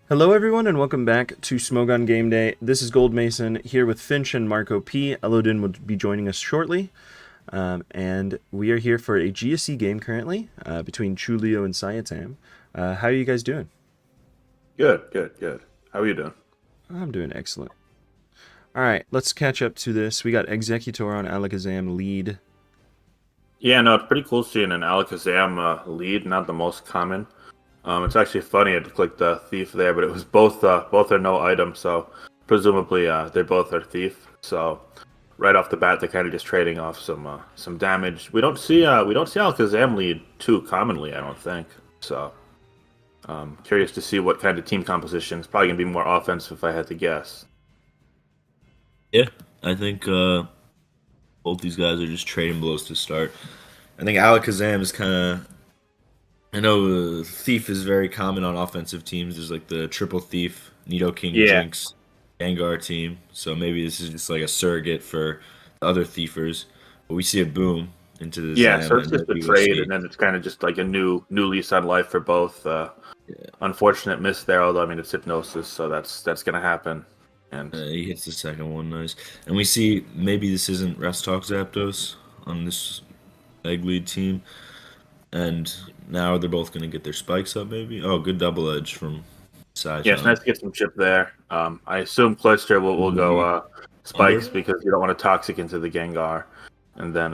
Hello, everyone, and welcome back to Smogon Gameday. This is Goldmason here with Finch and Marco P. Elodin will be joining us shortly, and we are here for a GSC game currently between Chulio and Sayatam. How are you guys doing? Good. How are you doing? I'm doing excellent. All right, let's catch up to this. We got Executor on Alakazam lead. Yeah, no, it's pretty cool seeing an Alakazam lead, not the most common. It's actually funny. I had to click the thief there, but it was both are no item, so presumably they both are thief. So right off the bat, they're kind of just trading off some damage. We don't see Alakazam lead too commonly, I don't think. So curious to see what kind of team composition. It's probably gonna be more offensive if I had to guess. Yeah, I think both these guys are just trading blows to start. I think Alakazam is kind of. I know Thief is very common on offensive teams. There's like the triple Thief, Nidoking, Yeah, Jinx, Gengar team. So maybe this is just like a surrogate for the other Thiefers. But we see a boom into the yeah. Zam, So it's and just a maybe we'll trade, see. and then it's kind of just like a new lease on life for both. Yeah, Unfortunate miss there, although I mean it's hypnosis, so that's gonna happen. And he hits the second one nice. And we see maybe this isn't Restock Zapdos on this egg lead team. And now they're both going to get their spikes up, maybe. Oh, good double edge from yeah, it's nice Saiton. to get some chip there. I assume Cloyster will go Maybe spikes under. because you don't want to toxic into the Gengar, and then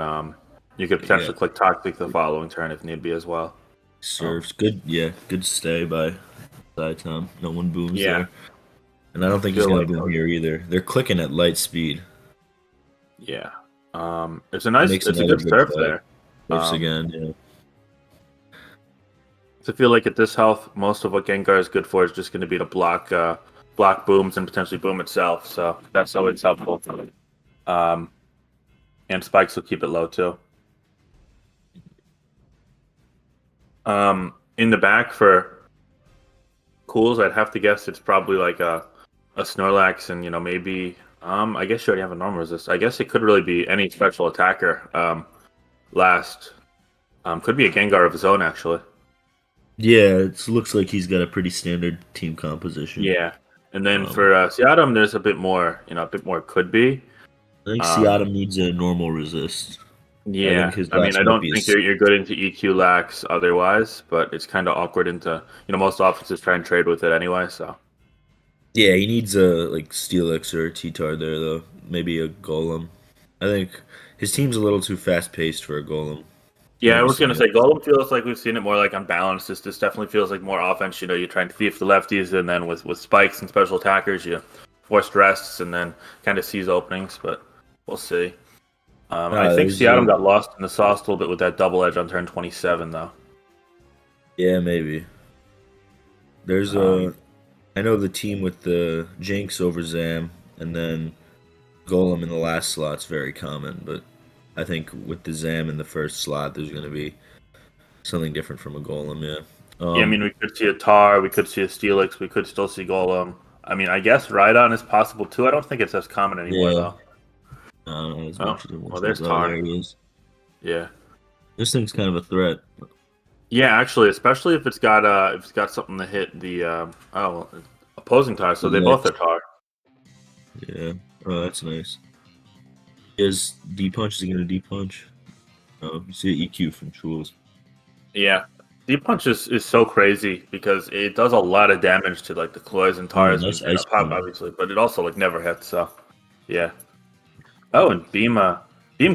you could Yeah, potentially click toxic the following turn if need be as well. Um, serves good. Yeah, good stay by Saiton. No one booms yeah, there, and I don't think he's feel going like to boom here either. They're clicking at light speed. yeah. Makes It's a another good good surf play. there. Surfs Um, again. Yeah, to feel like at this health, most of what Gengar is good for is just going to be to block booms and potentially boom itself. So that's always helpful. Um, and spikes will keep it low too. In the back for cools, I'd have to guess it's probably like a Snorlax, and maybe I guess you already have a normal resist. I guess it could really be any special attacker. Last could be a Gengar of his own actually. yeah. It looks like he's got a pretty standard team composition. Yeah, and then Um, for Seattle, there's a bit more. A bit more could be. I think Um, Seattle needs a normal resist. I think yeah, his I mean, last I might don't be a think you're good into EQ lax otherwise, but it's kind of awkward into most offenses try and trade with it anyway. So. Yeah, he needs a like Steelix or a T-Tar there though. Maybe a Golem. I think his team's a little too fast paced for a Golem. Yeah, I Maybe was gonna Steelix. say Golem feels like we've seen it more like unbalanced. This definitely feels like more offense. You're trying to thief the lefties, and then with spikes and special attackers, you forced rests and then kind of seize openings. But we'll see. I think There's Seattle got lost in the sauce a little bit with that double edge on turn 27, though. yeah, maybe. There's Um, a I know the team with the Jinx over Zam and then Golem in the last slot's very common, but I think with the Zam in the first slot there's gonna be something different from a Golem, yeah. yeah, I mean, we could see a Tar, we could see a Steelix, we could still see Golem. I mean, I guess Rhydon is possible too. I don't think it's as common anymore, Yeah. though. Not as Oh, much as it well, once there's was. Oh, Tar. there he is. Yeah. This thing's kind of a threat. Yeah, actually, especially if it's got something to hit the opposing tar, so The they both are next, tar. yeah. Oh, that's nice. Is D punch? Is he gonna D punch? Oh, you see EQ from Jules. Yeah, deep punch is so crazy because it does a lot of damage to like the cloys and Oh, tars and nice ice pop beam. obviously, but it also like never hits. So yeah. Oh, and beam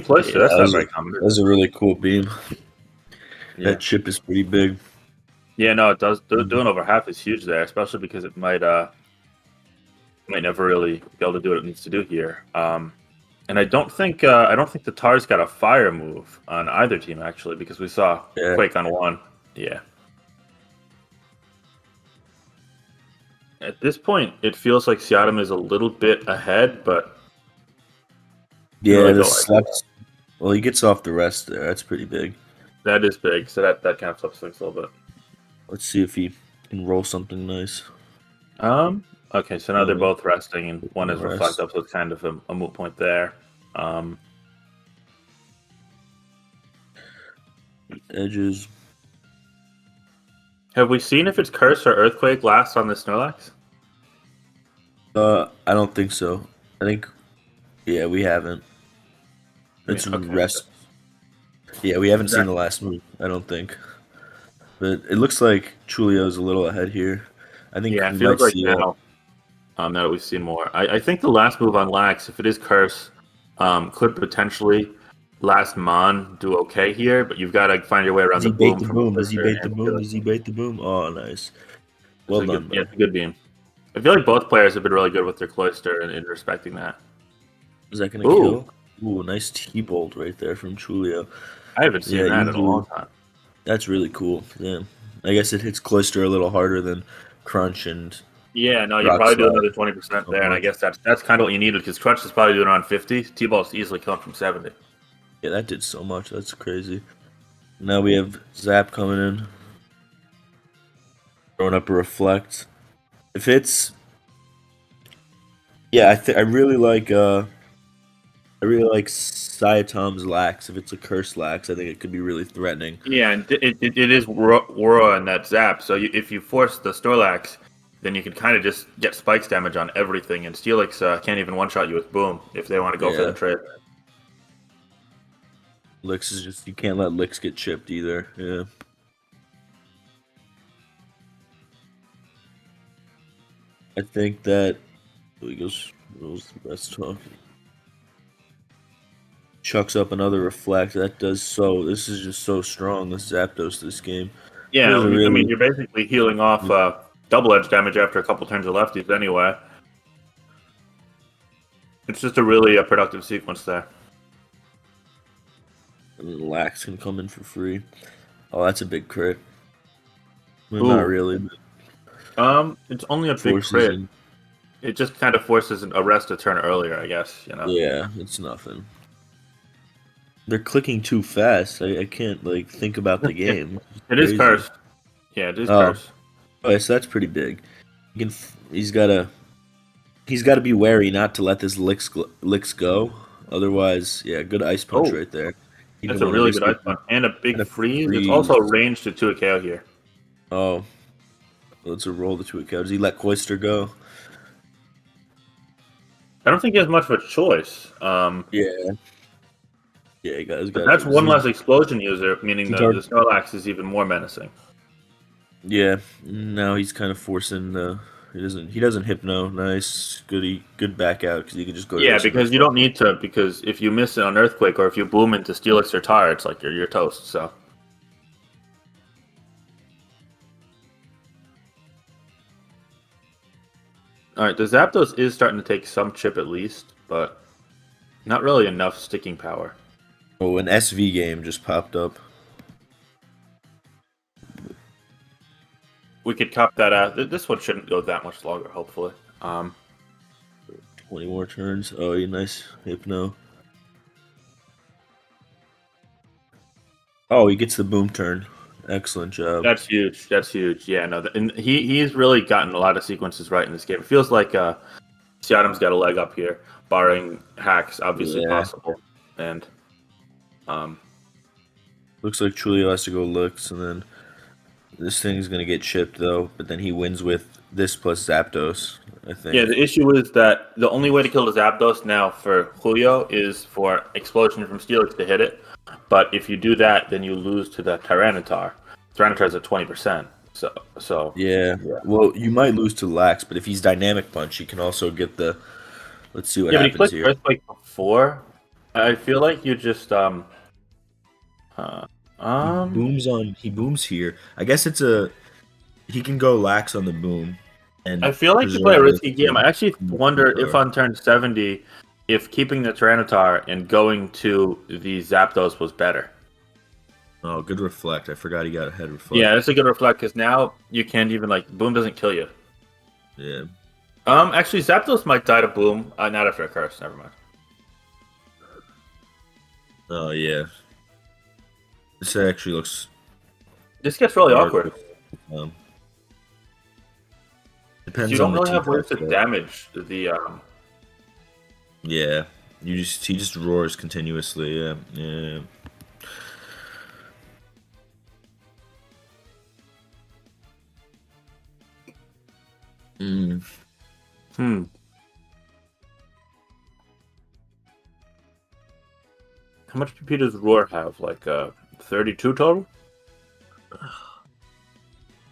cloister. Yeah, That's not very common, that is was it? a really cool beam. Yeah. That chip is pretty big. Yeah, no, it does. Mhm. Doing over half is huge there, especially because it might never really be able to do what it needs to do here. And I don't think the Tars got a fire move on either team actually because we saw Yeah, Quake on one. Yeah. At this point, it feels like Seattle is a little bit ahead, but can yeah. really The go either way. slaps. Well, he gets off the rest there. That's pretty big. That is big, so that kind of flips things a little bit. Let's see if he can roll something nice. Um. Okay, so now they're No, both resting, and one no is reflect rest. up, so it's kind of a moot point there. Um. Edges. Have we seen if it's Curse or Earthquake last on the Snorlax? I don't think so. I think, yeah, we haven't. It's Okay. rest. Yeah, we haven't seen That- the last move. I don't think. But it looks like Chulio's a little ahead here. I think Yeah, it we feels might like see it. now. Now that we've seen more, I think the last move on Lax, if it is Curse, could potentially last Mon do okay here, but you've got to find your way around Does the he bait boom the from boom? Does he Blister bait the and boom? Felix. Does he bait the boom? Oh, nice. It's Well a good, done, yeah, bro. it's a good beam. I feel like both players have been really good with their Cloyster and respecting that. Is that gonna Ooh, kill? Ooh, nice T-bolt right there from Chulio. I haven't seen Yeah, that in a easily. long time. That's really cool. Yeah. I guess it hits Cloister a little harder than Crunch and Yeah, no, you Rock probably do Slide. another 20% So there, and I much. guess that's kind of what you needed because Crutch is probably doing around 50. T-Ball's easily coming from 70. Yeah, that did so much. That's crazy. Now we have Zap coming in, throwing up a Reflect. If it's, yeah, I really like Saitom's Lax. If it's a Curse Lax, I think it could be really threatening. Yeah, and it is Wora and that Zap, so if you force the Snorlax, then you can kind of just get spikes damage on everything, and Steelix can't even one-shot you with Boom if they want to go for the Yeah, trade. Licks is just, you can't let Licks get chipped either. Yeah. I think that he goes the best talk. Chucks up another Reflect. That does so. This is just so strong. This Zapdos this game. Yeah, Feels I mean, really. you're basically healing off double edge damage after a couple turns of lefties anyway. It's just a really productive sequence there. And Lax can come in for free. Oh, that's a big crit. Well, not Ooh, really, but it's only a big forces crit. in. It just kind of forces a rest to turn earlier, I guess. Yeah, it's nothing. They're clicking too fast. I can't like think about the It, game. It's it is crazy. cursed. Yeah, it is Oh, cursed. okay, so that's pretty big. He can. He's gotta be wary not to let this licks go. Otherwise, yeah, good ice punch Oh, right there. He that's didn't a want to really risk good ice it. punch and a big And a freeze. It's freeze. also ranged to 2 KO here. Oh, let's roll the two account. Does he let Cloister go? I don't think he has much of a choice. Yeah. Yeah, he got. He's But got to that's do. Does one he? less explosion user, meaning Since the our, Snorlax is even more menacing. yeah. Now he's kind of forcing. He doesn't hypno. Nice. Good back out because he can just go Yeah, right to the because you don't need to. Because if you miss it on Earthquake or if you boom into Steelix or Tar, it's like you're toast. So all right, the Zapdos is starting to take some chip at least, but not really enough sticking power. Oh, an SV game just popped up. We could cop that out. This one shouldn't go that much longer, hopefully. 20 more turns. Oh, yeah, nice hypno. Oh, he gets the boom turn. Excellent job. That's huge. That's huge. Yeah, no, and he's really gotten a lot of sequences right in this game. It feels like Seatom's got a leg up here, barring hacks, obviously Yeah. possible, and Looks like Chulio has to go looks, and then this thing's gonna get chipped though. But then he wins with this plus Zapdos, I think. yeah. The issue is that the only way to kill the Zapdos now for Julio is for Explosion from Steelix to hit it. But if you do that, then you lose to the Tyranitar. Tyranitar's at 20%. So Yeah. Well, you might lose to Lax, but if he's Dynamic Punch, he can also get the. Let's see what yeah, but he happens clicked here. Earthquake before. I feel like you just uh, He booms here. I guess it's a. He can go Lax on the boom. And I feel like you play a risky game. I actually wonder if on turn 70, if keeping the Tyranitar and going to the Zapdos was better. Oh, good reflect. I forgot he got a head reflect. Yeah, that's a good reflect because now you can't even Boom doesn't kill you. Yeah. Actually, Zapdos might die to Boom. Not after a curse. Never mind. Oh yeah. This actually looks. This gets really hard. awkward. Depends You don't on the really have ways to team. damage the. Yeah. He just roars continuously. Yeah. Yeah. Mm. Hmm. How much PP does Roar have? Like 32 total?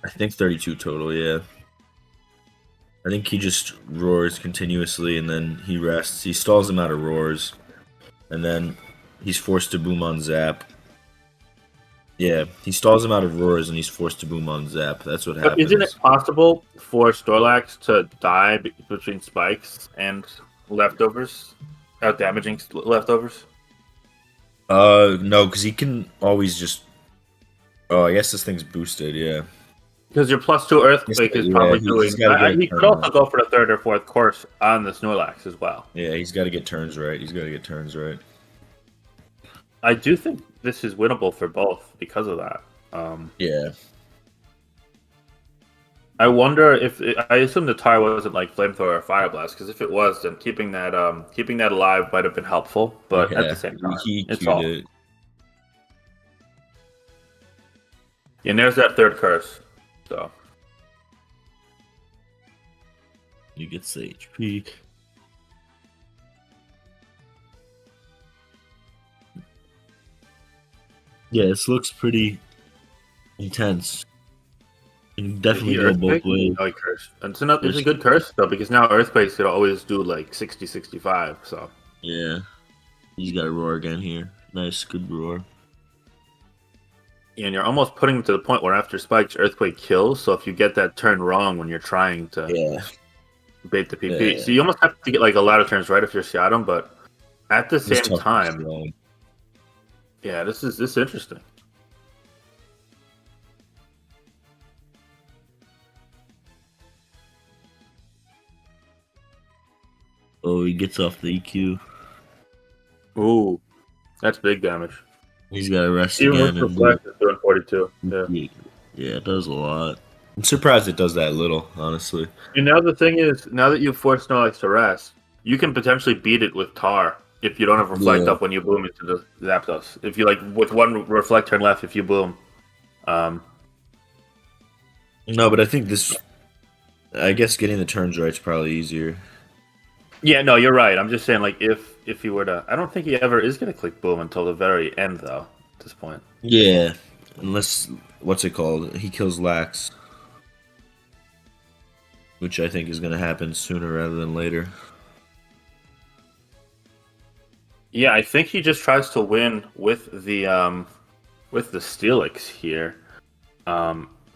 I think 32 total, yeah. I think he just roars continuously and then he rests. He stalls him out of roars. And then he's forced to boom on zap. Yeah, he stalls him out of roars and he's forced to boom on zap. That's what But isn't it happens. possible for Snorlax to die between spikes and leftovers? Out damaging leftovers? No, because he can always just. Oh, I guess this thing's boosted, yeah. Because your +2 Earthquake is Yeah, probably he's doing. got to get a He could turn also right. go for the third or fourth course on the Snorlax as well. Yeah, he's got to get turns right. He's got to get turns right. I do think this is winnable for both because of that. Yeah. I wonder if I assume the tire wasn't like flamethrower or fire blast, because if it was, then keeping that alive might have been helpful. But at Yeah, the same time, he it's queued all. it. And there's that third curse. So He gets the HP. Yeah, this looks pretty intense. You can definitely he go both earthquake. ways. Oh, he cursed. And it's a good curse though, because now earthquakes could always do like 60, 65. So Yeah. He's got a roar again here. Nice, good roar. and you're almost putting him to the point where after spikes, earthquake kills. So if you get that turn wrong when you're trying to Yeah. bait the PP, Yeah. so you almost have to get like a lot of turns right if you're Seattle, but at the It's same tough to time, slow. yeah, this is interesting. Oh, he gets off the EQ. Ooh, that's big damage. He's got to rest Even again. with reflect, it's doing 42. Yeah. Yeah, it does a lot. I'm surprised it does that little, honestly. And now the thing is, now that you've forced Snorlax to rest, you can potentially beat it with Tar if you don't have reflect Yeah. up when you boom into the Zapdos. If you like with one reflect turn left, if you boom. No, but I think this. I guess getting the turns right is probably easier. Yeah, no, you're right. I'm just saying, like, if he were to, I don't think he ever is going to click boom until the very end, though. At this point. Yeah, unless what's it called? He kills Lax, which I think is going to happen sooner rather than later. Yeah, I think he just tries to win with the Steelix here.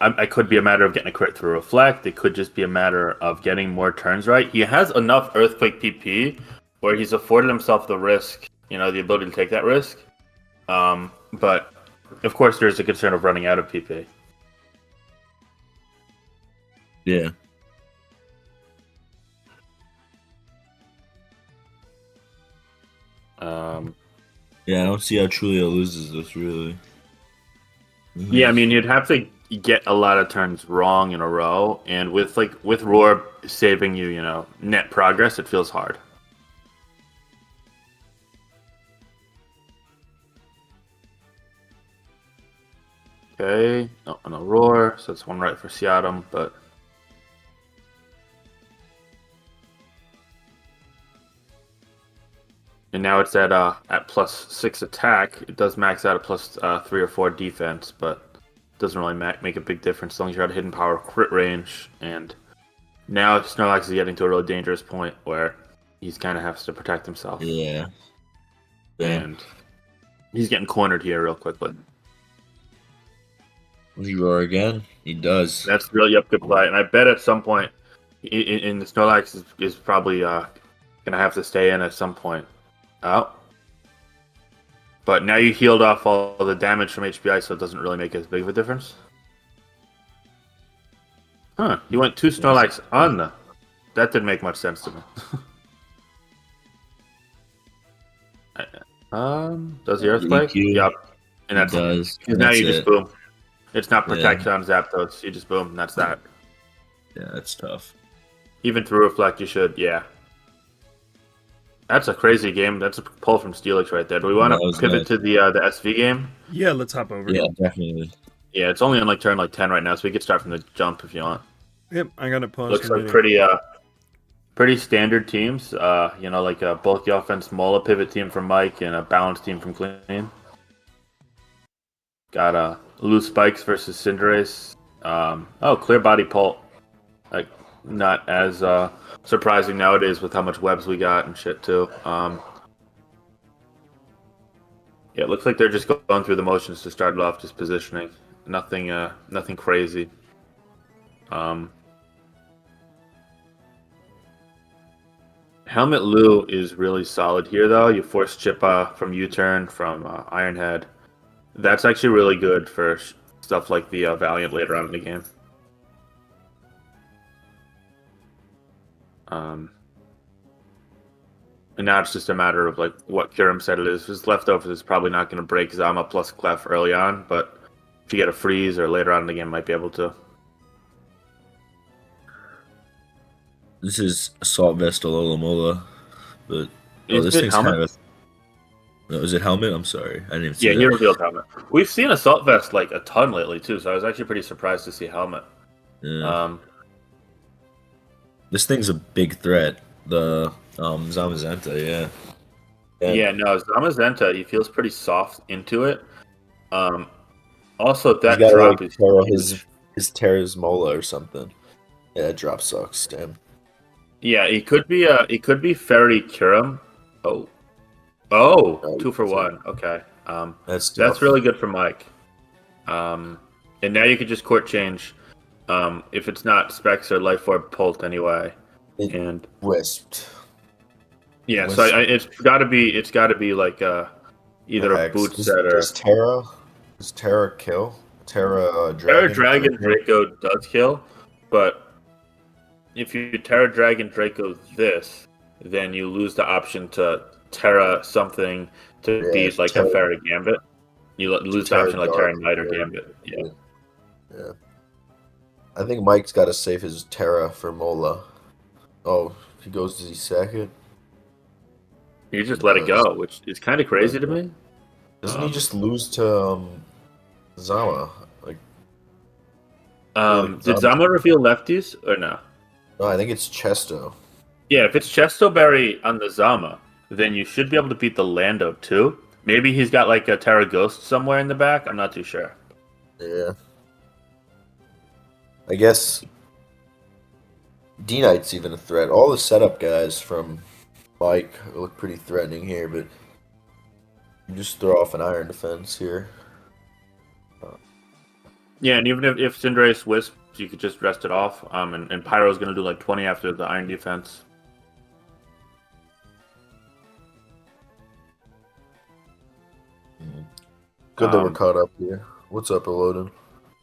I could be a matter of getting a crit through reflect. It could just be a matter of getting more turns right. He has enough earthquake PP where he's afforded himself the risk, the ability to take that risk. But of course, there's a concern of running out of PP. Yeah. Yeah, I don't see how Trulio loses this, really. Yeah, I mean, you'd have to get a lot of turns wrong in a row, and with Roar saving you, net progress, it feels hard. Okay, no Roar, so it's one right for Seattle, but and now it's at +6 attack. It does max out at +3 or 4 defense, but doesn't really make a big difference as long as you're at a hidden power crit range. And now Snorlax is getting to a really dangerous point where he's kind of has to protect himself. Yeah. And he's getting cornered here real quickly. Does he roar again? He does. That's really up good play. And I bet at some point, in the Snorlax is probably going to have to stay in at some point. Oh. But now you healed off all the damage from HPI, so it doesn't really make as big of a difference. Huh. You went 2 Snorlax on the... That didn't make much sense to me. Does the Earthquake? EQ. Yep. And He that's... does. Because now you just boom. It's not Yeah. protect on Zapdos. You just boom, and that's that. Yeah, that's tough. Even through Reflect, you should, yeah. That's a crazy game. That's a pull from Steelix right there. Do we want That to was pivot nice. to the SV game? Yeah, let's hop over. Yeah, definitely. Yeah, it's only on turn 10 right now, so we could start from the jump if you want. Yep, I got it paused. Looks and like waiting. pretty standard teams. Like a bulky offense, Mola pivot team from Mike, and a balanced team from Clean. Got loose spikes versus Cinderace. Clear body Pult. Like not as surprising nowadays with how much webs we got and shit too. Yeah, it looks like they're just going through the motions to start it off, just positioning. Nothing crazy. Helmet Lou is really solid here, though. You force chip from U-turn from Ironhead. That's actually really good for stuff like the Valiant later on in the game. And now it's just a matter of like what Kyurem said it is. If it's leftovers, it's probably not going to break Zama plus Clef early on, but if you get a freeze or later on in the game, might be able to. This is Assault Vest Alola, but Is it helmet? kind of no, is it helmet? I'm sorry, I didn't even see Yeah, that. he revealed helmet. We've seen Assault Vest like a ton lately too, so I was actually pretty surprised to see helmet. Yeah. This thing's a big threat. The Zamazenta, yeah. Yeah, no, Zamazenta, he feels pretty soft into it. Also, that He's got drop like is Terra, huge. his Terra's Mola or something. Yeah, that drop sucks. Damn. Yeah, he could be Fairy Kyurem. Oh, Oh, 2 for 1. Okay, that's that's tough. really good for Mike. And now you could just court change, if it's not Specs or Life Orb Pult anyway. And Wisped. yeah, so it's got to be like either a boot set or Does Terra kill? Terra Terra Dragon? Dragon Draco does kill, but if you Terra Dragon Draco this, then you lose the option to Terra something to beat like a Fairy Gambit. You lose the option like Terra Knight or Gambit. Yeah. I think Mike's got to save his Terra for Mola. Oh, he goes to second. You just let it go, which is kind of crazy to me. Doesn't he just lose to Zama? Like, did Zama reveal lefties or no? No, I think it's Chesto. Yeah, if it's Chesto Berry on the Zama, then you should be able to beat the Lando too. Maybe he's got like a Terra Ghost somewhere in the back. I'm not too sure. Yeah. I guess D-Knight's even a threat. All the setup guys from Mike look pretty threatening here, but you just throw off an Iron Defense here. Yeah, and even if Cinderace wisps, you could just rest it off. And Pyro's going to do like 20 after the Iron Defense. Good that we're caught up here. What's up, elodin?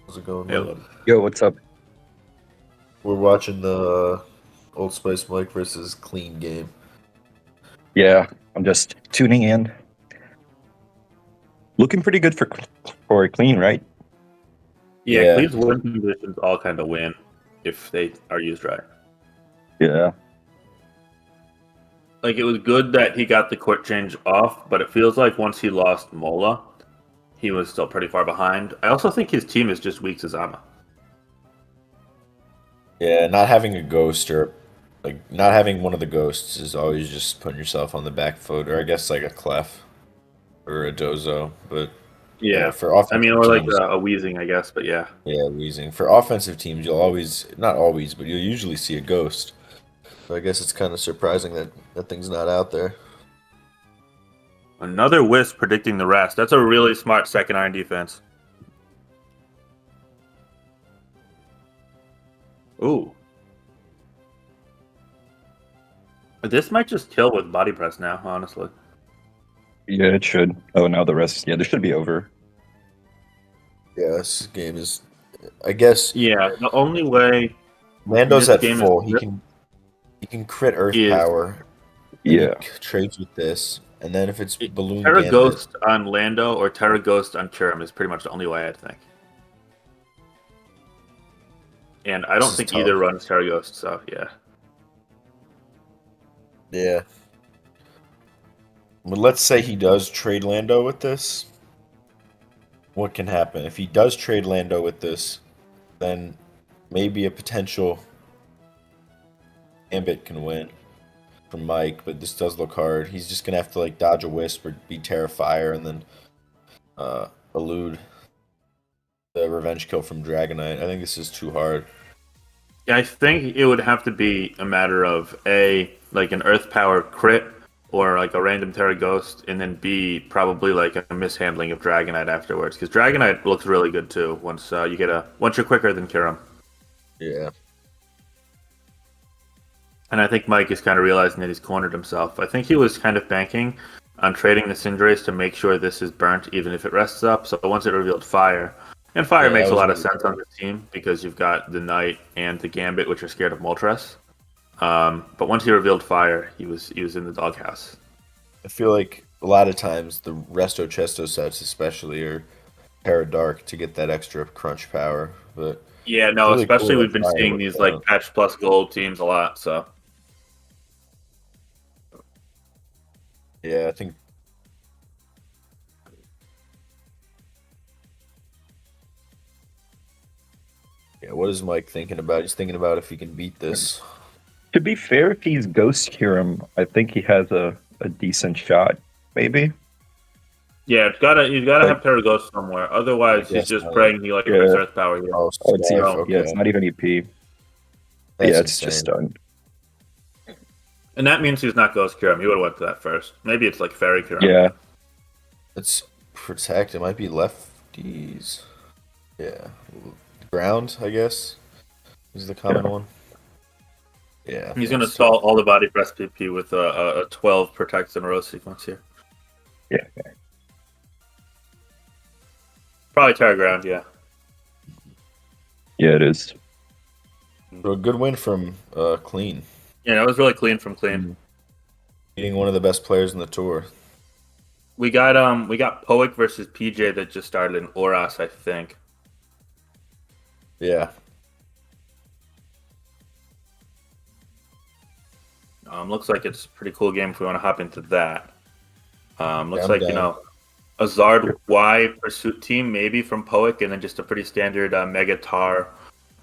How's it going? Hey, Yo, what's up? We're watching the Old Spice Mike versus Clean game. Yeah, I'm just tuning in. Looking pretty good for clean, right? yeah, Cleve's win conditions all kind of win if they are used right. Yeah. Like, it was good that he got the court change off, but it feels like once he lost Mola, he was still pretty far behind. I also think his team is just weak to Zama. Yeah, not having a ghost or like not having one of the ghosts is always just putting yourself on the back foot, or I guess like a Clef or a Dozo. But Yeah, for offensive I mean, or like teams, a Wheezing, I guess, but yeah. yeah, wheezing. For offensive teams, you'll always not always, but you'll usually see a ghost. So I guess it's kind of surprising that that thing's not out there. Another Wisp predicting the rest. That's a really smart second iron defense. Ooh. This might just kill with body press now, honestly. Yeah, it should. Oh, now the rest. Yeah, this should be over. Yeah, this game is. I guess. Yeah, the only way Lando's this at game full. is- He can crit Earth Is- Power. Yeah. He trades with this, and then if it's Balloon Terra Gambit, Ghost on Lando or Terra Ghost on Kyurem is pretty much the only way, I think. And I don't This is think tough. either runs Terra Ghost, so yeah. Yeah. But let's say he does trade Lando with this. What can happen? If he does trade Lando with this, then maybe a potential Gambit can win from Mike, but this does look hard. He's just gonna have to like dodge a wisp or be Terrifier and then elude the revenge kill from Dragonite. I think this is too hard. Yeah, I think it would have to be a matter of A, like an Earth Power crit or like a random Terra Ghost, and then B, probably like a mishandling of Dragonite afterwards. Because Dragonite looks really good too once once you're quicker than Kirim. Yeah. And I think Mike is kind of realizing that he's cornered himself. I think he was kind of banking on trading the Cinderace to make sure this is burnt, even if it rests up. So once it revealed Fire, and Fire makes a lot of sense on this team because you've got the Knight and the Gambit, which are scared of Moltres. But once he revealed Fire, he was in the doghouse. I feel like a lot of times the Resto Chesto sets, especially, are Terra Dark to get that extra crunch power. But yeah, no, really especially cool we've been Fire seeing with these that. like patch plus gold teams a lot. So Yeah, I think. Yeah, what is Mike thinking about? He's thinking about if he can beat this. To be fair, if he's Ghost Kyurem, I think he has a decent shot. Maybe. yeah, you gotta have Terra Ghost somewhere. Otherwise, he's Yes, just no. praying he like Yeah. gets Earth Power here. Oh, Oh, it's, Scarf, Yeah, okay. yeah, it's not even EP. That's yeah, it's just insane. done. And that means he's not Ghost Kirim. He would have went to that first. Maybe it's like Fairy Kirim. Yeah. Let's protect. It might be lefties. Yeah. Ground, I guess, is the common one. Yeah. He's going to that's stall tough. all the body press PP with a 12 protects in a row sequence here. Yeah. Probably Terra Ground, yeah. Yeah, it is. So a good win from Clean. Yeah, that was really clean from clean. Beating one of the best players in the tour. We got Poick versus PJ that just started in ORAS, I think. Yeah. Looks like it's a pretty cool game if we want to hop into that. Looks I'm like, down. a Zard Y pursuit team maybe from Poick, and then just a pretty standard Mega Tar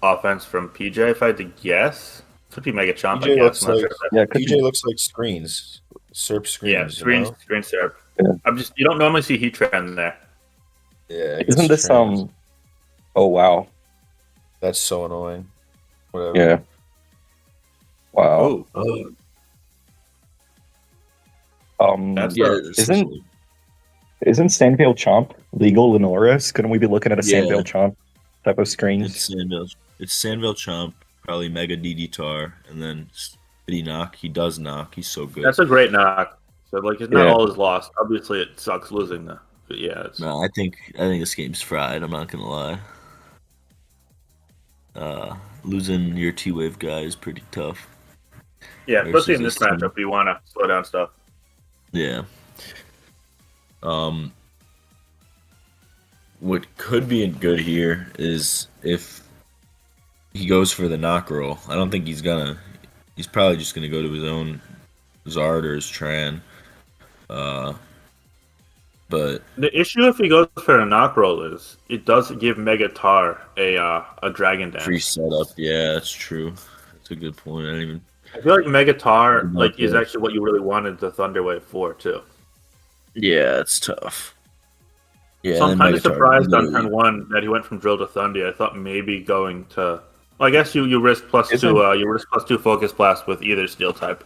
offense from PJ, if I had to guess. Could be Mega Chomp, I PJ guess. looks I'm not like sure if that's- Yeah, it could PJ be. looks like screens. Serp screens. Yeah, screen You know? screen syrup. Yeah. You don't normally see heat trend there. Yeah. it's Isn't this strange. Oh wow. That's so annoying. Whatever. Yeah. Wow. Oh, that's Yeah. Isn't Sandvale Chomp legal in ORAS? Couldn't we be looking at a Yeah. Sandvale Chomp type of It's screens? Sandville. It's Sandville Chomp, probably Mega DD Tar, and then did he knock? He does knock. He's so good. that's a great knock. So like, it's not Yeah. all is lost. Obviously, it sucks losing though. But yeah, it's No, I think this game's fried. I'm not gonna lie. Losing your T-Wave guy is pretty tough. yeah, especially in versus this this team. matchup, you want to slow down stuff. Yeah. What could be good here is if he goes for the knock roll. I don't think he's gonna. He's probably just gonna go to his own Zard or his Tran. But The issue if he goes for a knock roll is it does give Mega Tar a Dragon Dance. free setup. Yeah, that's true. That's a good point. I didn't even. I feel like Mega Tar Not is good. actually what you really wanted the Thunder Wave for too. Yeah, it's tough. Yeah, So I'm and kind of Megatar surprised on literally- turn one that he went from Drill to Thundy. I thought maybe going to. Well, I guess you risk plus Isn't- two. You risk plus two Focus Blast with either Steel type.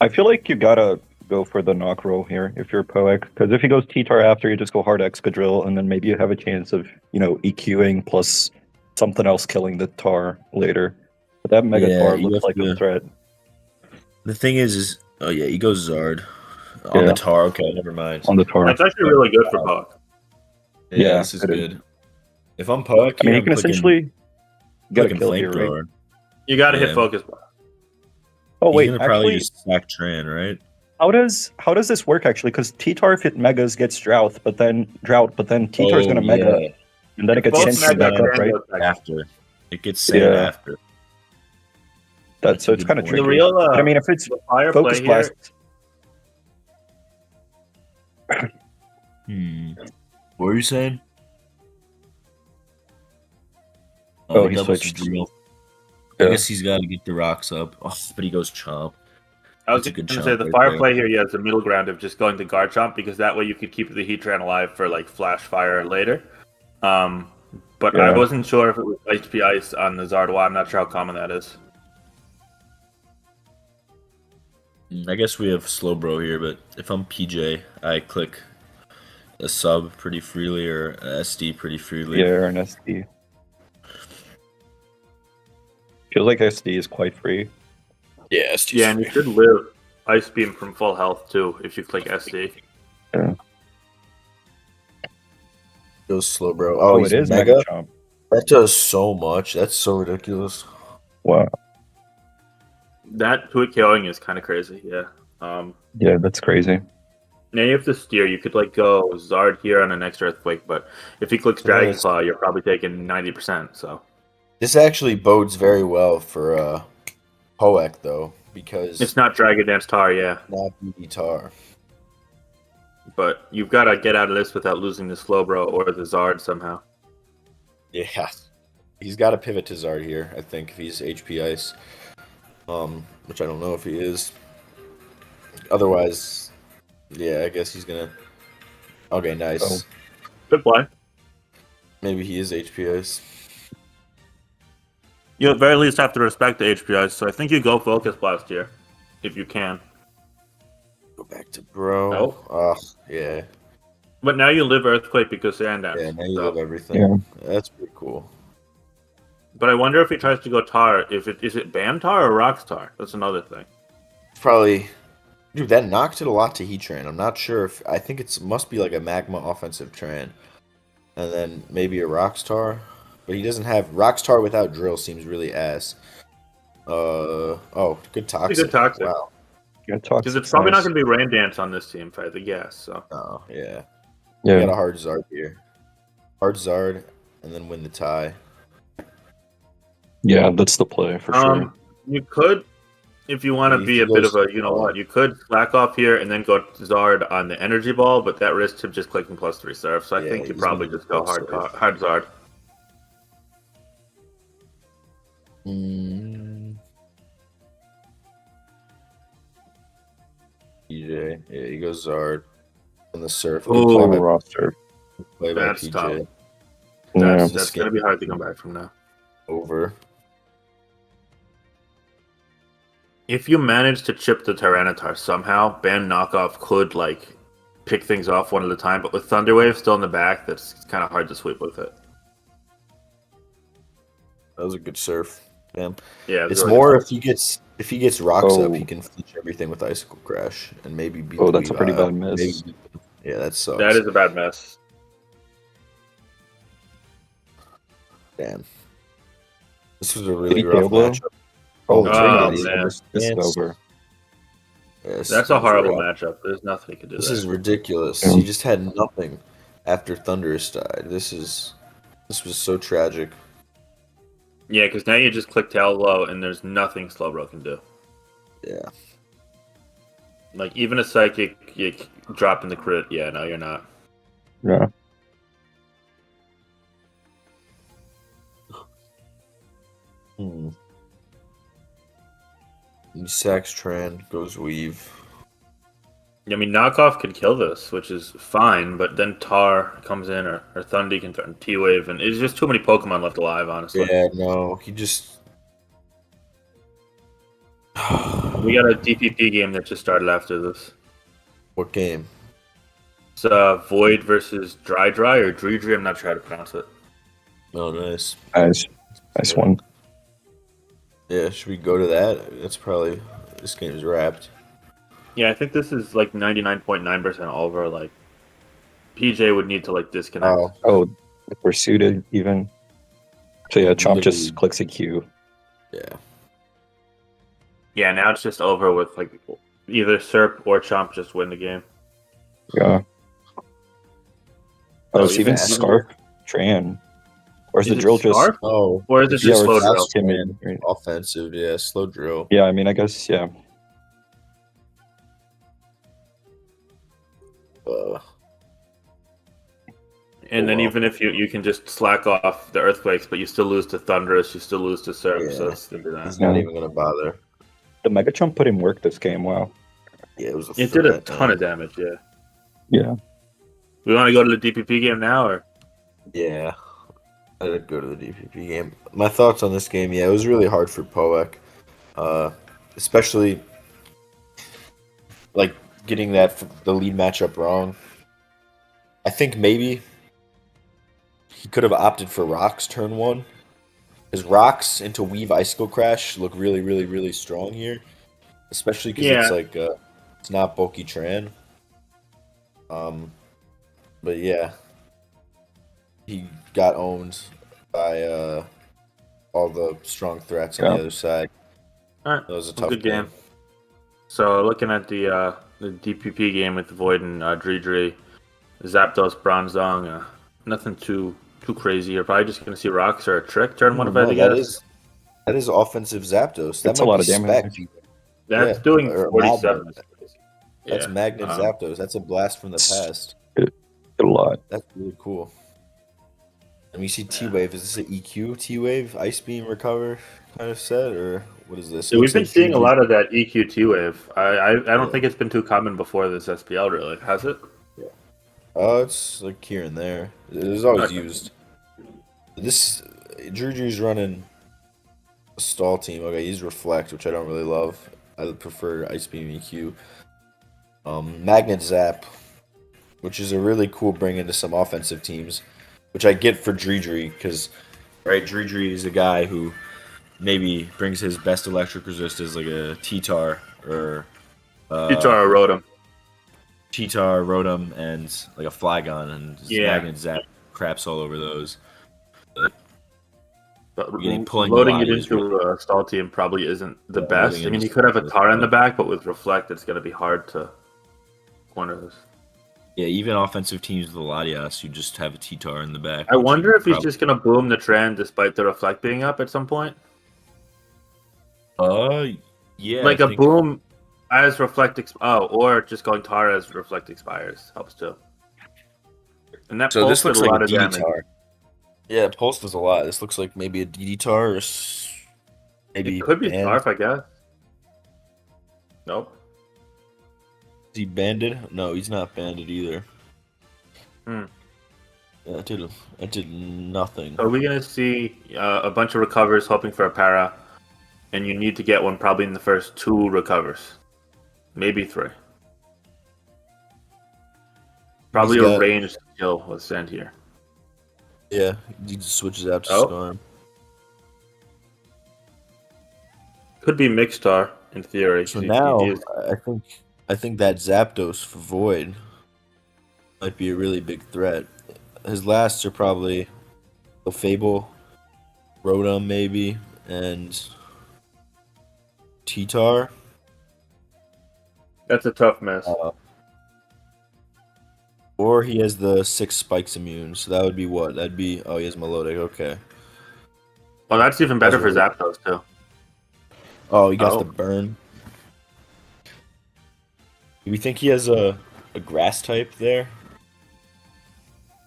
I feel like you gotta go for the knock roll here if you're Poick, because if he goes T-Tar after, you just go hard Excadrill, and then maybe you have a chance of EQing plus something else killing the Tar later. But that Mega Yeah, Tar you looks have like a to- threat. The thing is oh yeah, he goes Zard on Yeah. the Tar. Okay, never mind. On the Tar. That's actually really good for Puck. Yeah, this is it is. good. If I'm Puck, I mean, yeah, you can essentially get a clicking kill here, right? Flamethrower. You got to Yeah. hit Focus Blast. Oh He's wait, gonna probably actually, just stack Tran, right? how does this work actually? Because T-Tar if it Megas gets Drought, but then T-Tar's gonna Mega, yeah. and then it gets Both sent Mega back up, and right? Ghost Mega. After it gets sent Yeah. after. So it's a good kind of point. tricky. The real, But I mean, if it's the fire Focus play here, Blast, What were you saying? Oh, he doubles switched. the drill. I Yeah. guess he's got to get the rocks up. Oh, but he goes chomp. I was That's a good going to say chomp the right fire there. play here, he has the middle ground of just going to guard chomp because that way you could keep the Heatran alive for like flash fire later. But I Yeah. wasn't sure if it was HP Ice on the Zardois. I'm not sure how common that is. I guess we have slow bro here, but if I'm PJ, I click a sub pretty freely or a SD pretty freely. Yeah, or an SD. Feels like SD is quite free. Yeah, SD's Yeah, and you should live Ice Beam from full health too if you click SD. Goes slow bro. Oh, He's it is mega. Mega Chomp. That does so much. That's so ridiculous. Wow. That quick killing is kind of crazy. Yeah. Yeah, that's crazy. Now you have to steer. You could like go Zard here on an extra earthquake, but if he clicks Dragon Nice. Claw, you're probably taking 90%. So This actually bodes very well for Poek though, because it's not Dragon Dance Tar, yeah. not BB Tar. But you've got to get out of this without losing the Slowbro or the Zard somehow. Yeah, he's got to pivot to Zard here. I think if he's HP Ice, which I don't know if he is. Otherwise, yeah, I guess he's gonna. Okay, nice. Oh. Good play. Maybe he is HP Ice. You at very least have to respect the HPIs, so I think you go Focus Blast here, if you can. Go back to bro. Nope. Yeah. But now you live Earthquake because Sandance. Yeah, now you so. have everything. Yeah. That's pretty cool. But I wonder if he tries to go Tar. Is it Bam Tar or Rocks Tar? That's another thing. Probably, dude. That knocked it a lot to Heatran. I'm not sure if I think it must be like a Magma offensive Tran, and then maybe a Rockstar. But he doesn't have Rockstar without Drill. Seems really ass. Oh, good Toxic. Good Toxic. Wow. Because it's probably not going to be Rain Dance on this team, if I had to guess. So. Oh yeah. Yeah. You got a hard Zard here. Hard Zard, and then win the tie. Yeah, that's the play for sure. You could, if you want to If be he a bit goes- of a, you know what, you could slack off here and then go Zard on the Energy Ball, but that risks him just clicking +3 surf. So I Yeah, think you he's probably gonna just go go surf. hard Zard. PJ, yeah, he goes Zard, and the surf. Ooh. Good On play the by, roster. play by That's PJ. tough. Yeah. That's going to be hard to come back from now. Over. If you manage to chip the Tyranitar somehow, ban knockoff could like pick things off one at a time, but with Thunderwave still in the back, that's kind of hard to sweep with it. That was a good surf. Damn. Yeah, It's really more good. if he gets rocks Oh. up, he can flinch everything with Icicle Crash and maybe beat. Oh, the that's a pretty Weavile. bad miss. Yeah, that sucks. That is a bad mess. Damn. This was a really he rough Diablo? matchup. Oh, Oh, it's man. This is Yes. over. Yes, That's a this was horrible rough. matchup. There's nothing he could do This there. is ridiculous. Yeah. He just had nothing after Thunderous died. This was so tragic. Yeah, because now you just click tail low and there's nothing Slowbro can do. Yeah. Like, even a Psychic, you drop in the crit. Yeah, no, you're not. Yeah. Sax Tran goes Weave. I mean, knockoff could kill this, which is fine, but then Tar comes in, or Thundy can threaten T-Wave, and it's just too many Pokemon left alive, honestly. Yeah, no, he just. We got a DPP game that just started after this. What game? It's Void versus Dry or Dredry, I'm not sure how to pronounce it. Oh, nice. Nice one. Yeah, should we go to that? That's probably this game is wrapped. Yeah, I think this is like 99.9% over. Like, PJ would need to like disconnect. Oh, if we're suited even. So yeah, Chomp Literally. just clicks a Q. Yeah. Yeah, now it's just over with like either Serp or Chomp just win the game. Yeah. Oh, Oh, it's even fast. Scarf Tran. Or is the it drill just Scarf? Oh, Or is it yeah, just or slow it's drill? timid, right? offensive. Yeah, slow drill. Yeah, I mean I guess yeah. And then well. even if you can just slack off the earthquakes, but you still lose to thunderous, you still lose to surf, so Yeah. it's gonna be that. He's not even gonna bother. The Mega Chump put in work this game. Wow. Yeah, it was a It did a threat, ton man. of damage. Yeah. Yeah. We want to go to the DPP game now, or Yeah, I did go to the DPP game. My thoughts on this game, yeah, it was really hard for Poek, especially like getting the lead matchup wrong. I think maybe he could have opted for Rocks turn 1, because Rocks into Weave Icicle Crash look really, really, really strong here, especially because it's Yeah. like it's not bulky Tran. But yeah, he got owned by all the strong threats on Yeah. the other side. all right, That was a well, tough good game. game. So looking at the DPP game with Void and Dredre, Zapdos, Bronzong, nothing too crazy. You're probably just gonna see rocks or a trick turn one if I had to No, guess. that is offensive Zapdos. That It's a might lot be of damage. spec. That's Yeah, doing or 47. Magnet. That's crazy. That's Yeah. Magnet Zapdos. That's a blast from the past. A lot. That's really cool. And we see T-Wave. Is this an EQ T-Wave? Ice Beam Recover kind of set? Or what is this? So we've been seeing a lot of that EQT wave. I don't Yeah. think it's been too common before this SPL, really. Has it? Oh, it's like here and there. It is always Okay. used. This Juju's running a stall team. Okay, he's Reflect, which I don't really love. I prefer Ice Beam EQ. Magnet Zap, which is a really cool bring into some offensive teams, which I get for Dredre, because Dredre is a guy who maybe brings his best electric resist as like a T-Tar or Guitar Rotom. T-Tar, Rotom, and like a Flygon, and his Yeah. Magnet Zap craps all over those. But Pulling loading it Melody is into a stall team probably isn't the Yeah, best. loading I mean, into you could have a stall Tar in the team. back, but with Reflect, it's going to be hard to corner this. Yeah, even offensive teams with Latias, you just have a T-Tar in the back. I which wonder you if he's probably- just going to boom the trend despite the Reflect being up at some point. Yeah, Like I a think- boom as Reflect or just going Tar as Reflect expires helps too. And that So this pulse looks did a like lot a of DD damage. Tar. Yeah, Pulse does a lot. This looks like maybe a DD Tar or maybe It could be banned. Tarf, I guess. Nope. Is he banded? No, he's not banded either. Hmm. Yeah, it did nothing. So we're going to see a bunch of recovers hoping for a para, and you need to get one probably in the first 2 recovers. Maybe 3. Probably He's a got- ranged kill with Sand here. Yeah, he just switches out to Oh. Storm. Could be Mixtar in theory. So 'cause now he is- I think that Zapdos for Void might be a really big threat. His lasts are probably the Fable, Rotom maybe, and T-Tar. that's a tough mess. Or he has the 6 spikes immune, so that would be what? That'd be he has Melodic, okay. Well, that's even better for That's Zapdos too. Oh, he got Oh. the burn. Do we think he has a grass type there?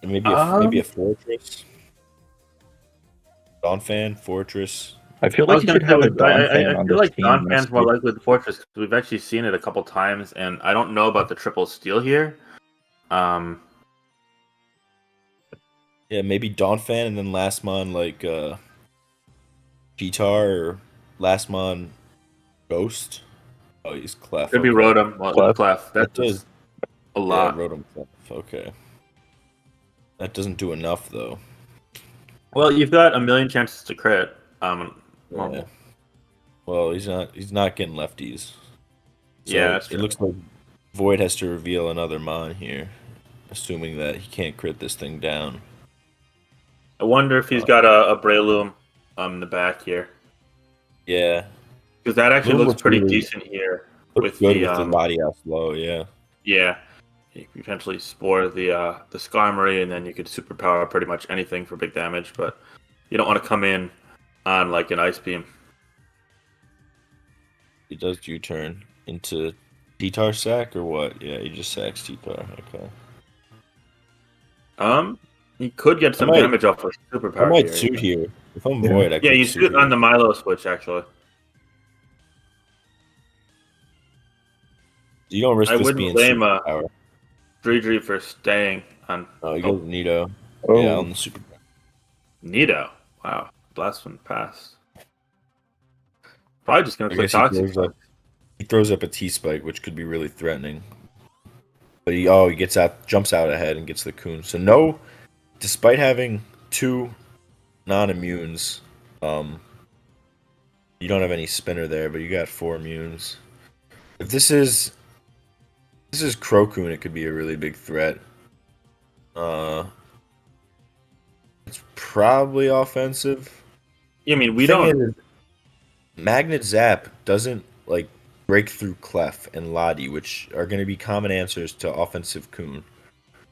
And maybe maybe a fortress? Donphan, fortress. I feel I was like you gonna should say, have a with- Dawn fan I on feel this like team. Don Fan's more honestly. likely the Fortress because we've actually seen it a couple times, and I don't know about the triple steal here. Yeah, maybe Donphan and then Lastmon like Cheetar or Lastmon Ghost. Oh, he's Clef. Could be okay. Rotom. Well, Clef. Clef. That That's does. a Yeah, lot. Rotom Clef. Okay. That doesn't do enough though. Well, you've got a million chances to crit. Yeah. Well, he's not getting lefties. So Yeah, that's it true. looks like Void has to reveal another Mon here, assuming that he can't crit this thing down. I wonder if he's got a Breloom in the back here. Yeah, Because that actually Loom looks looks pretty really- decent here looks with good the with the body out slow. Yeah, yeah. You can potentially spore the Skarmory, and then you could superpower pretty much anything for big damage. But you don't want to come in on like an Ice Beam. he does U-turn into T-Tar sack or what? Yeah, he just sacks T-Tar. Okay. You could get some might- damage off of I superpower might here. suit here. If I'm Yeah. void, I Yeah, could you suit shoot here. on the Milo switch, actually. You don't risk I this wouldn't being blame, superpower. Dredry for staying on Oh, he goes Nito. Oh, Yeah, on the super. Nito. Wow. Blast from the past. Probably just going I to click guess he Toxic. throws up. He throws up a T-spike, which could be really threatening. But he gets out, jumps out ahead, and gets the Coon. So no, despite having 2 non-immunes, you don't have any spinner there, but you got 4 immunes. If this is Crocoon, it could be a really big threat. It's probably offensive. Yeah, I mean, we Thing don't. is, Magnet Zap doesn't like break through Clef and Lottie, which are going to be common answers to offensive Coon.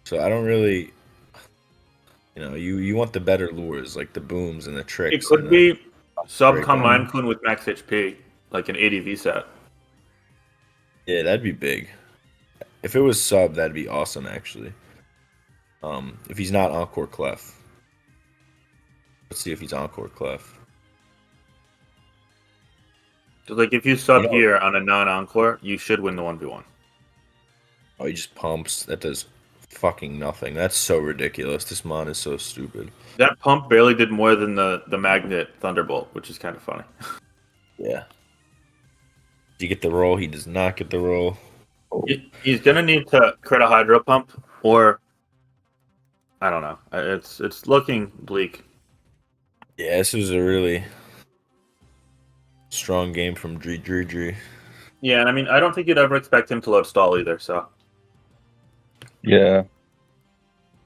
So I don't really, you want the better lures like the booms and the tricks. It could and be sub break Combine Kun with max HP, like an ADV set. yeah, that'd be big. If it was sub, that'd be awesome actually. If he's not Encore Clef, let's see if he's Encore Clef. So, like, if you sub You know- here on a non-Encore, you should win the 1v1. Oh, he just pumps. That does fucking nothing. That's so ridiculous. This mon is so stupid. That pump barely did more than the Magnet Thunderbolt, which is kind of funny. Yeah. Do you get the roll? He does not get the roll. He's going to need to crit a Hydro Pump, or... I don't know. It's looking bleak. Yeah, this is a really strong game from Dredry. Yeah, and I mean, I don't think you'd ever expect him to load stall either, so... yeah.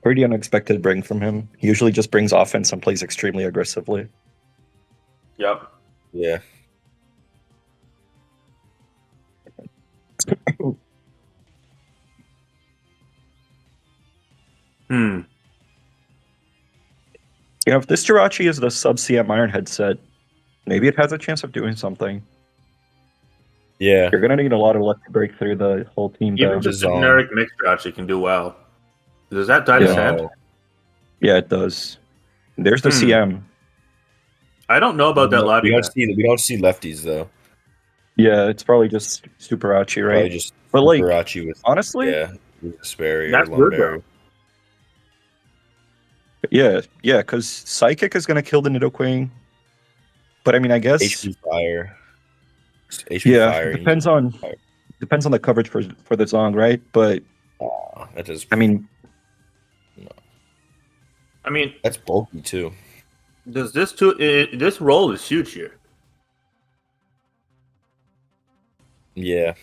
Pretty unexpected bring from him. He usually just brings offense and plays extremely aggressively. Yep. Yeah. Hmm. You know, if this Jirachi is the sub-CM Ironhead set, maybe it has a chance of doing something. Yeah. You're going to need a lot of luck to break through the whole team, Even though. just a zone. generic mixture actually can do well. Does that die to Yeah. sand? Yeah, it does. There's the Hmm. CM. I don't know about that we Lottie. don't see lefties though. Yeah, it's probably just Superachi, Probably right? just But, like, Liberace with honestly, with Sperry or That's weird, Lumberry. yeah, because Psychic is going to kill the Nidoqueen. But, I mean, I guess... HP Fire. HP yeah, Fire. depends on the coverage for the Zong, right? But, That does. I mean, I mean, That's bulky too. does this this roll is huge here? Yeah.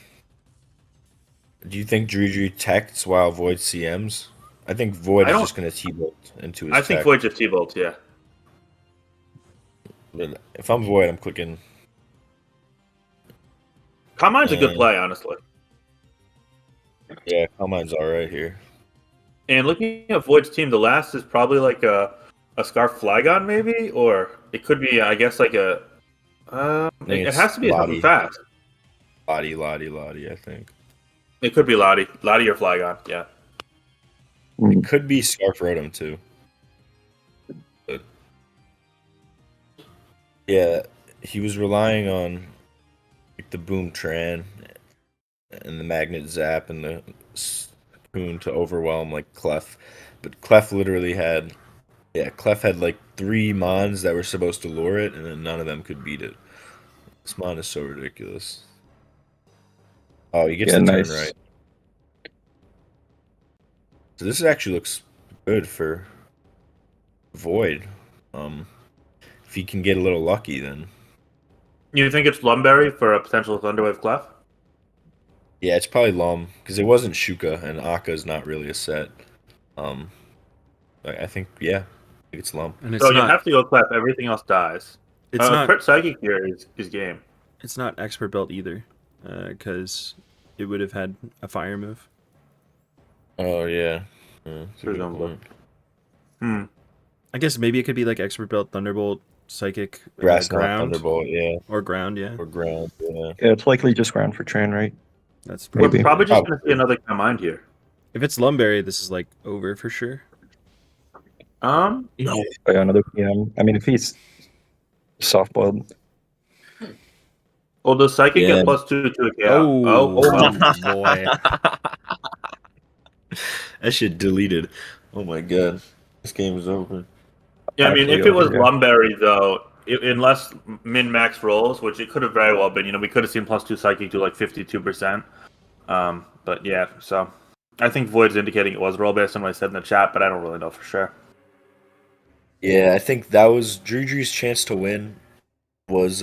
Do you think Dredry techs while Void CMs? I think Void I is don't- just going to T-bolt into his I think tech. Void just T-Bolt, yeah. But if I'm Void, I'm clicking. Combine's a good play, honestly. Yeah, Calmine's alright here. And looking at Void's team, the last is probably like a Scarf Flygon, maybe? Or it could be, I guess, like a... it it's has to be something Lottie. fast. Lottie, I think. It could be Lottie. Lottie or Flygon, yeah. It could be Scarf Rotom too. But yeah, he was relying on like, the Boom Tran and the Magnet Zap and the Spoon to overwhelm like Clef. But Clef literally had like 3 Mons that were supposed to lure it, and then none of them could beat it. This Mon is so ridiculous. Oh, he gets the nice. turn right. So this actually looks good for Void. If he can get a little lucky, then You think it's Lumberry for a potential Thunderwave Clef? yeah, it's probably Lum because it wasn't Shuka and Akka is not really a set. I think I think it's Lum. And it's So you not. have to go Clef. Everything else dies. It's not. Crit Psychic here is game. It's not expert belt either, because it would have had a fire move. Oh yeah, that's a good Presumably. point. I guess maybe it could be like expert belt, thunderbolt, psychic, Grass Knot, ground, Thunderbolt, yeah, or ground. Yeah, or ground, yeah. Yeah, it's likely just ground for Tran, right? that's We're Maybe. probably just going to see another Combine here. if it's Lumberry, this is like over for sure. No. By another PM. I mean, if he's soft-boiled. Well, does Psychic Yeah. get +2 to a KO? Oh, Well. boy. That shit deleted. Oh my god. This game is over. Yeah, I mean, Actually if it was over, yeah. Lumberry, though, unless min-max rolls, which it could have very well been, we could have seen +2 Psychic do like 52%. But yeah, so I think Void's indicating it was roll based on what I said in the chat, but I don't really know for sure. Yeah, I think that was Drew's chance to win was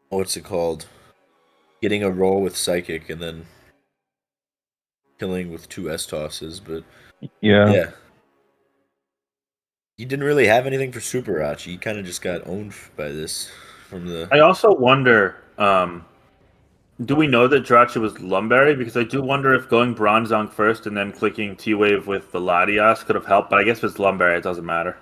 what's it called? Getting a roll with Psychic and then killing with 2 S tosses, but yeah. He didn't really have anything for Super Rachi. He kind of just got owned by this from the. I also wonder, do we know that Jirachi was Lumberry? Because I do wonder if going Bronzong first and then clicking T-Wave with the Latias could have helped, but I guess if it's Lumberry, it doesn't matter.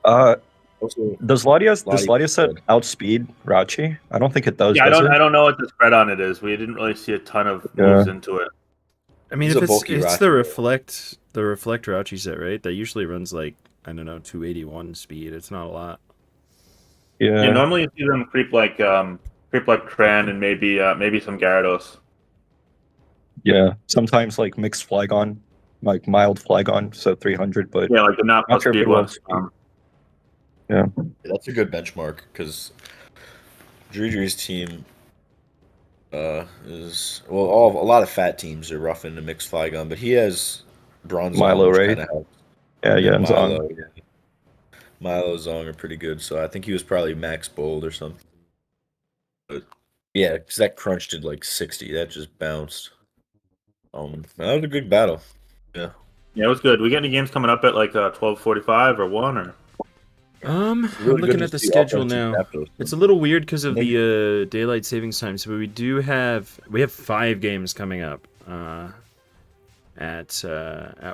Does Latias set outspeed Rachi? I don't think it does. Yeah, does I don't know what the spread on it is. We didn't really see a ton of moves into it. I mean, He's if a bulky it's Rachi. the reflect Rachi set, right? That usually runs like, I don't know, 281 speed. It's not a lot. Yeah. Yeah, normally you see them creep like Tran and maybe some Gyarados. Yeah. Sometimes like mixed Flygon, like mild Flygon, so 300, but Yeah, like the not plus sure if speed it will ones. Yeah. That's a good benchmark because Drew's team is a lot of fat teams are rough into mixed Flygon, but he has Bronze Milo, which right? kinda helps. Yeah, and Milo. Zong. Yeah. Milo and Zong are pretty good, so I think he was probably max bold or something. But yeah, because that crunch did like 60. That just bounced. That was a good battle. Yeah. Yeah, it was good. We got any games coming up at like 12:45 or 1 or? I'm Really looking good at to the see schedule offensive now. Zapdos. It's a little weird because of the daylight savings time. So we have 5 games coming up at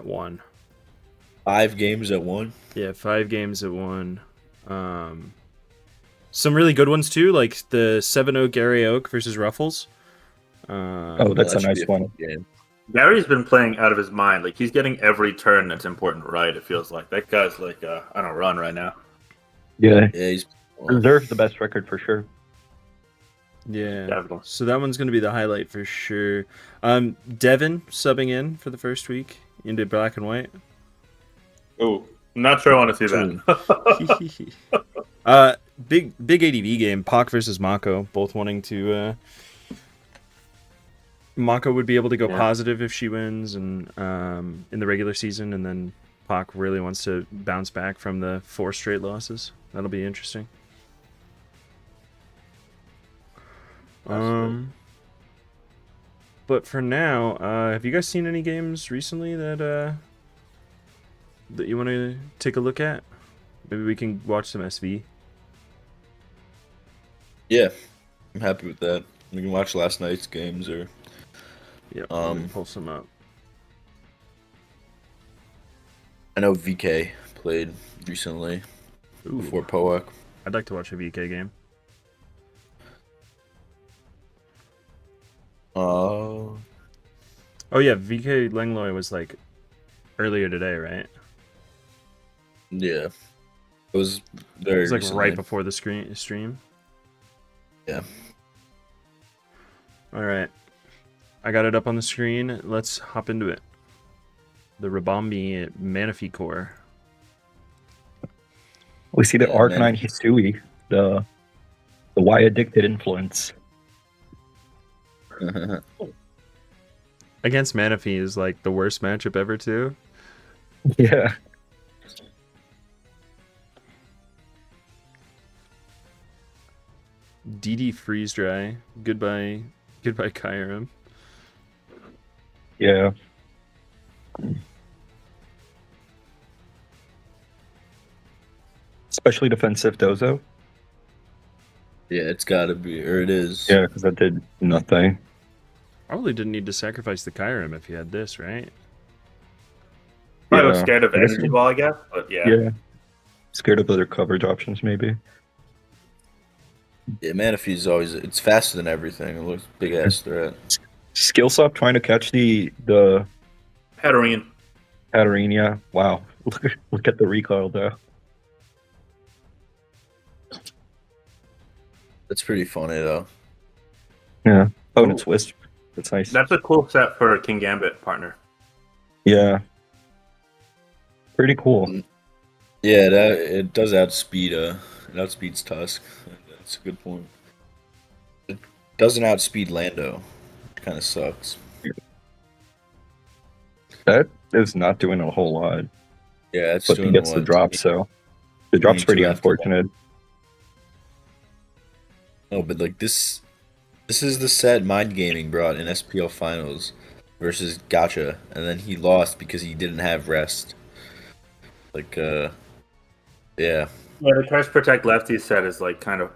1. 5 games at 1. Yeah, 5 games at 1. Some really good ones too, like the 7-0 Gary Oak versus Ruffles. Oh, that's that a should nice be one. Game. Gary's been playing out of his mind. Like he's getting every turn that's important right. It feels like that guy's like on a run right now. Yeah. Yeah, he's Deserves the best record for sure. Yeah. Definitely. So that one's going to be the highlight for sure. Devin subbing in for the first week into black and white. Oh, I'm not sure I want to see that. Big ADV game. Pac versus Mako, both wanting to. Mako would be able to go positive if she wins, and in the regular season, and then Pac really wants to bounce back from the 4 straight losses. That'll be interesting. But for now, have you guys seen any games recently that you want to take a look at? Maybe we can watch some SV. Yeah, I'm happy with that. We can watch last night's games or. Yeah, pull some up. I know VK played recently before Poak. I'd like to watch a VK game. Oh yeah, VK Langlois was like earlier today, right? Yeah, it was very. It was like recently. right before the stream. Yeah. All right, I got it up on the screen. Let's hop into it. The Rabombi Manaphy Core. We see the Arc9 Hisui, the Y addicted influence. Against Manaphy is like the worst matchup ever too. Yeah. DD Freeze Dry. Goodbye Kyurem. Yeah. Especially defensive Dozo. Yeah, it's gotta be, or it is. Yeah, because that did nothing. Probably didn't need to sacrifice the Kyurem if you had this, right? I was scared of Energy Ball, I guess, but yeah. Yeah. Scared of other coverage options, maybe. Yeah, Manaphy's always, it's faster than everything. It looks big ass threat. Skillsop trying to catch the Hatterene. Katarina. Wow. Look at the recoil though. That's pretty funny though. Yeah. Oh, and Ooh. it's Wisp. That's nice. That's a cool set for a King Gambit partner. Yeah. Pretty cool. Yeah, it does outspeed. It outspeeds Tusk. That's a good point. It doesn't outspeed Lando. Kind of sucks. That is not doing a whole lot. Yeah, it's But he doing gets the what, drop, so the drop's 22 pretty after unfortunate. No, but like this is the set Mind Gaming brought in SPL Finals versus Gotcha, and then he lost because he didn't have rest. Like, yeah. Yeah, the Curse Protect Lefty set is like kind of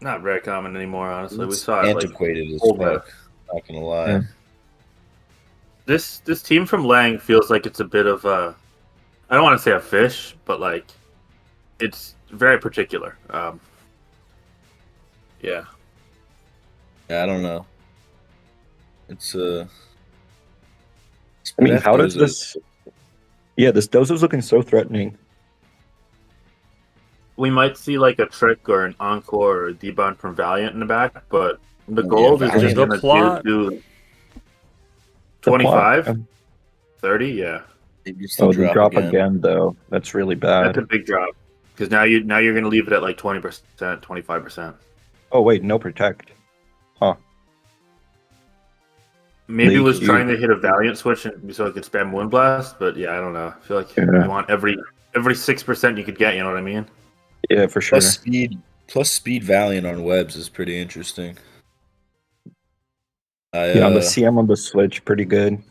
not very common anymore, honestly. We It's saw it like antiquated as old fuck. Not gonna lie. Yeah. this team from Lang feels like it's a bit of a, I don't want to say a fish, but like it's very particular. Yeah. Yeah, I don't know. It's I mean, how does this? Yeah, this Dozo's looking so threatening. We might see like a trick or an encore or a debun from Valiant in the back, but the gold is Valiant. just The going plot. to do The plot, 25, yeah. 30, yeah. Oh, the drop again, though. That's really That's a bad. big drop. Because now you're going to leave it at like 20%, 25%. Oh wait, no protect. Maybe They was do. trying to hit a Valiant switch so it could spam Wind Blast, but yeah, I don't know. I feel like Yeah. you want every 6% you could get, you know what I mean? Yeah, for sure. Plus speed Valiant on webs is pretty interesting. Yeah, on the CM on the Switch, pretty good.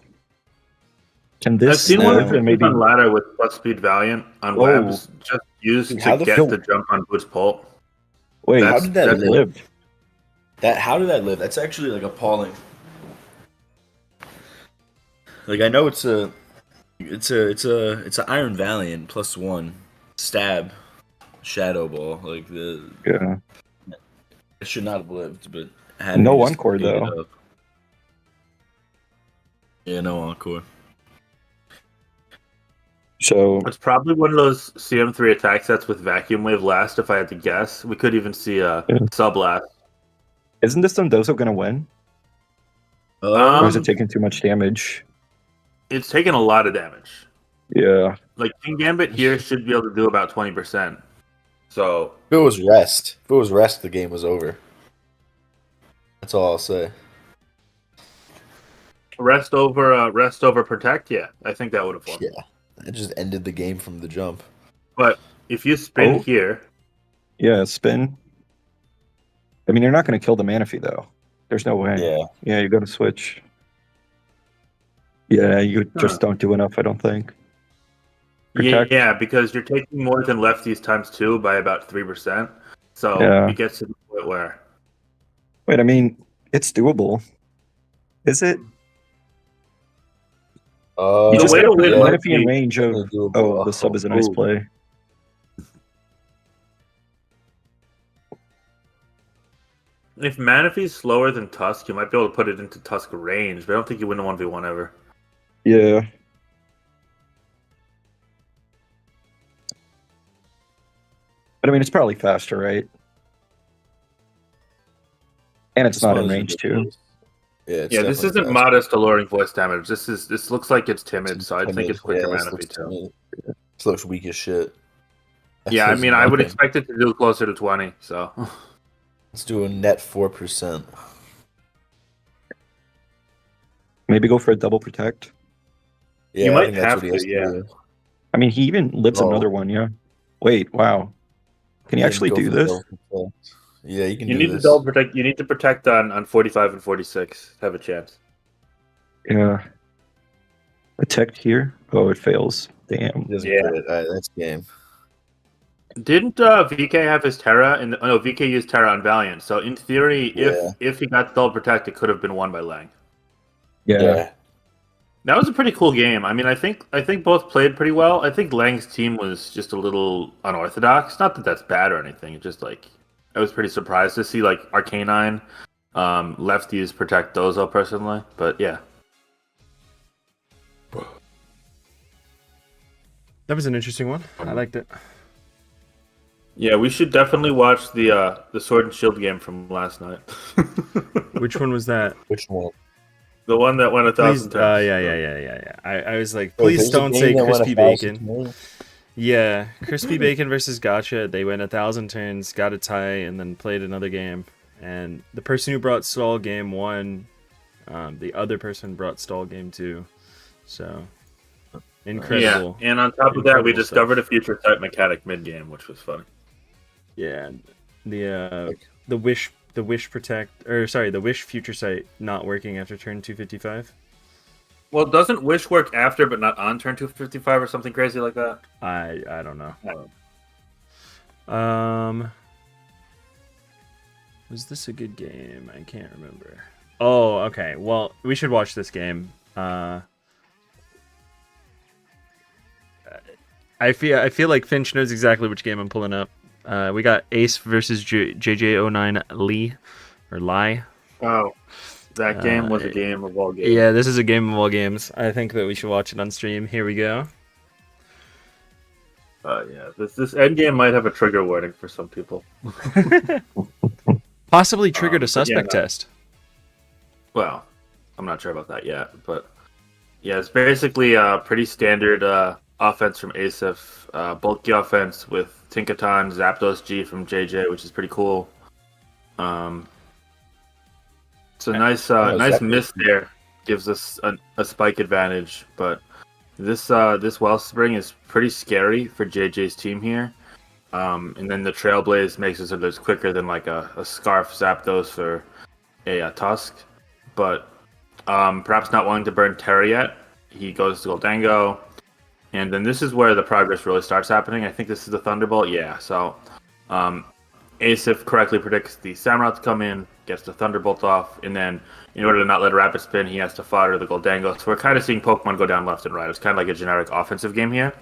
Can I've this seen one of live and maybe? on ladder with plus speed Valiant on Whoa. webs just used Dude, to how the get fuck- the jump on Boots Pult. Wait, How That's- did that that's live? lived? How did that live? That's actually like appalling. Like I know it's a Iron Valiant +1 stab shadow ball. Like Yeah. it should not have lived, but had No just encore, ate it though. up. Yeah, no encore. So It's probably one of those CM3 attack sets with Vacuum Wave last, if I had to guess. We could even see a Yeah. sub last. isn't this Dozo gonna win? Or is it Um, taking too much damage? It's taken a lot of damage. Yeah. Like King Gambit here should be able to do about 20%. So If it was rest, the game was over. That's all I'll say. rest over protect, yeah. I think that would have won. Yeah, it just ended the game from the jump. But if you spin Oh. here, Yeah, spin. I mean, you're not gonna kill the Manaphy though. There's no way. Yeah, Yeah, you gotta switch. Yeah, you just don't do enough, I don't think. Protect. yeah, because you're taking more than lefties times 2 by about 3%. So Yeah. it gets to the point where Wait, I mean, it's doable. Is it? You The just way gotta to put win the might Manaphy in be range of. Oh, the sub is a nice Ooh. play. if Manaphy's slower than Tusk, you might be able to put it into Tusk range, but I don't think you win a 1v1 ever. Yeah. But I mean, it's probably faster, right? And it's This not one in is range too. ridiculous. Yeah, it's Yeah, this definitely isn't faster. modest alluring voice damage. This looks like it's timid, It's so I think timid. it's quicker Yeah, this Manaphy looks too. timid. This looks weak as shit. Yeah, I That's mean, I would nothing. expect it to do closer to 20. So Let's do a net 4%. Maybe go for a double protect. Yeah, You I might think that's have what he to, has yeah. do. I mean, he even lives Oh. another one, yeah. Wait, wow. Can he Yeah, actually go do for this? double protect. Yeah, you can you do need this. to double protect. You need to protect on 45 and 46 to have a chance. Yeah. Protect here? Oh, it fails. Damn. He doesn't Yeah. get it. All right, that's game. Didn't VK have his Terra? Oh no, VK used Terra on Valiant. So in theory, Yeah. if he got the double protect, it could have been won by Lang. Yeah. That was a pretty cool game. I mean, I think both played pretty well. I think Lang's team was just a little unorthodox. Not that that's bad or anything. It's just like I was pretty surprised to see like Arcanine lefties protect Dozo personally. But yeah, That was an interesting one. I liked it. Yeah, we should definitely watch the Sword and Shield game from last night. Which one was that? Which one? The one that went Please, 1,000 times. yeah. I was like, Wait, please there's a don't game say that went crispy 1,000 bacon. million? Yeah, crispy bacon versus Gotcha. They went 1,000 turns, got a tie, and then played another game. And the person who brought stall game won. The other person brought stall game 2. So incredible. Yeah, and on top of that, we Incredible discovered stuff. a future type mechanic mid game, which was funny. Yeah, the wish the wish future sight not working after turn 255. Well, doesn't Wish work after, but not on turn 255 or something crazy like that? I don't know. Oh. Was this a good game? I can't remember. Oh, okay. Well, we should watch this game. I feel like Finch knows exactly which game I'm pulling up. We got Ace versus JJ09 Lee or Lai. Oh, that game was a game of all games. Yeah, this is a game of all games. I think that we should watch it on stream. Here we go. Yeah, this end game might have a trigger warning for some people. Possibly triggered a suspect no. test. Well, I'm not sure about that yet, but yeah, it's basically a pretty standard offense from Asif. Bulky offense with Tinkaton, Zapdos G from JJ, which is pretty cool. It's a nice miss there. Gives us a spike advantage, but this Wellspring is pretty scary for JJ's team here. And then the Trailblaze makes it so that it's quicker than like a Scarf Zapdos or a Tusk. But perhaps not wanting to burn Terra yet, he goes to Goldango. And then this is where the progress really starts happening. I think this is the Thunderbolt. Yeah, so Asif correctly predicts the Samurott to come in, gets the Thunderbolt off, and then in order to not let a Rapid Spin, he has to fodder the Goldango. So we're kind of seeing Pokemon go down left and right. It's kind of like a generic offensive game here.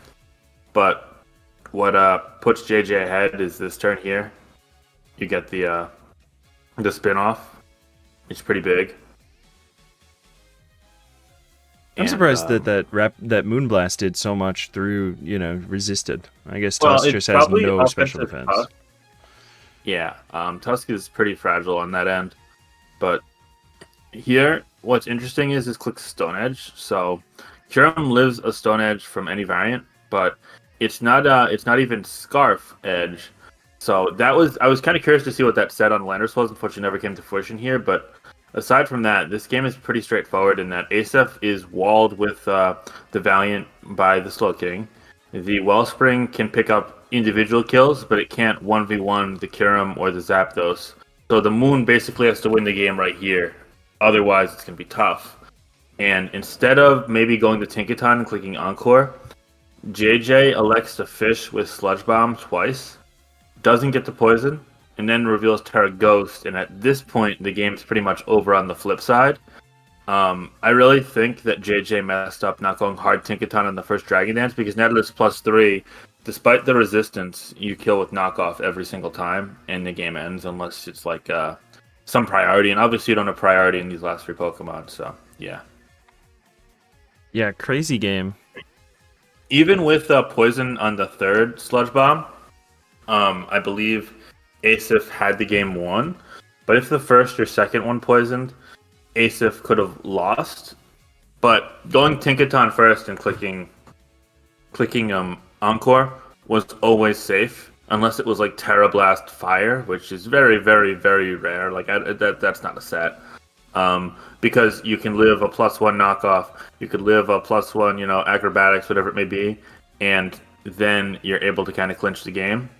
But what puts JJ ahead is this turn here. You get the spin-off. It's pretty big. I'm surprised that Moonblast did so much through, resisted. I guess Well, Tusk it's just has probably no special offensive defense. Tusk. Yeah, Tusk is pretty fragile on that end. But here, what's interesting is this clicks Stone Edge. So Kyurem lives a Stone Edge from any variant, but it's not even Scarf Edge. So I was kind of curious to see what that said on Landers was. Unfortunately, never came to fruition here. But aside from that, this game is pretty straightforward in that Asif is walled with the Valiant by the Slow King. The Wellspring can pick up individual kills, but it can't 1v1 the Kyurem or the Zapdos. So the Moon basically has to win the game right here. Otherwise, it's going to be tough. And instead of maybe going to Tinkaton and clicking Encore, JJ elects to fish with Sludge Bomb twice, doesn't get the poison, and then reveals Terra Ghost. And at this point, the game's pretty much over on the flip side. I really think that JJ messed up not going hard Tinkaton on the first Dragon Dance, because now that it's +3, despite the resistance, you kill with knockoff every single time, and the game ends unless it's like some priority. And obviously, you don't have priority in these last 3 Pokemon, so yeah. Yeah, crazy game. Even with poison on the third Sludge Bomb, I believe Asif had the game won. But if the first or second one poisoned, Asif could have lost. But going Tinkaton first and clicking Encore was always safe, unless it was like Terra Blast Fire, which is very, very, very rare. Like that's not a set. Because you can live a +1 knockoff, you could live a +1, acrobatics, whatever it may be, and then you're able to kind of clinch the game.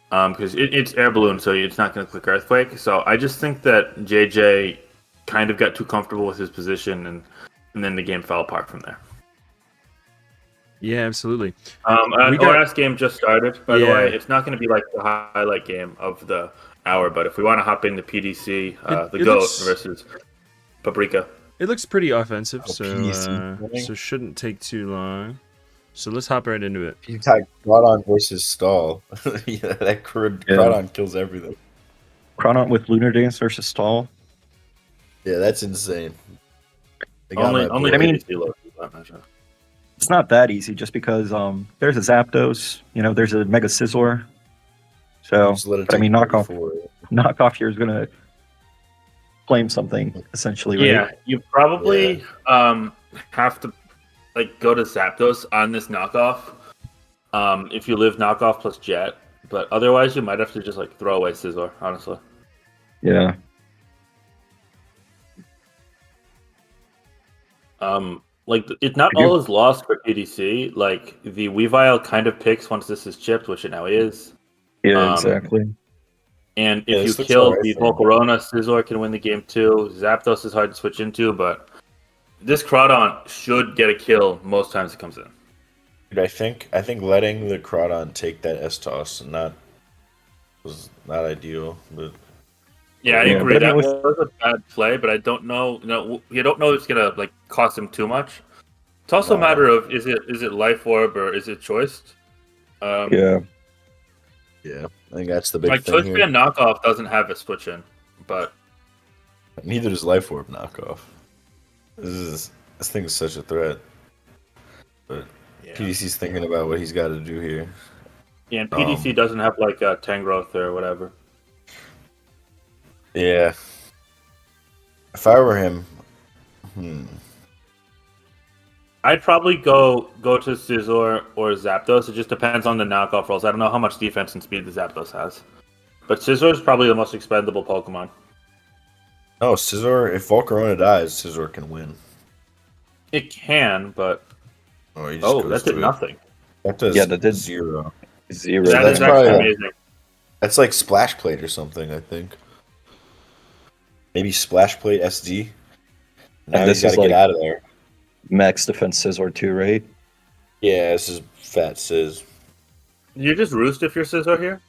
Because it's air balloon, so it's not going to click Earthquake. So I just think that JJ kind of got too comfortable with his position, and then the game fell apart from there. Yeah, absolutely. ORAS game just started, by the Yeah. way. It's not going to be like the highlight game of the hour, but if we want to hop into PDC, the it GOAT looks- versus Paprika. It looks pretty offensive, so PDC. so shouldn't take too long. So let's hop right into it. You type Groudon versus Stall. Yeah, that Groudon kills everything. Chronon with Lunar Dance versus Stall. Yeah, that's insane. They got Only my boy. I mean- PDC loads that measure. It's not that easy just because there's a Zapdos, there's a Mega Scizor. So, Just let it but I mean, take knockoff here is gonna claim something essentially, right? Yeah, you probably have to go to Zapdos on this knockoff. If you live knockoff plus Jet, but otherwise you might have to just throw away Scizor, honestly. Yeah. It's not all is lost for PDC. The Weavile kind of picks once this is chipped, which it now is. Yeah, exactly. And if you kill the Volcarona, Scizor can win the game too. Zapdos is hard to switch into, but this Crawdon should get a kill most times it comes in. Dude, I think letting the Crawdon take that S-Toss was not ideal, but yeah, I agree. That was a bad play, but I don't know. You don't know if it's gonna cost him too much. It's also a matter of is it Life Orb or is it Choice? Yeah, I think that's the big thing Choice here. Band knockoff doesn't have a switch in, but neither does Life Orb knockoff. This thing is such a threat, but PDC's thinking about what he's got to do here. Yeah, and PDC doesn't have Tangrowth or whatever. Yeah. If I were him, I'd probably go to Scizor or Zapdos. It just depends on the knockoff rolls. I don't know how much defense and speed the Zapdos has. But Scizor is probably the most expendable Pokemon. No, Scizor, if Volcarona dies, Scizor can win. It can, but... that did nothing. That does that did 0. That is actually amazing. That's like Splash Plate or something, I think. Maybe Splash Plate SD. Now he's got to get out of there. Max defense Scizor too, right? Yeah, this is fat Sizz. You just roost if you're Scizor here?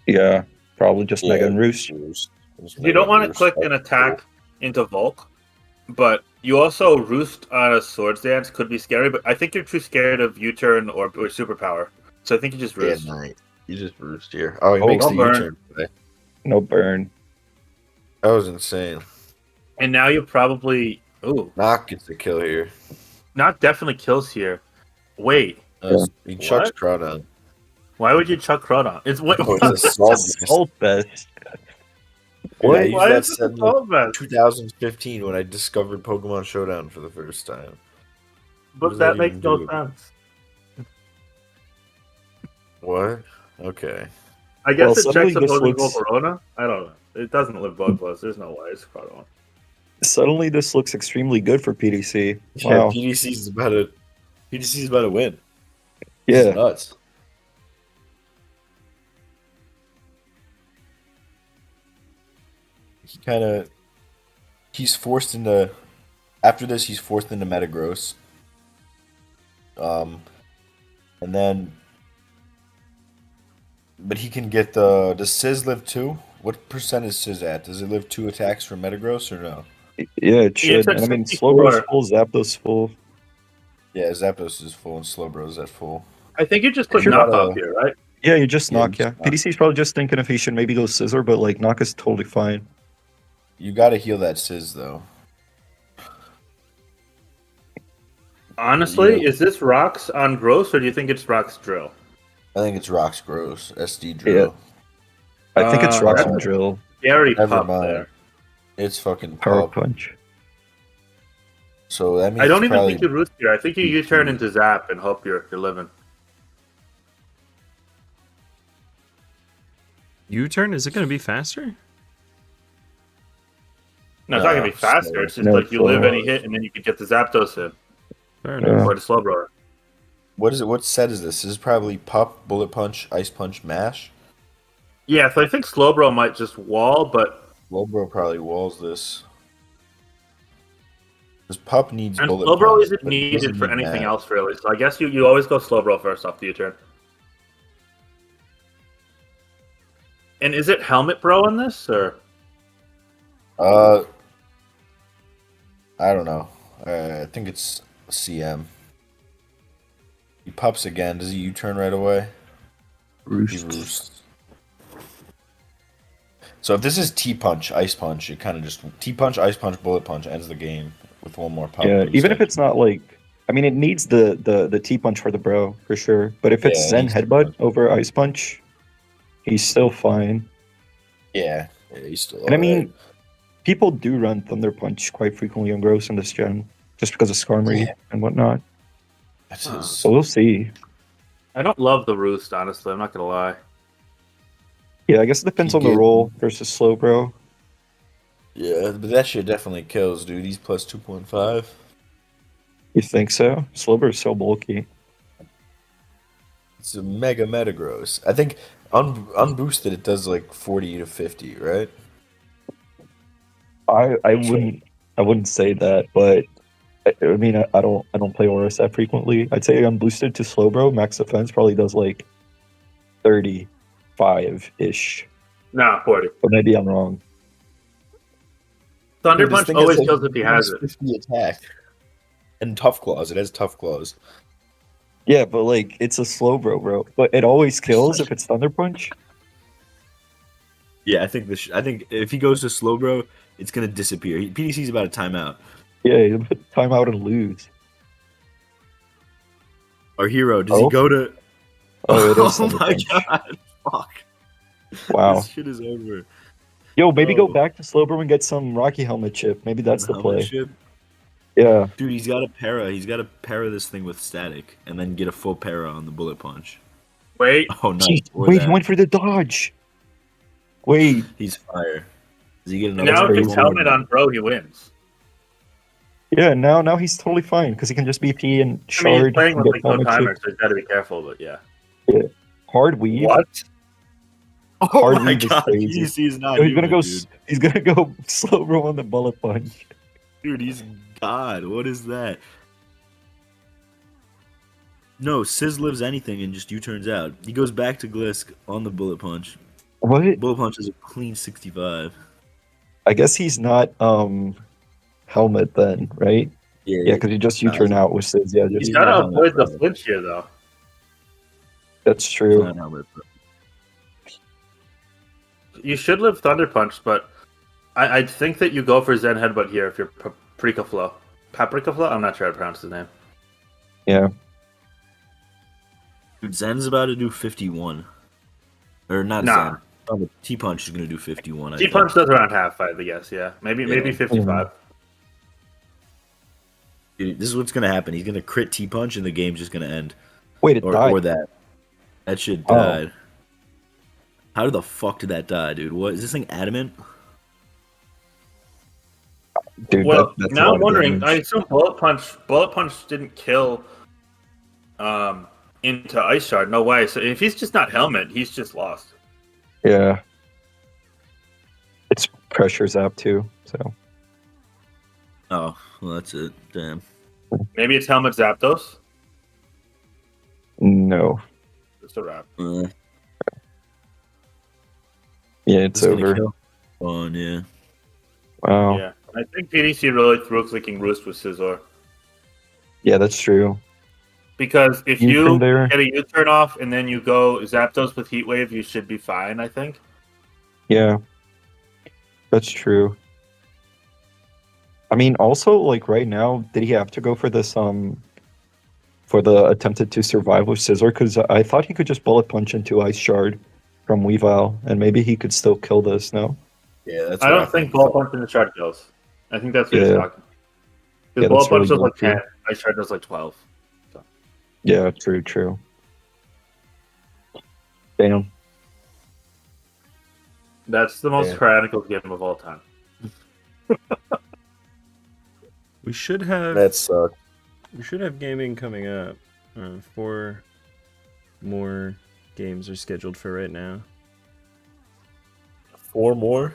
Yeah, probably just Mega and Roost. You don't want to click an attack into Volk, but you also roost on a Swords Dance could be scary, but I think you're too scared of U-turn or Superpower. So I think you just roost. Yeah, nice. You just roost here. Oh, he makes the U-turn play. No burn. That was insane. And now you probably... Ooh. Knock gets the kill here. Knock definitely kills here. Wait. He chucks Crawdon. Why would you chuck Crawdon? It's a Salt Vest. Why is it Salt Vest? 2015 when I discovered Pokemon Showdown for the first time. But that makes no sense. What? Okay. I guess it checks opposing Volcarona? I don't know. It doesn't live bug plus. There's no way it's Crawdon. Suddenly, this looks extremely good for PDC. Yeah, wow. PDC's about to win. Yeah. It's nuts. He's forced into. After this, he's forced into Metagross. And then. But he can get the. Does Sizz live 2? What percent is Sizz at? Does it live 2 attacks from Metagross or no? Yeah, it should. And I mean, Slowbro's full, Zapdos full. Yeah, Zapdos is full and Slowbro's at full. I think you just put knockoff here, right? Yeah, you just knock, PDC's probably just thinking if he should maybe go Scizor, but knock is totally fine. You gotta heal that Sizz though. Honestly, is this Rocks on Gross or do you think it's Rocks Drill? I think it's Rocks Gross, SD Drill. Yeah. I think it's Rocks on Drill. Scary pop there. It's fucking Power Punch. So that means I don't even think you roost here. I think you U-turn into Zap and hope you're living. U-turn? Is it going to be faster? No, it's not going to be faster. It's just you live any hit and then you can get the Zapdos in. Fair enough. Or the Slowbro. What is it? What set is this? This is probably Pup, Bullet Punch, Ice Punch, Mash. Yeah, so I think Slowbro might just wall, but Slowbro probably walls this. This Pup needs and Bullet Slowbro Punch, isn't needed for anything else, really. So I guess you always go Slowbro first off the U-turn. And is it Helmet Bro in this, or? I don't know. I think it's CM. He Pups again. Does he U-turn right away? Roost. So if this is T-Punch, Ice Punch, it kind of just T-Punch, Ice Punch, Bullet Punch ends the game with one more Pup. Yeah, even if it's not I mean, it needs the T punch for the bro for sure. But if it's Yeah, it Zen needs T headbutt punch. over Ice Punch, he's still fine. Yeah, he's still And I alright. mean, people do run Thunder Punch quite frequently on Gross in this gen, just because of Skarmory Yeah. and whatnot. That's Huh. his. So we'll see. I don't love the roost, honestly. I'm not gonna lie. Yeah, I guess it depends He on the gives- role versus slow bro. Yeah, but that shit definitely kills, dude. He's plus 2.5. You think so? Slowbro is so bulky. It's a mega metagross. I think unboosted it does like 40 to 50, right? I wouldn't say that, but I mean I don't play ORAS that frequently. I'd say I'm boosted to Slowbro. Max defense probably does like 35 ish, Nah, 40. but maybe I'm wrong. Thunder Dude, this Punch thing always has, like, kills if he has it. 50 attack. And tough claws. It has tough claws. Yeah, but like it's a Slowbro, bro. But it always kills if it's Thunder Punch. Yeah, I think I think if he goes to Slowbro, it's gonna disappear. PDC's about a timeout. Yeah, you put time out and lose. Our hero, does Oh. he go to? Oh, it is Oh Thunder my Punch. god! Fuck! Wow. This shit is over. Yo, maybe go Oh. back to Slowbro and get some Rocky Helmet chip. Maybe that's the Helmet play. ship? Yeah. Dude, he's got a para. He's got to para this thing with static, and then get a full para on the bullet punch. Wait, Oh nice! Jeez, Or wait, he that. went for the dodge. Wait, He's fire. Does he get another? now if crazy. it's helmet on bro, he wins. yeah, now he's totally fine because he can just BP and I mean, he's shard playing and with get like no helmet timer, chip. so he's got to be careful. But yeah. Hard weave. What? Oh Hard my weave is god! crazy. PDC is not Yo, he's gonna human, go. dude. He's gonna go Slowbro on the bullet punch. Dude, he's God. What is that? No, Sizz lives anything and just U-turns out. He goes back to Glisk on the bullet punch. What? Bullet punch is a clean 65. I guess he's not helmet then, right? Yeah, because he just Nah, U-turn out with Sizz. Yeah, He's just, not got to helmet, avoid the bro. flinch here, though. that's It's true. not helmet, bro. You should live Thunder Punch, but I think that you go for Zen Headbutt here if you're Paprika Flow. Paprika Flow? I'm not sure how to pronounce his name. Yeah. Dude, Zen's about to do 51. Or not Nah. Zen. Oh, the T-Punch is going to do 51. I T think. Punch does around half, I guess, yeah. Maybe Yeah. 55. Dude, this is what's going to happen. He's going to crit T-Punch and the game's just going to end. Wait, it died. Or that. That shit Oh. died. How the fuck did that die, dude? What is this thing adamant? Dude, Well, that's a now lot I'm of wondering. damage. I assume Bullet Punch didn't kill into Ice Shard. No way. So if he's just not Helmet, he's just lost. Yeah. It's pressure zap too, so. Oh, well, that's it. Damn. Maybe it's Helmet Zapdos. No. Just a wrap. Yeah, it's This is gonna over. kill. Oh, yeah. Wow. Yeah. I think PDC really threw clicking Roost with Scizor. Yeah, that's true. Because if U-turn you there. get a U-turn off and then you go Zapdos with Heat Wave, you should be fine, I think. Yeah. That's true. I mean, also, like, right now, did he have to go for this, for the attempted to survive with Scizor? Because I thought he could just bullet punch into Ice Shard from Weavile, and maybe he could still kill this, no? Yeah, that's I what don't think Bullet Punch in the Shard kills. I think that's what he's Yeah. talking. Yeah, Because Bullet that's Punch really does like bulky. 10, Ice Shard does like 12. Yeah, true. Damn. That's the most Yeah. tyrannical game of all time. We should have That sucks. gaming coming up. 4 more games are scheduled for right now. 4 more?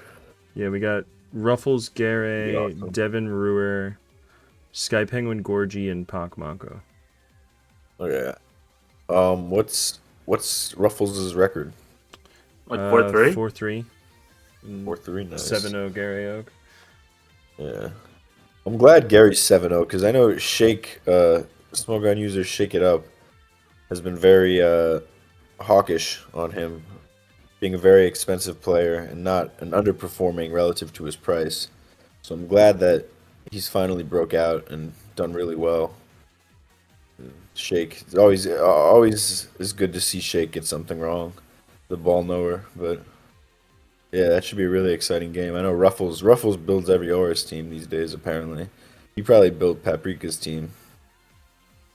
Yeah, we got Ruffles, Gare, Be awesome. Devin Ruhr, Sky Penguin, Gorgie, and Pak Mako. Okay. What's Ruffles' record? Like 4-3? 4-3. 4-3, nice. 7-0 Gary Oak. Yeah. I'm glad Gary's 7-0 because I know Shake, Smogon user Shake It Up, has been very hawkish on him, being a very expensive player and not an underperforming relative to his price. So I'm glad that he's finally broke out and done really well. Shake. It's always is good to see Shake get something wrong. The ball knower, but yeah, that should be a really exciting game. I know Ruffles builds every ORAS team these days. Apparently, he probably built Paprika's team.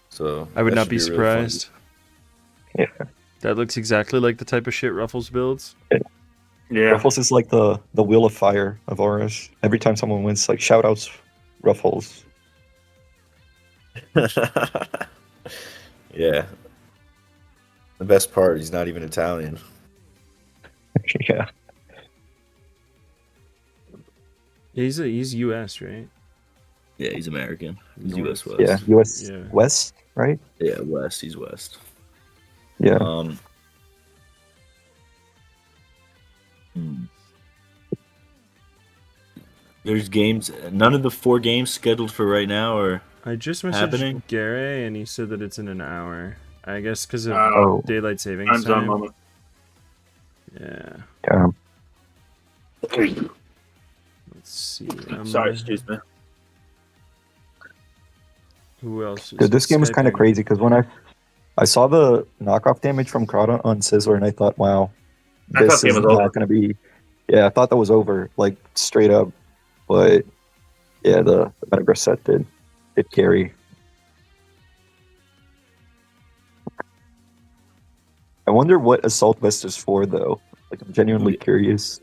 So I would that not should be a really fun- surprised. Yeah. That looks exactly like the type of shit Ruffles builds. Yeah. Ruffles is like the wheel of fire of ORAS. Every time someone wins, like shout outs Ruffles. Yeah. The best part, he's not even Italian. Yeah. He's US, right? Yeah, he's American. He's North. US West. Yeah. US Yeah. West, right? Yeah, West. He's West. Yeah. Hmm. There's games. None of the 4 games scheduled for right now are I just messaged happening. Gary and he said that it's in an hour. I guess because of Oh. daylight savings Time zone time. moment. Yeah. Um, Let's see. Sorry, excuse me. Who else? dude, this game was kind of Skyping? crazy because when I saw the knockoff damage from Crowd on Sizzler, and I thought, wow, I thought this the is game was over. not going to be. Yeah, I thought that was over, like straight up. But yeah, the Vinegar set did carry. I wonder what Assault Vest is for, though. Like, I'm genuinely curious.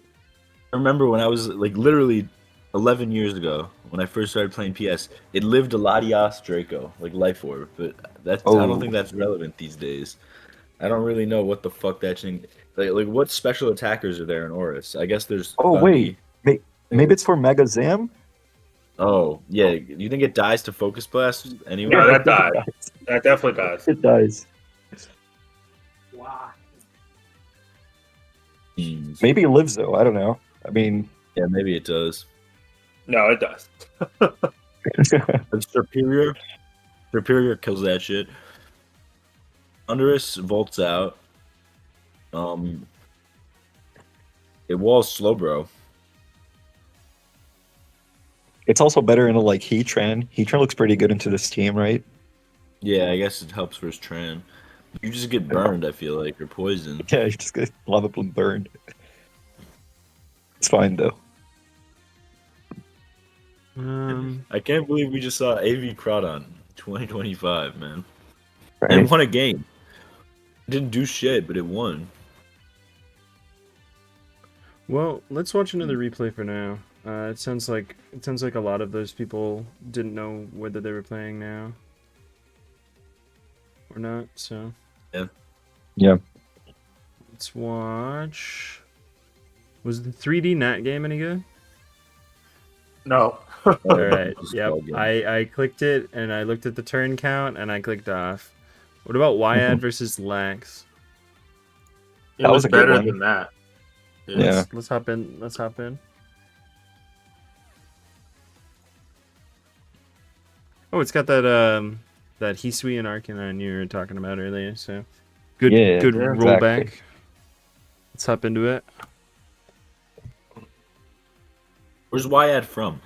I remember when I was like literally 11 years ago when I first started playing PS. It lived a Latias Draco, like Life Orb, but I Oh. don't think that's relevant these days. I don't really know what the fuck that thing. Like what special attackers are there in ORAS? I guess there's. Oh, gotta wait. be- Maybe it's for Mega Zam? Oh yeah, you think it dies to Focus Blast anyway? No, that It died. dies. That definitely does. It dies. Hmm. Maybe it lives, though. I don't know. I mean, Yeah, maybe it does. No, it does. But Superior kills that shit. Underus vaults out. It walls slow, bro. it's also better in a like Heatran. Heatran looks pretty good into this team, right? Yeah, I guess it helps for his Tran. You just get burned, I feel like, or poisoned. Yeah, he's just get lava bloom burned. It's fine though. I can't believe we just saw AV Crawdon 2025, man. Right? And won a game. It didn't do shit, but it won. Well, let's watch another replay for now. It sounds like a lot of those people didn't know whether they were playing now or not. So Yeah. let's watch. Was the 3D Nat game any good? No. All right. Just Yep. log in. I clicked it and I looked at the turn count and I clicked off. What about Yad versus Lax? It That was was a good better one. than that. Yeah. Let's hop in. Let's hop in. Oh, it's got that that Hisui and Arcanine you were talking about earlier. So good Yeah, good yeah, rollback. exactly. Let's hop into it. Where's Wyad from?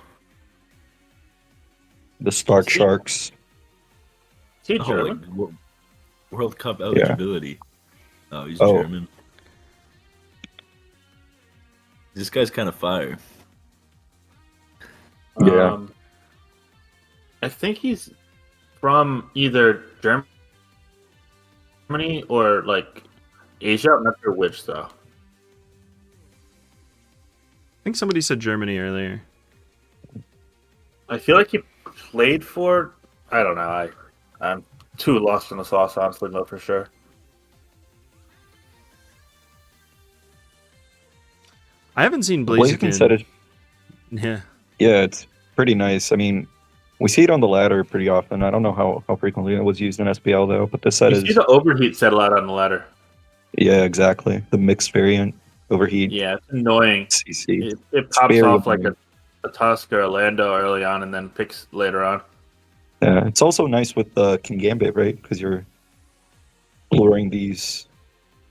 The Stark Sharks. Is he Oh, German? like, World Cup eligibility. Oh, he's Oh. German. This guy's kind of fire. Yeah. I think he's from either Germany or like Asia. I'm not sure which though. I think somebody said Germany earlier. I feel like he played for. I don't know. I'm too lost in the sauce, honestly, to know for sure. I haven't seen Blaziken said Blaziken. it. Yeah. Yeah, it's pretty nice. I mean, we see it on the ladder pretty often. I don't know how frequently it was used in SPL though, but this set You is see the overheat settle out on the ladder. yeah, exactly. The mixed variant overheat Yeah, it's annoying. CC. It pops very off like annoying. a Tusk or a Lando early on and then picks later on. Yeah, it's also nice with the King Gambit, right? Because you're luring these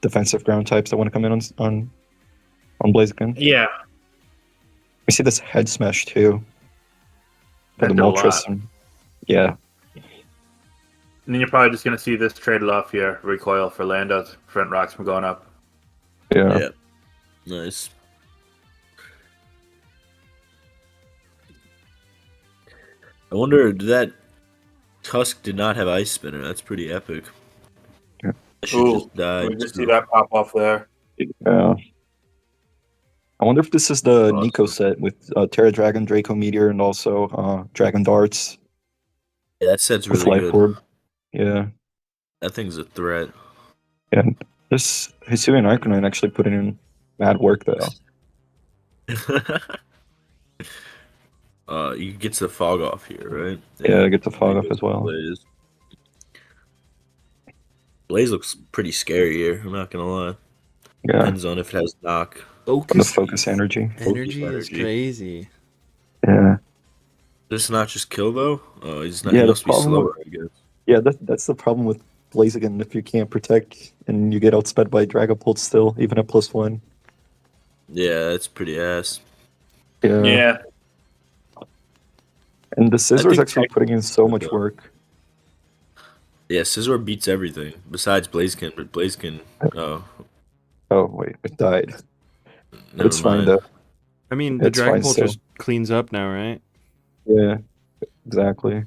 defensive ground types that want to come in on Blaziken. Yeah, We see this head smash too. For That the did a Moltres. lot. Yeah. And then you're probably just going to see this traded off here, recoil for Lando to prevent rocks from going up. Yeah. Nice. I wonder, that Tusk did not have Ice Spinner. That's pretty epic. Yeah. That should just die. We just see that pop off there. Yeah. I wonder if this is the Awesome. Nico set with Terra Dragon, Draco Meteor, and also Dragon Darts Yeah, that set's with really Life good. Orb. Yeah. That thing's a threat. Yeah. This Hisuian Arcanine actually put in mad work, though. You get the fog off here, right? Yeah, get the fog off as well. Blaze looks pretty scary here. I'm not gonna lie. Yeah. Depends on if it has knock. The focus energy. Energy is energy. crazy. Yeah. Does this not just kill though? Oh, he's not. Yeah, he the must be problem slower, I guess. Yeah, that's the problem with Blaziken. If you can't protect and you get outsped by Dragapult still, even at +1. Yeah, that's pretty ass. Yeah. Yeah. And the Scizor is think actually putting in so much Yeah. work. Yeah, Scizor beats everything besides Blaziken, but Blaziken. Oh, Oh, wait, it died. But never it's fine, mind. though. I mean, the It's fine Dragon Bolt still. just cleans up now, right? Yeah, exactly.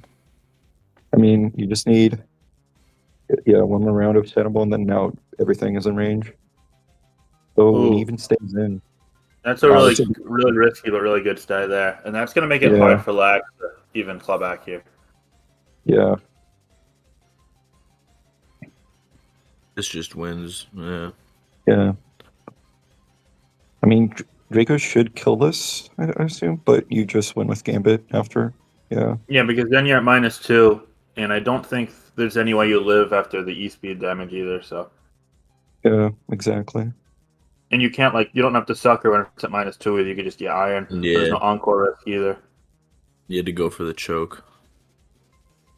I mean, you just need, one more round of Shadow Ball, and then now everything is in range. So Ooh. it even stays in. That's a Wow, really, that's really risky but really good stay there. And that's going to make it Yeah. hard for Lax to even claw back here. Yeah, This just wins. Yeah. yeah. I mean, Draco should kill this, I assume, but you just win with Gambit after. Yeah, Yeah, because then you're at -2, and I don't think there's any way you live after the E-speed damage either, so. yeah, exactly. And you can't, you don't have to sucker when it's at -2 either. You could just get iron. Yeah. There's no encore risk either. You had to go for the choke.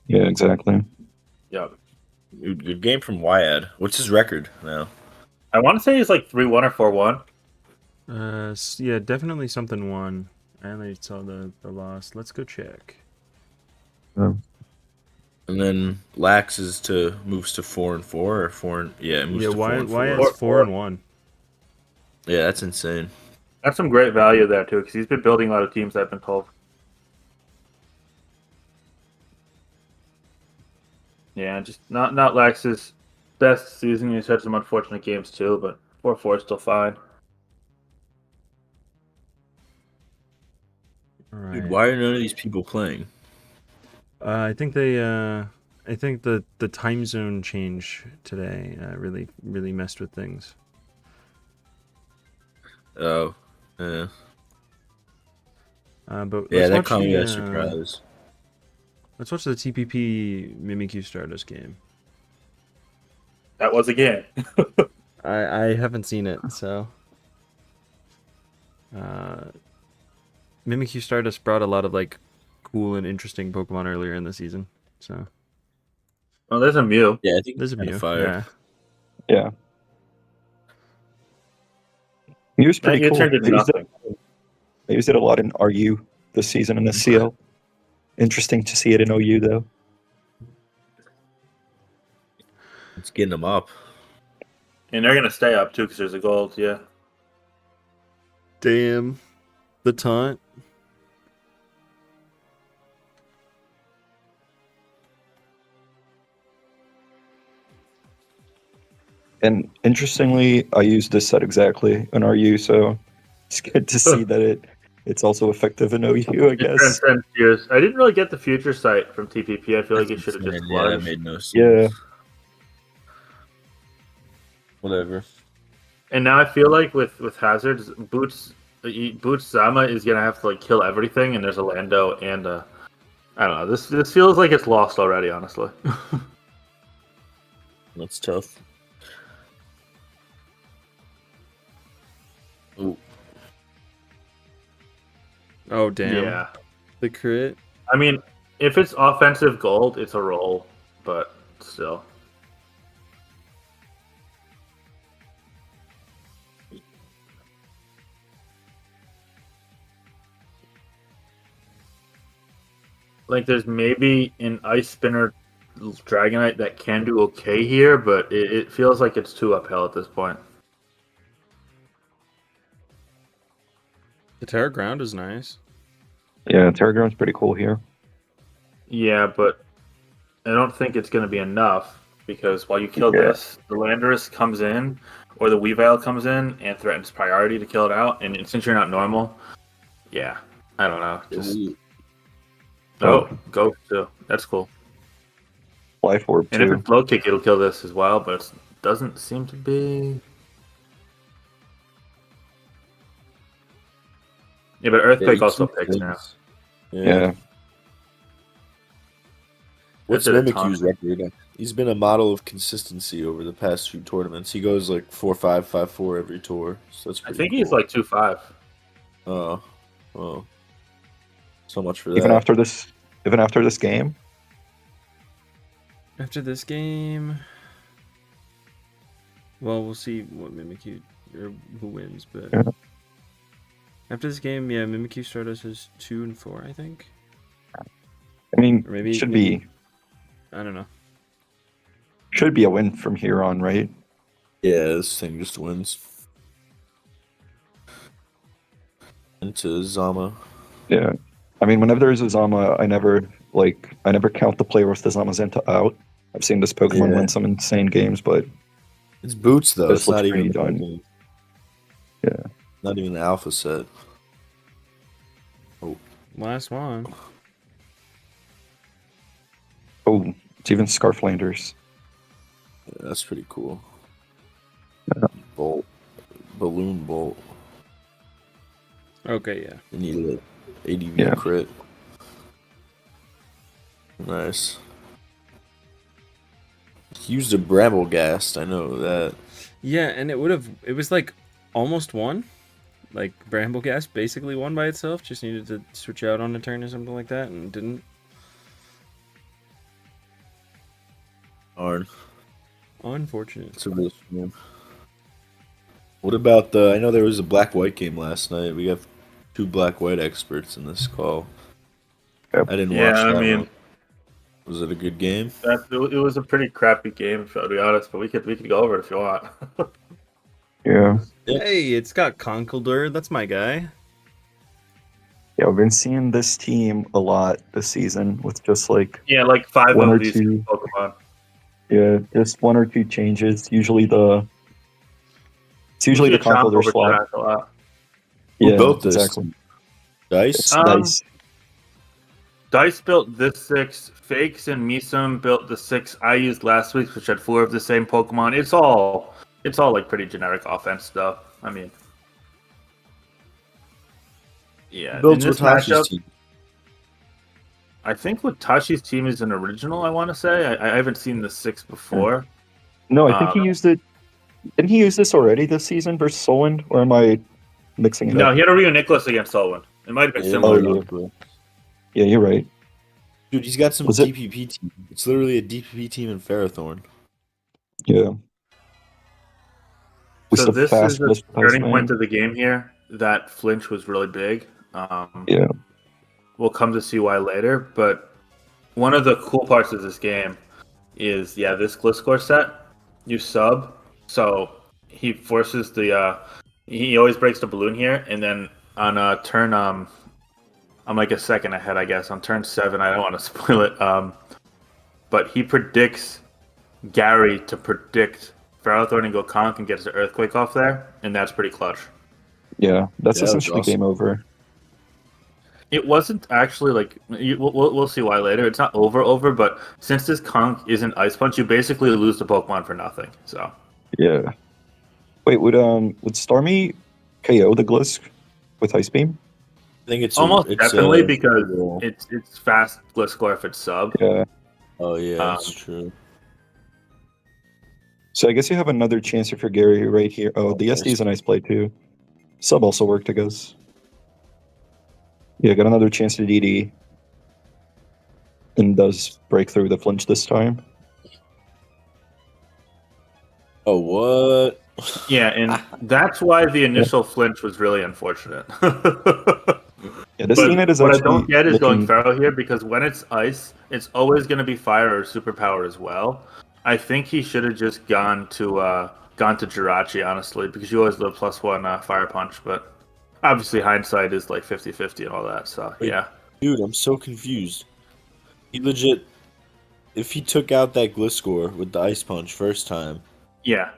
Yeah, exactly. Yeah. Good game from Wyad. What's his record now? I want to say he's 3-1 or 4-1. Yeah, definitely something won. I only saw the loss. Let's go check. And then Lax moves to 4-4 or 4. Yeah, it moves Yeah, to why 4-4. is 4-1? Yeah, that's insane. That's some great value there, too, because he's been building a lot of teams, I've been told. Yeah, just not Lax's best season. He's had some unfortunate games, too, but 4-4 is still fine. All right. Dude, why are none of these people playing? I think they. I think the time zone change today really messed with things. Oh, yeah. But Yeah, let's that watch caught me the, by surprise. Let's watch the TPP Mimikyu Stardust game. That was a game. I haven't seen it, so. Mimikyu Stardust brought a lot of cool and interesting Pokemon earlier in the season, so. Oh, there's a Mew. Yeah, I think There's a kind Mew. of fire. Yeah. Yeah. Mew's pretty You cool. turned into nothing. They used it a lot in RU this season in the CL. Interesting to see it in OU, though. It's getting them up. And they're going to stay up, too, because there's a gold, yeah. Damn. The taunt. And interestingly, I used this set exactly in RU, so it's good to see that it's also effective in OU, I guess. Transcends years. I didn't really get the future sight from TPP. I feel like it should have just Yeah, that flourished. made no sense. Yeah. Whatever. And now I feel like with hazards, Boots Zama is gonna have to kill everything, and there's a Lando and I don't know. This feels like it's lost already, honestly. That's tough. Ooh. Oh damn. Yeah. The crit. I mean, if it's offensive gold, it's a roll, but still. There's maybe an Ice Spinner Dragonite that can do okay here, but it feels like it's too uphill at this point. The Terra Ground is nice. Yeah, Terra Ground's pretty cool here. Yeah, but I don't think it's going to be enough because while you kill this, the Landorus comes in or the Weavile comes in and threatens priority to kill it out. And since you're not normal, yeah, I don't know. Just go too. That's cool. Life Orb And if too. it's low kick, it'll kill this as well, but it doesn't seem to be. Yeah, but Earthquake also picks now. Yeah. What's That's it a ton. Mimikyu's record? He's been a model of consistency over the past few tournaments. He goes like 4-5, 5-4 every tour. So that's I pretty think cool. he's like 2-5. Oh. So much for that. Even after this game. After this game, well, we'll see what Mimikyu or who wins, but Yeah. after this game, yeah, Mimikyu Stardust is 2 and 4, I think. I mean, Or maybe should be I don't know. a win from here on, right? Yeah, this thing just wins. Into Zama. Yeah. I mean, whenever there's a Zama, I never count the player with the Zama Zenta out. I've seen this Pokemon Yeah. win some insane games, but It's boots though. This It's looks not even pretty done. fucking- Yeah. Not even the alpha set. Last one. oh, it's even Scarflanders. Yeah, that's pretty cool. Yeah. Bolt. Balloon bolt. Okay, yeah. You need an ADV Yeah. crit. Nice. He used a Bramblegast, I know that. Yeah, and it was like almost won. Like Bramblegast basically won by itself, just needed to switch out on a turn or something like that, and didn't. Darn. Unfortunate. It's a real shame. What about the... I know there was a black-white game last night. We have 2 black-white experts in this call. Yep. I didn't Yeah, watch that I mean, one. Was it a good game? it was a pretty crappy game, to be honest. But we could go over it if you want. Yeah. Yep. Hey, it's got Conkeldurr. That's my guy. Yeah, I've been seeing this team a lot this season with just like Yeah, like 5 One or of these two. Pokemon. just 1 or 2 changes. Usually the Chomp Conkeldurr over swap. Trash a lot. Who Yeah, built this? exactly. Dice? It's Um, nice. Dice built this 6. Fakes and Misum built the 6 I used last week, which had 4 of the same Pokemon. It's all like pretty generic offense stuff. I mean, yeah. Builds in this Watashi's matchup, team. I think Watashi's team is an original. I want to say I haven't seen the 6 before. No, I think he used it. Didn't he use this already this season versus Solwind? Or am I mixing it No, up? he had a Rio Nicholas against Solwyn. It might have been Yeah, similar. Oh, though. yeah. Yeah, you're right. Dude, he's got some Was it- DPP team. It's literally a DPP team in Ferrothorn. Yeah. So this is the turning man. point of the game here. That flinch was really big. Yeah. We'll come to see why later. But one of the cool parts of this game is, this Gliscor set. You sub, so he forces the. He always breaks the balloon here, and then on turn I'm like a second ahead, I guess. On turn 7, I don't want to spoil it. But he predicts Gary to predict Ferrothorn and go Conk and gets the Earthquake off there, and that's pretty clutch. Yeah, that's Yeah, that was essentially awesome. game over. It wasn't actually like we'll see why later. It's not over, but since this Conk isn't Ice Punch, you basically lose the Pokemon for nothing. So Yeah. Wait, would Starmie KO the Glisk with Ice Beam? I think it's almost it's, definitely because yeah. it's fast Gliscor if it's sub. Yeah. Oh yeah, that's Um, true. So I guess you have another chance if you're Gary right here. Oh, the SD is a nice play too. Sub also worked, I guess. Yeah, got another chance to DD. And does break through the flinch this time. Oh what? Yeah, and that's why the initial flinch was really unfortunate. Yeah, this But unit is what I actually don't get is going looking. feral here because when it's ice, it's always going to be fire or superpower as well. I think he should have just gone to Jirachi, honestly, because you always live +1 fire punch. But obviously hindsight is like 50-50 and all that. So Wait. yeah, Dude, I'm so confused. He legit, if he took out that Gliscor with the Ice Punch first time, yeah,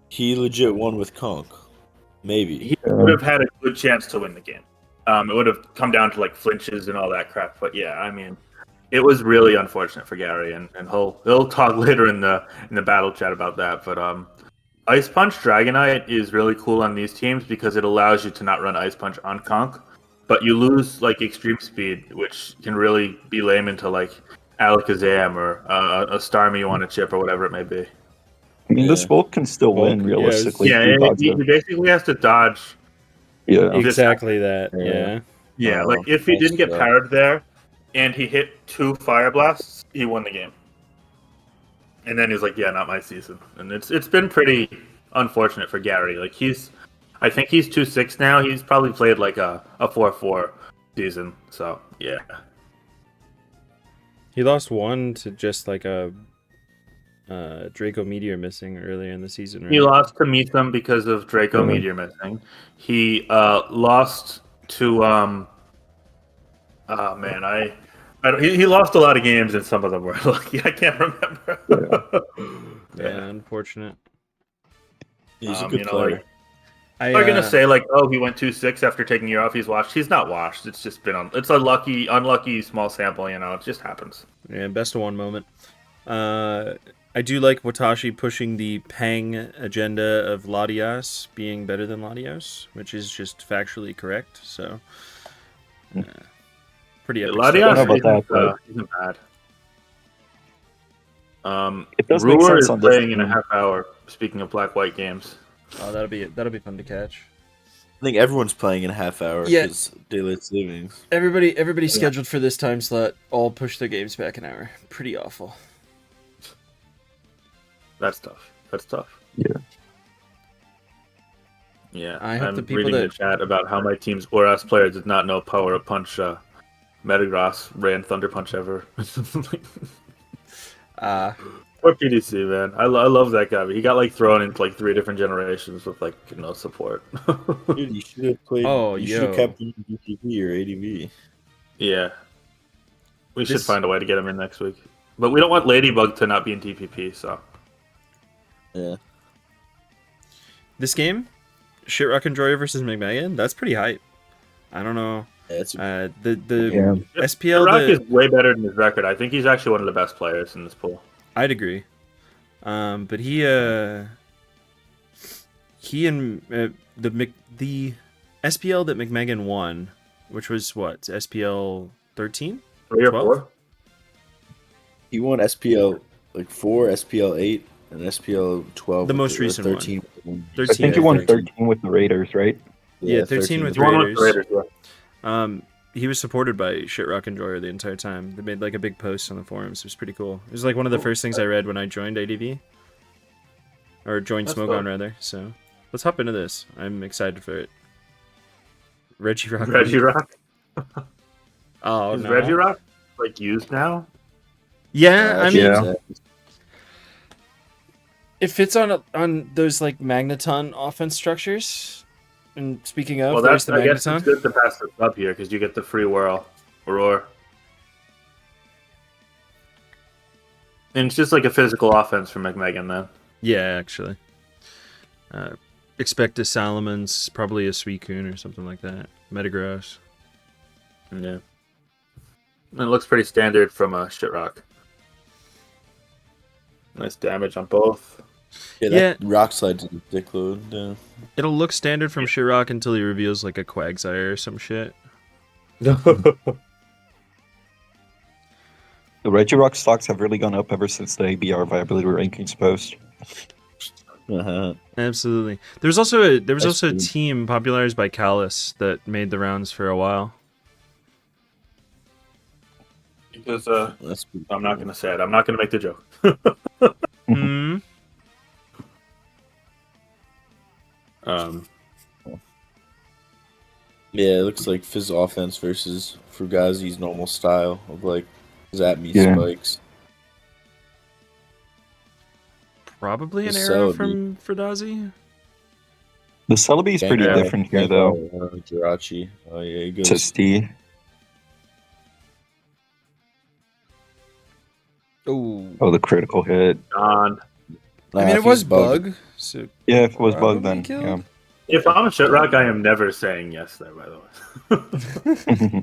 he legit won with Conk. Maybe. he would have had a good chance to win the game. It would have come down to like flinches and all that crap. But yeah, I mean, it was really unfortunate for Gary, and he'll talk later in the battle chat about that. But Ice Punch Dragonite is really cool on these teams because it allows you to not run Ice Punch on Conk, but you lose like extreme speed, which can really be lame into like Alakazam or a Starmie you want to chip or whatever it may be. I mean, this Yeah. Volt can still Volt, win yeah, realistically. Yeah, if he dodges he it. basically has to dodge. Yeah. Exactly that. Yeah. Yeah. Yeah, Oh, like if he didn't get that's, powered there, and he hit 2 Fire Blasts, he won the game. And then he's like, "Yeah, not my season." And it's been pretty unfortunate for Gary. Like I think he's 2-6 now. He's probably played like a 4-4 season. So yeah, He lost one to just like a Draco Meteor missing earlier in the season, right? he lost to Meetham because of Draco Mhm. Meteor missing. He lost to oh man, I don't, he lost a lot of games and some of them were lucky. I can't remember. Yeah, unfortunate. He's a good you know, player. like, they're gonna say like, "Oh, he went 2-6 after taking a year off. He's washed." He's not washed. It's just been it's a unlucky small sample. You know, it just happens. Yeah, best of one moment. I do like Watashi pushing the Pang agenda of Latias being better than Latios, which is just factually correct. So, pretty epic. Latias Don't know about that, but- isn't bad. It does make Brewer sense is on this playing in a team. half hour. Speaking of black-white games, Oh, that'll be fun to catch. I think everyone's playing in a half hour Yeah. because daylight savings. Everybody's scheduled for this time slot. All push their games back an hour. Pretty awful. that's tough. That's tough. Yeah. Yeah, I hope I'm the people reading the that- chat about how my team's ORAS player did not know Power Up Punch. Metagross ran Thunder Punch ever. Poor PDC, man. I love that guy. But he got like thrown into like 3 different generations with like no support. Dude, you should have played. Oh, you should yo. have kept him in DTP or ADV. Yeah, we should This- find a way to get him in next week. But we don't want Ladybug to not be in TPP. So Yeah. This game, Shit Rock and Joy versus McMahon, that's pretty hype. I don't know. Yeah, it's The Yeah. SPL, Rock is way better than his record. I think he's actually one of the best players in this pool. I'd agree. But he and the SPL that McMegan won, which was what, SPL 13? 3 or 12? 4. he won SPL like 4, SPL 8, and SPL 12. The with most recent one. 13. 13. I think he won 13 with the Raiders, right? Yeah, 13 with He's one Raiders. with the Raiders. Yeah. He was supported by Shit Rock and Joyer the entire time. They made like a big post on the forums. It was pretty cool. It was like one of the first things I read when I joined ADV. Or joined That's Smogon, cool. rather. So let's hop into this. I'm excited for it. Reggie Rock. Reggie Rock. Oh, Is no. Reggie Rock like used now? Yeah, I mean, Yeah. it fits on those like Magneton offense structures. And speaking of, Well, there's that's the I guess it's Magneton. good to pass this up here because you get the free whirl, roar, and it's just like a physical offense for McMegan then. Yeah, actually. Expect a Salamence, probably a Suicune or something like that. Metagross. Yeah, and it looks pretty standard from a Shit Rock. Nice damage on both. Yeah, that rock slide to the dick load. Yeah. It'll look standard from Shirok until he reveals like a Quagsire or some shit. The Regirock stocks have really gone up ever since the ABR viability rankings post. Uh-huh. Absolutely. There was also a Good. team popularized by Callus that made the rounds for a while. Because That's good. I'm not gonna say it. I'm not gonna make the joke. Hmm. Yeah, it looks like Fizz offense versus Fugazi's normal style of like zap me Yeah. spikes. Probably an Just arrow Celebi. from Ferdazi. The Celebi is pretty Gang different here, though. Jirachi. Oh yeah, he To goes. Stee. Oh, Oh, the critical hit. On. I mean, Nah, it if was he's bugged. bug, so Yeah, if it was bugged, probably then killed. If I'm a shitrock, I am never saying yes there. By the way. yeah.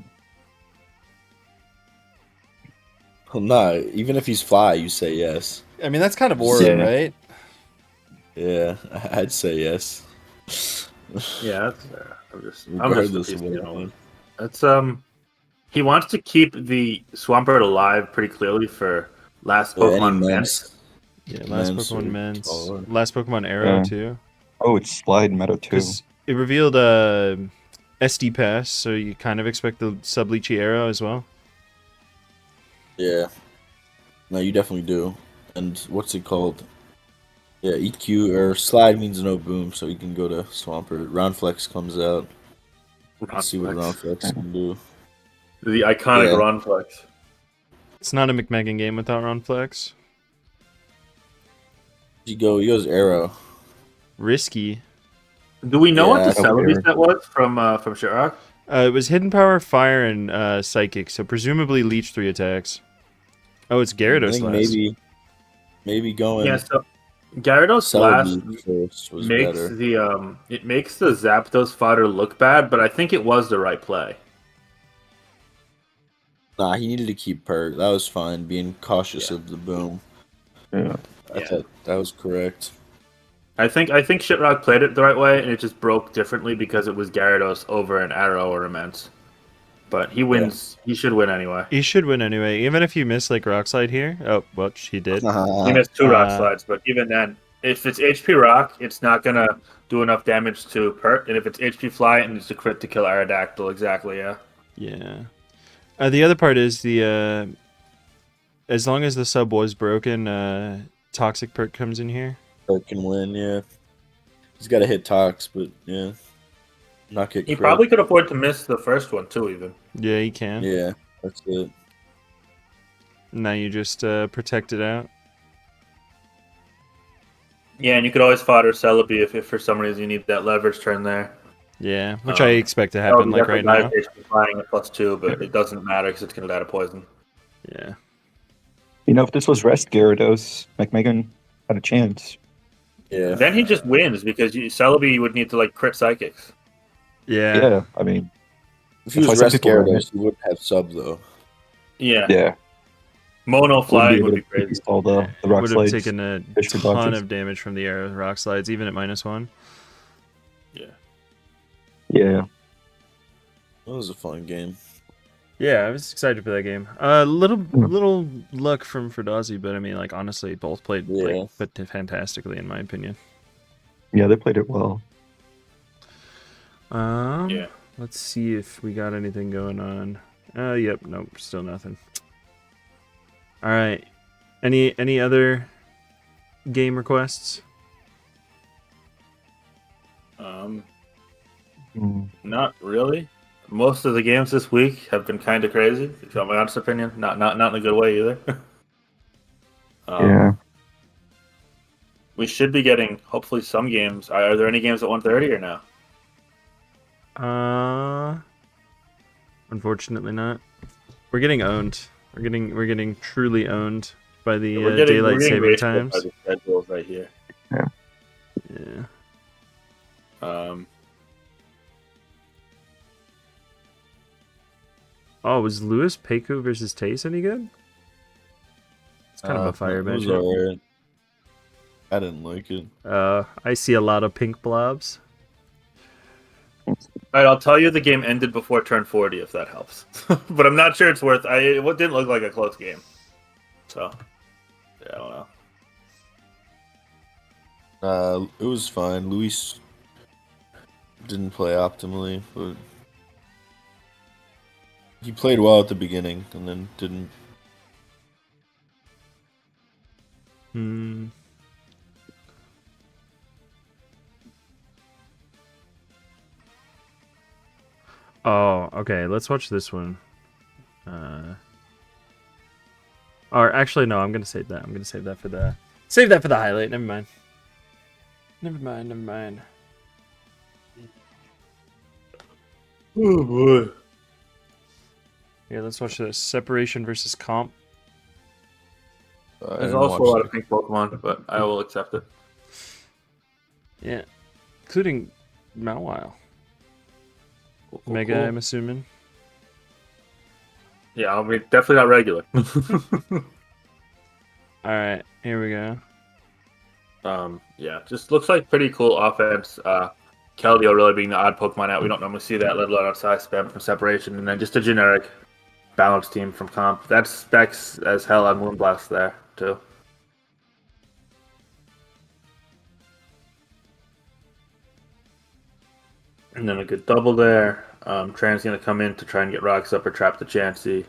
Well, nah, even if he's fly, you say yes. I mean, that's kind of aura, Yeah. right? Yeah, I'd say yes. Yeah, that's fair. I'm just Regardless a of piece, what it is. That's he wants to keep the Swampert alive pretty clearly for last Yeah, any Pokemon mens. Yeah, last Mens Pokemon or Mens. taller. Last Pokemon Arrow, Yeah. too. Oh, it's Slide Meta too. Because it revealed SD Pass, so you kind of expect the Subleechy Arrow as well. Yeah. No, you definitely do. And what's it called? Yeah, EQ or slide means no boom, so you can go to Swampert. Roundflex comes out. Let's see what Roundflex can do. The iconic Yeah. Ronflex. It's not a McMegan game without Ronflex. He goes arrow. Risky. Do we know what the Yeah, Celebi okay. set was from Shitrock? It was Hidden Power, Fire, and Psychic, so presumably Leech 3 attacks. Oh, it's I Gyarados think last. maybe going Yeah, so Gyarados last Celebi first was makes better. the it makes the Zapdos fodder look bad, but I think it was the right play. Nah, he needed to keep Perk. That was fine. Being cautious Yeah. of the boom. Yeah. I thought that was correct. I think Shitrock played it the right way, and it just broke differently because it was Gyarados over an Arrow or Immense. But he wins. He should win anyway. He should win anyway, even if you miss like Rock Slide here. Oh, well, he did. He missed 2 rock Uh, slides, but even then, if it's HP Rock, it's not gonna do enough damage to Pert, and if it's HP Fly, and it's a crit to kill Aerodactyl. Exactly, yeah. Yeah. The other part is the as long as the sub was broken, Toxic Perk comes in here. Perk can win, yeah. He's got to hit Tox, but yeah. Not get He crit. probably could afford to miss the first one too, even. Yeah, he can. Yeah, that's it. Now you just protect it out. Yeah, and you could always fodder Celebi if for some reason you need that leverage turn there. Yeah, which I expect to happen Celebi like right now. HP flying at +2, but it doesn't matter because it's gonna die to poison. Yeah. You know, if this was Rest Gyarados, McMegan had a chance. Yeah. Then he just wins because Celebi would need to like crit psychics. Yeah. Yeah, I mean, If he That's why was some Rest people run Gyarados, he wouldn't have sub, though. Yeah, yeah. mono flying would Wouldn't be be able to crazy. install the rock Would have slides. taken a fish for ton dodges. of damage from the arrow rock slides, even at -1. Yeah. Yeah. That was a fun game. Yeah, I was excited for that game. Little luck from Ferdazi, but I mean, like honestly, both played Yeah. but fantastically in my opinion. Yeah, they played it well. Yeah. Let's see if we got anything going on. Yep, nope, still nothing. All right, any other game requests? Not really. Most of the games this week have been kind of crazy. If you want my honest opinion, not in a good way either. Yeah. We should be getting hopefully some games. Are there any games at 1:30 or no? Unfortunately not. We're getting owned. We're getting truly owned by the We're getting daylight saving raced times. by the schedules right here. Yeah. Oh, was Lewis Peiku versus Tace any good? It's kind of a fire It was matchup. alright. I didn't like it. I see a lot of pink blobs. All right, I'll tell you the game ended before turn 40 if that helps. But I'm not sure it's worth. It didn't look like a close game. So, yeah, I don't know. It was fine. Luis didn't play optimally, but he played well at the beginning and then didn't. Oh, okay. Let's watch this one. Or actually, no. I'm gonna save that. I'm gonna save that for the highlight. Never mind. Never mind. Oh boy. Yeah, let's watch this. Separation versus comp. I There's didn't also a watch lot it. of pink Pokemon, but I will accept it. Yeah, including Mawile. Cool, Mega, cool. I'm assuming. Yeah, I mean, definitely not regular. All right, here we go. Yeah, just looks like pretty cool offense. Keldeo really being the odd Pokemon out. We don't normally see that, let alone on size spam from separation. And then just a generic balanced team from comp. That's specs as hell on Moonblast there, too. And then a good double there. Tran's going to come in to try and get rocks up or trap the Chansey.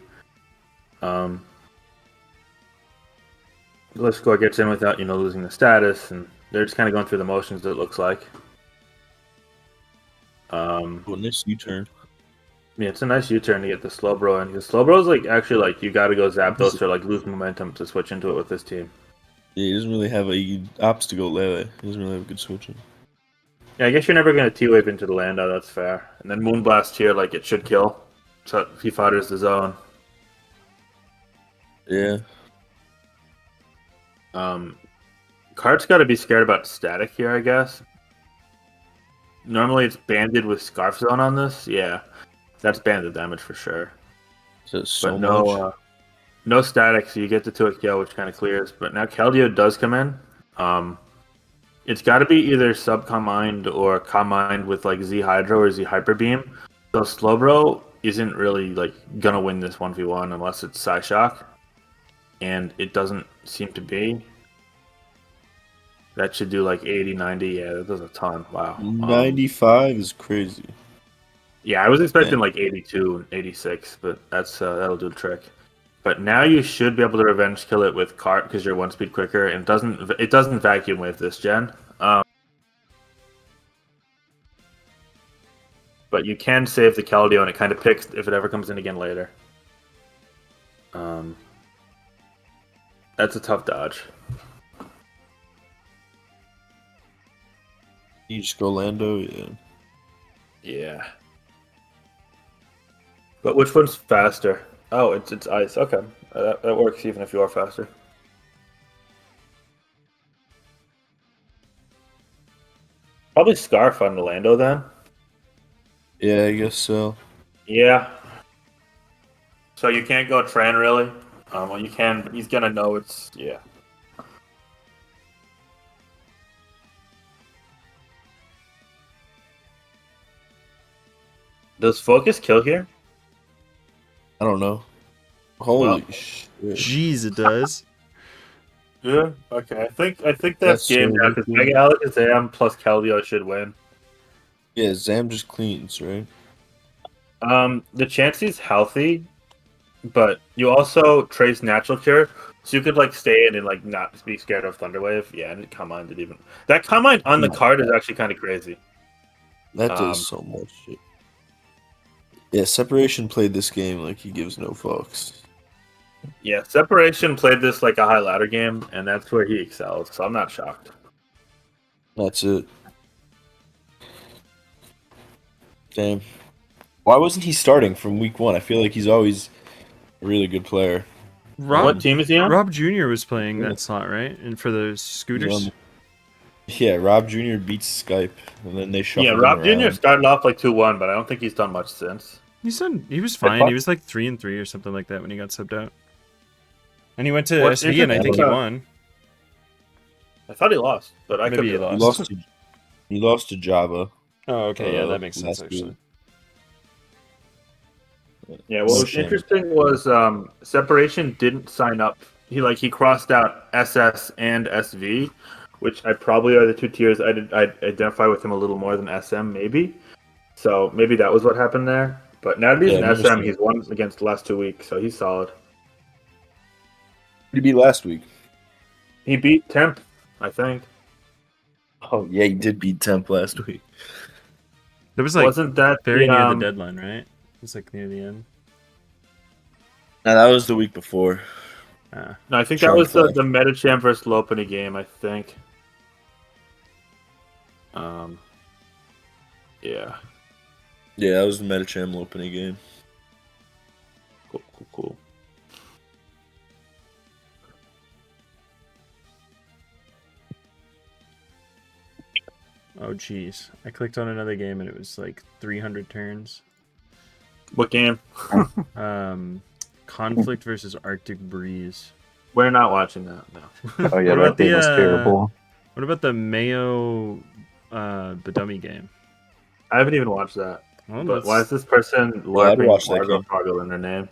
Gliscor gets in without, losing the status, and they're just kind of going through the motions, it looks like. Nice U-turn. Yeah, it's a nice U-turn to get the Slowbro in. Because Slowbro's actually you got to go Zapdos or lose momentum to switch into it with this team. Yeah, he doesn't really have a obstacle Lele. He doesn't really have a good switching. Yeah, I guess you're never going to T-Wave into the Lando, that's fair. And then Moonblast here, it should kill. So if he fodders the zone. Yeah. Card's got to be scared about static here, I guess. Normally it's banded with Scarf Zone on this. Yeah, that's banded damage for sure. So so But much. no static, so you get the 2-hit kill, which kind of clears. But now Keldeo does come in. It's got to be either sub-Combined or Combined with Z Hydro or Z Hyper Beam. So Slowbro isn't really gonna win this 1v1 unless it's Psyshock, and it doesn't seem to be. That should do 80, 90. Yeah, that does a ton. Wow. 95 is crazy. Yeah, I was expecting 82 and 86, but that'll do the trick. But now you should be able to revenge kill it with Cart because you're 1 speed quicker, and it doesn't vacuum wave this gen. But you can save the Keldeo, and it kind of picks if it ever comes in again later. That's a tough dodge. You just go Lando, yeah. Yeah. But which one's faster? Oh, it's ice. Okay, that works even if you are faster. Probably Scarf on the Lando then. Yeah, I guess so. Yeah. So you can't go Tran really. Well, you can, but he's gonna know it's yeah. Does Focus kill here? I don't know. Holy Well, shit. Jeez, it does. Yeah. Okay. I think That's game so now because ridiculous. Mega Alakazam plus Keldeo should win. Yeah, Zam just cleans, right? The Chansey's healthy, but you also trace Natural Cure, so you could stay in and not be scared of Thunder Wave. Yeah, and Combine did even that Combine on the No. card is actually kind of crazy. That does so much shit. Yeah, Separation played this game like he gives no fucks. Yeah, Separation played this like a high ladder game, and that's where he excels. So I'm not shocked. That's it. Damn. Why wasn't he starting from week 1? I feel like he's always a really good player. Rob, What team is he on? Rob Jr. was playing Yeah. that slot, right? And for the scooters. Yeah, Rob Jr. beats Skype, and then they shuffled Yeah, him Rob Jr. around. started off 2-1, but I don't think he's done much since. He was fine. He was 3-3 or something like that when he got subbed out. And he went to What's SV, and I think he interesting about- won. I thought he lost, but I Maybe could he be lost. He lost to Java. Oh, okay, yeah, Uh, that makes sense last actually. Yeah, what was Shame. interesting was Separation didn't sign up. He crossed out SS and SV, which I probably are the 2 tiers I'd identify with him a little more than SM maybe. So maybe that was what happened there. But now that he's Yeah, in SM, interesting. he's won against the last 2 weeks, so he's solid. Who did he beat last week? He beat Temp, I think. Oh, yeah, he did beat Temp last week. There was like Wasn't that very the, near the deadline, right? It was like near the end. No, that was the week before. Ah. No, I think that Shark was Fly. the Metachamp versus Lopunny game, I think. Yeah. Yeah, that was the Metacham opening game. Cool. Oh jeez, I clicked on another game and it was like 300 turns. What game? Conflict versus Arctic Breeze. We're not watching that, no. Oh yeah, What about that game the, was terrible. What about the Mayo Badummy game? I haven't even watched that. Well, But why is this person I'd LARPing watch that Largo game. Froggle in their name?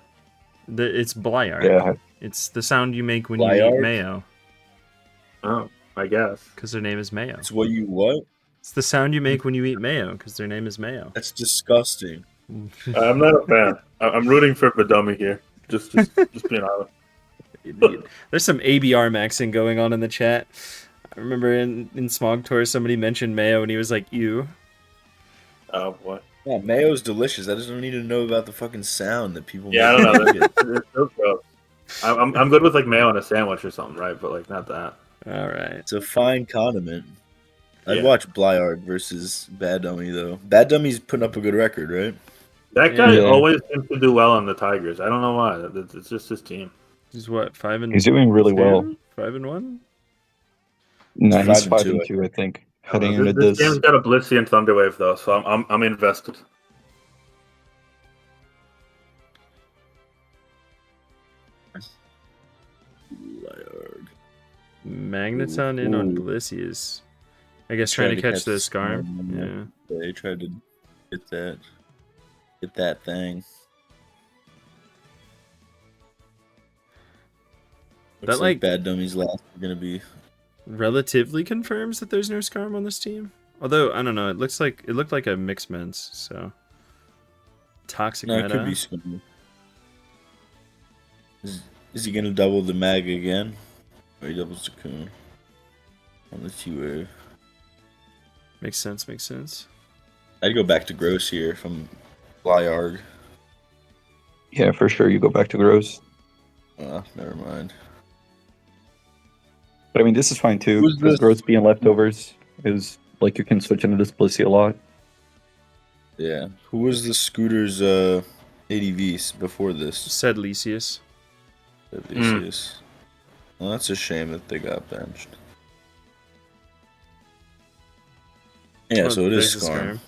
It's Blyarg. Yeah, It's the sound you make when you Blyarg? eat mayo, Oh, I guess. because their name is Mayo. It's what you what? It's the sound you make when you eat mayo, because their name is Mayo. That's disgusting. I'm not a fan. I'm rooting for Badummy here. Just being honest. There's some ABR maxing going on in the chat. I remember in Smog Tour somebody mentioned mayo and he was like, "Ew." Oh boy. Yeah, mayo's delicious. I just don't need to know about the fucking sound that people Yeah, I make. don't know. It's so gross. I'm good with like mayo on a sandwich or something, right? But like not that. All right. It's a fine condiment. I'd Yeah. watch Blyard versus Bad Dummy though. Bad Dummy's putting up a good record, right? That guy Yeah. always seems to do well on the Tigers. I don't know why. It's just his team. He's what, 5-2? he's doing really well. 5-1? No, he's 5-2, 5-2, I think. I don't Heading know. into This this. game's got a Blissey and Thunderwave though, so I'm invested. Blyard. Magneton in on Ooh. Blissey is, I guess, trying to catch the Scarm. Yeah. They tried to get that thing. That, Looks like- like Bad Dummy's last are gonna be. Relatively confirms that there's no Scarm on this team. Although, I don't know, it looked like a mixed men's, so. Toxic No, it meta. could be Scooby. Is he gonna double the mag again? Or he doubles the Coon? On the T-Wave. Makes sense. I'd go back to Gross here from Blyarg. Yeah, for sure. You go back to Gross. Never mind. But I mean, this is fine too. Who's Because this? Gross being leftovers is like you can switch into this Blissey a lot. Yeah. Who was the Scooter's ADVs before this? Said Lysius. Odysseus. Well, that's a shame that they got benched. Yeah, Oh, so it is there's a Scarm.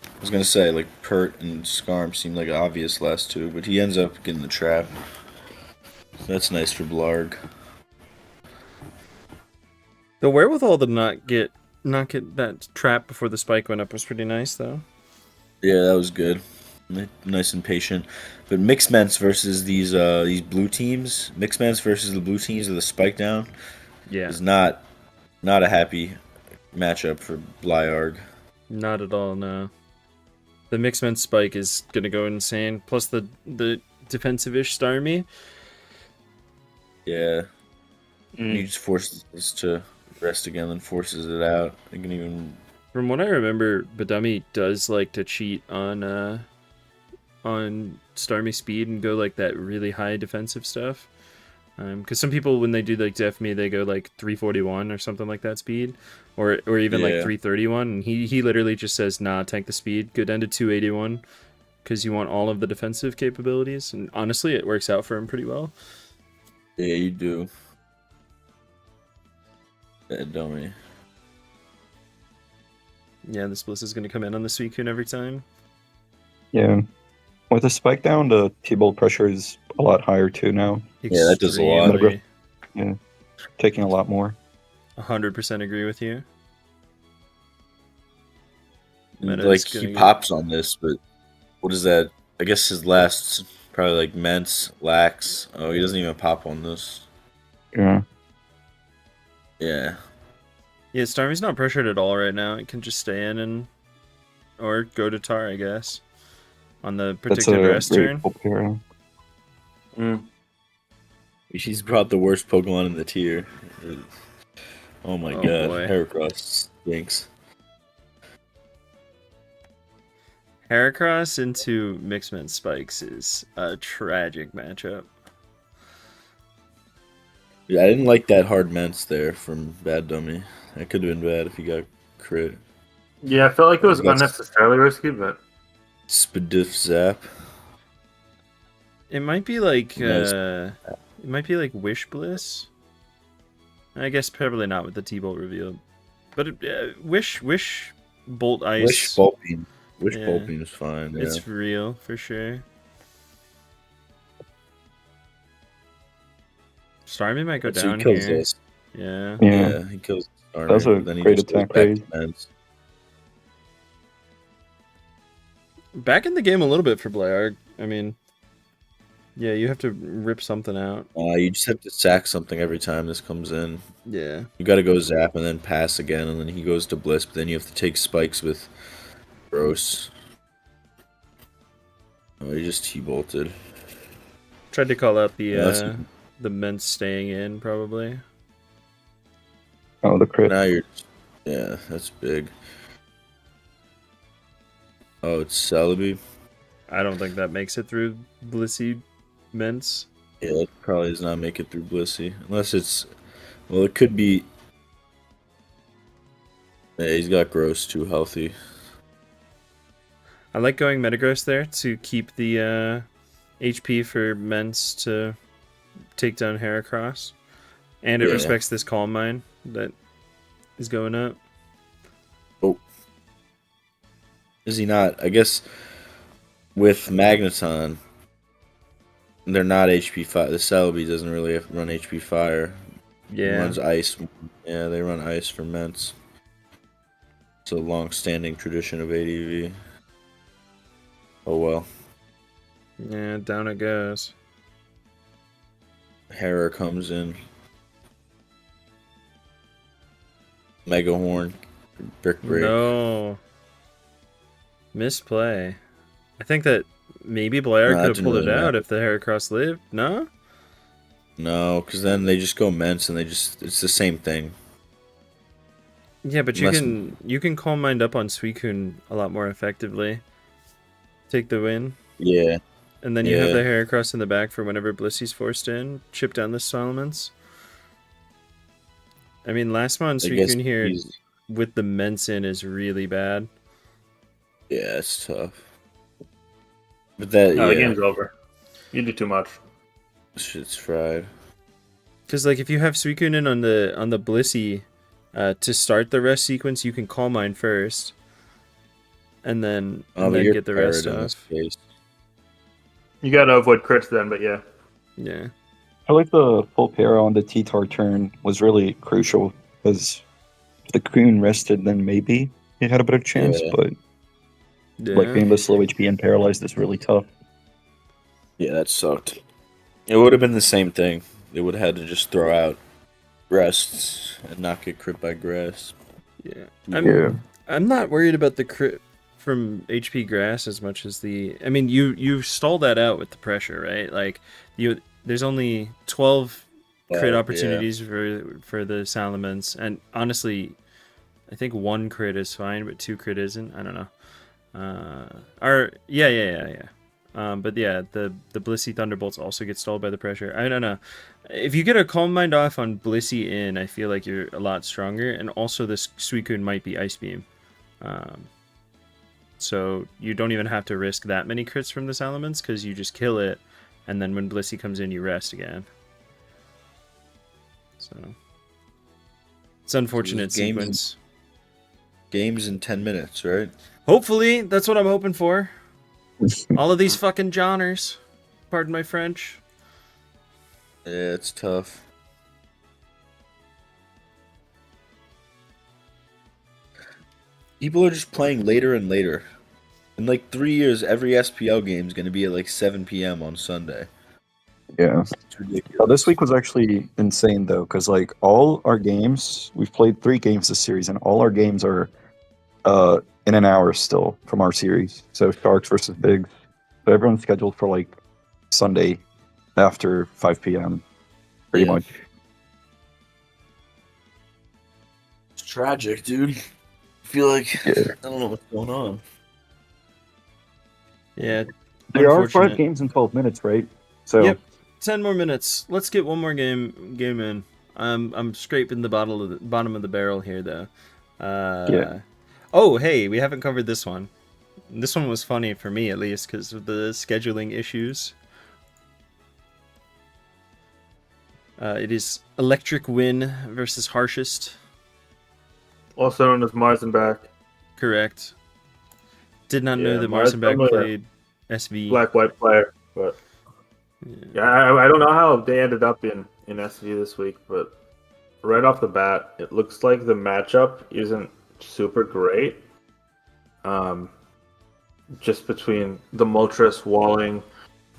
I was gonna say, like, Pert and Scarm seem like obvious last two, but he ends up getting the trap. That's nice for Blarg. The wherewithal to not get that trap before the spike went up was pretty nice, though. Yeah, that was good. Nice and patient. But Mixed Ments versus these blue teams, Mixed Ments versus the blue teams with the spike down Yeah, is not a happy matchup for Blyarg. not at all. No, the mixed men spike is gonna go insane. Plus the defensive-ish Starmie. Yeah. He just forces this to rest again, then forces it out. I can even. From what I remember, Badummy does like to cheat on Starmie speed and go like that really high defensive stuff. Because some people, when they do like Def Me, they go like 341 or something like that speed, or even like Yeah. 331. And he literally just says, "Nah, tank the speed, go down to 281, because you want all of the defensive capabilities." And honestly, it works out for him pretty well. Yeah, you do. Bad dummy. Yeah, this Bliss is gonna come in on the Suicune every time. Yeah. With the spike down, the T-bolt pressure is a lot higher too now. Yeah, that does a lot. Extremely. Taking a lot more. 100% agree with you. Meta is Like, gonna he get- pops on this, but what is that? I guess his last, probably like Ments, Lax. Oh, he doesn't even pop on this. Yeah. Yeah. Yeah, Starmie's not pressured at all right now. It can just stay in or go to Tar, I guess. On the That's predicted a rest very turn. cool pair. She's brought the worst Pokemon in the tier. Oh my Oh, god. boy. Heracross stinks. Heracross into Mixman Spikes is a tragic matchup. Yeah, I didn't like that hard mence there from Bad Dummy. That could have been bad if he got crit. Yeah, I felt like it was He's got unnecessarily risky, but Spadif Zap. It might be like Nice. Wish Bliss. I guess probably not with the T-Bolt reveal, but Wish Bolt Ice. Wish Bolt Beam. Wish Yeah. Bolt Beam is fine. Yeah. It's real for sure. Starmie might go So he down kills here. this. Yeah. Yeah, He kills Starmie. That's a then he great just goes attack back raise. to Mence. Back in the game a little bit for Blayarg. I mean, yeah, you have to rip something out. You just have to sack something every time this comes in. Yeah. You got to go Zap and then pass again, and then he goes to Bliss, but then you have to take spikes with Gross. Oh, he just T-bolted. Tried to call out Yeah, the Mence staying in probably. Oh, the crit. Now you're... Yeah, that's big. Oh, it's Celebi. I don't think that makes it through Blissey Mence. Yeah, that probably does not make it through Blissey. Unless it's... Well, it could be... Yeah, he's got Gross too healthy. I like going Metagross there to keep the HP for Mence to take down Heracross. And it Yeah. respects this Calm Mind that is going up. Oh. Is he not? I guess with Magneton, they're not HP fire. The Celebi doesn't really have to run HP fire. It Yeah. runs ice. Yeah, they run ice for Mence. It's a long-standing tradition of ADV. Oh well. Yeah, down it goes. Hera comes in. Mega Horn. Brick Break. No. Misplay. I think that maybe Blair No, that could have didn't pulled it really out matter. if the Heracross lived. No? No, because then they just go Mence and it's the same thing. Yeah, but Unless- you can Calm Mind up on Suicune a lot more effectively. Take the win. Yeah. And then you have Yeah. the Heracross in the back for whenever Blissey's forced in. Chip down the Solomons. I mean, last mon I guess Suicune here he's- with the Mence in is really bad. Yeah, it's tough. But that, no, the yeah, game's over. You do too much. shit's fried. Because like if you have Suicune in on the Blissey to start the rest sequence, you can Calm Mind first. And then, Oh, but you're get the rest prepared in this off. case. You gotta avoid crits then, but yeah. Yeah. I like the full pair on the T-Tar turn was really crucial because if the Coon rested, then maybe he had a better chance. Yeah. But Yeah. like being this low HP and paralyzed is really tough. Yeah, that sucked. It would have been the same thing. They would have had to just throw out rests and not get crit by grass. Yeah. I'm not worried about the crit from HP grass as much as the. I mean, you stalled that out with the pressure, right? Like there's only 12 crit Yeah. opportunities for the Salamence, and honestly, I think one crit is fine, but two crit isn't. I don't know. But yeah, the Blissey Thunderbolts also get stalled by the pressure. I don't know. If you get a Calm Mind off on Blissey in, I feel like you're a lot stronger, and also this Suicune might be Ice Beam. So you don't even have to risk that many crits from the Salamence because you just kill it, and then when Blissey comes in, you rest again. So it's unfortunate So this game's- sequence. Games in 10 minutes, right? Hopefully, that's what I'm hoping for. All of these fucking Johners. Pardon my French. Yeah, it's tough. People are just playing later and later. In like 3 years, every SPL game is going to be at like 7 p.m. on Sunday. Yeah. It's ridiculous. Oh, this week was actually insane though, because like all our games, we've played 3 games this series, and all our games are in an hour still from our series. So Sharks versus Bigs. So everyone's scheduled for like Sunday after 5 p.m. Pretty Yeah. much. It's tragic, dude. I feel like Yeah. I don't know what's going on. Yeah, There are 5 unfortunate. games in 12 minutes, right? So Yep, 10 more minutes. Let's get one more game in. I'm scraping the bottom of the barrel here, though. Yeah. Oh, hey, we haven't covered this one. This one was funny for me, at least, because of the scheduling issues. It is Electric Win versus Harshest. Also known as Mars and Back. Correct. Did not know Yeah, that Mars Marsenbach normally a played SV. black-white player, but yeah, I don't know how they ended up in SV this week, but right off the bat, it looks like the matchup isn't super great. Just between the Moltres, Walling,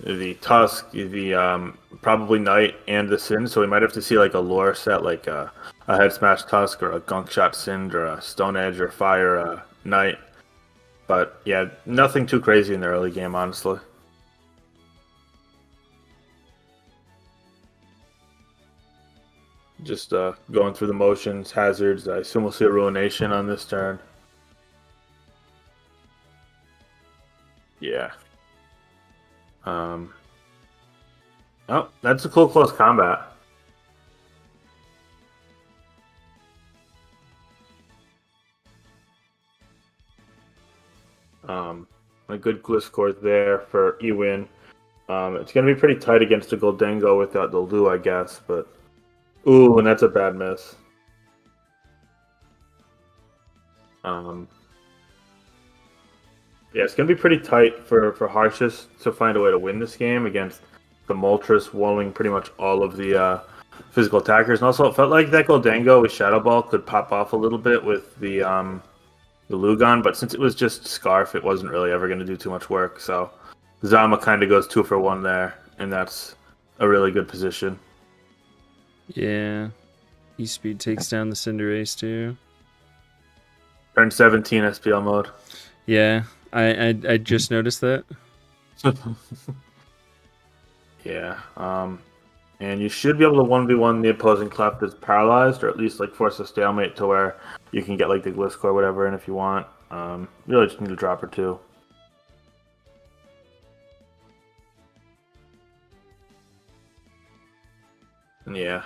the Tusk, the probably Knight, and the Sin. So we might have to see like a lore set, like a Head Smash Tusk or a Gunk Shot Sind or a Stone Edge or Fire Knight. But yeah, nothing too crazy in the early game, honestly. Just going through the motions, hazards. I assume we'll see a Ruination on this turn. Yeah. Oh, that's a cool close combat. A good Gliscor there for Ewin. It's going to be pretty tight against the Goldengo without the Lu, I guess, but... Ooh, and that's a bad miss. Yeah, it's going to be pretty tight for Harshest to find a way to win this game against the Moltres walling pretty much all of the physical attackers. And also, it felt like that Goldengo with Shadow Ball could pop off a little bit with the Lugon, but since it was just Scarf, it wasn't really ever going to do too much work. So Zama kind of goes 2 for 1 there, and that's a really good position. Yeah. E-Speed takes down the Cinderace, too. Turn 17 SPL mode. Yeah, I just noticed that. Yeah, and you should be able to 1v1 the opposing clef that's paralyzed, or at least like force a stalemate to where you can get like the Gliscor or whatever, and if you want, you really just need a drop or 2. Yeah.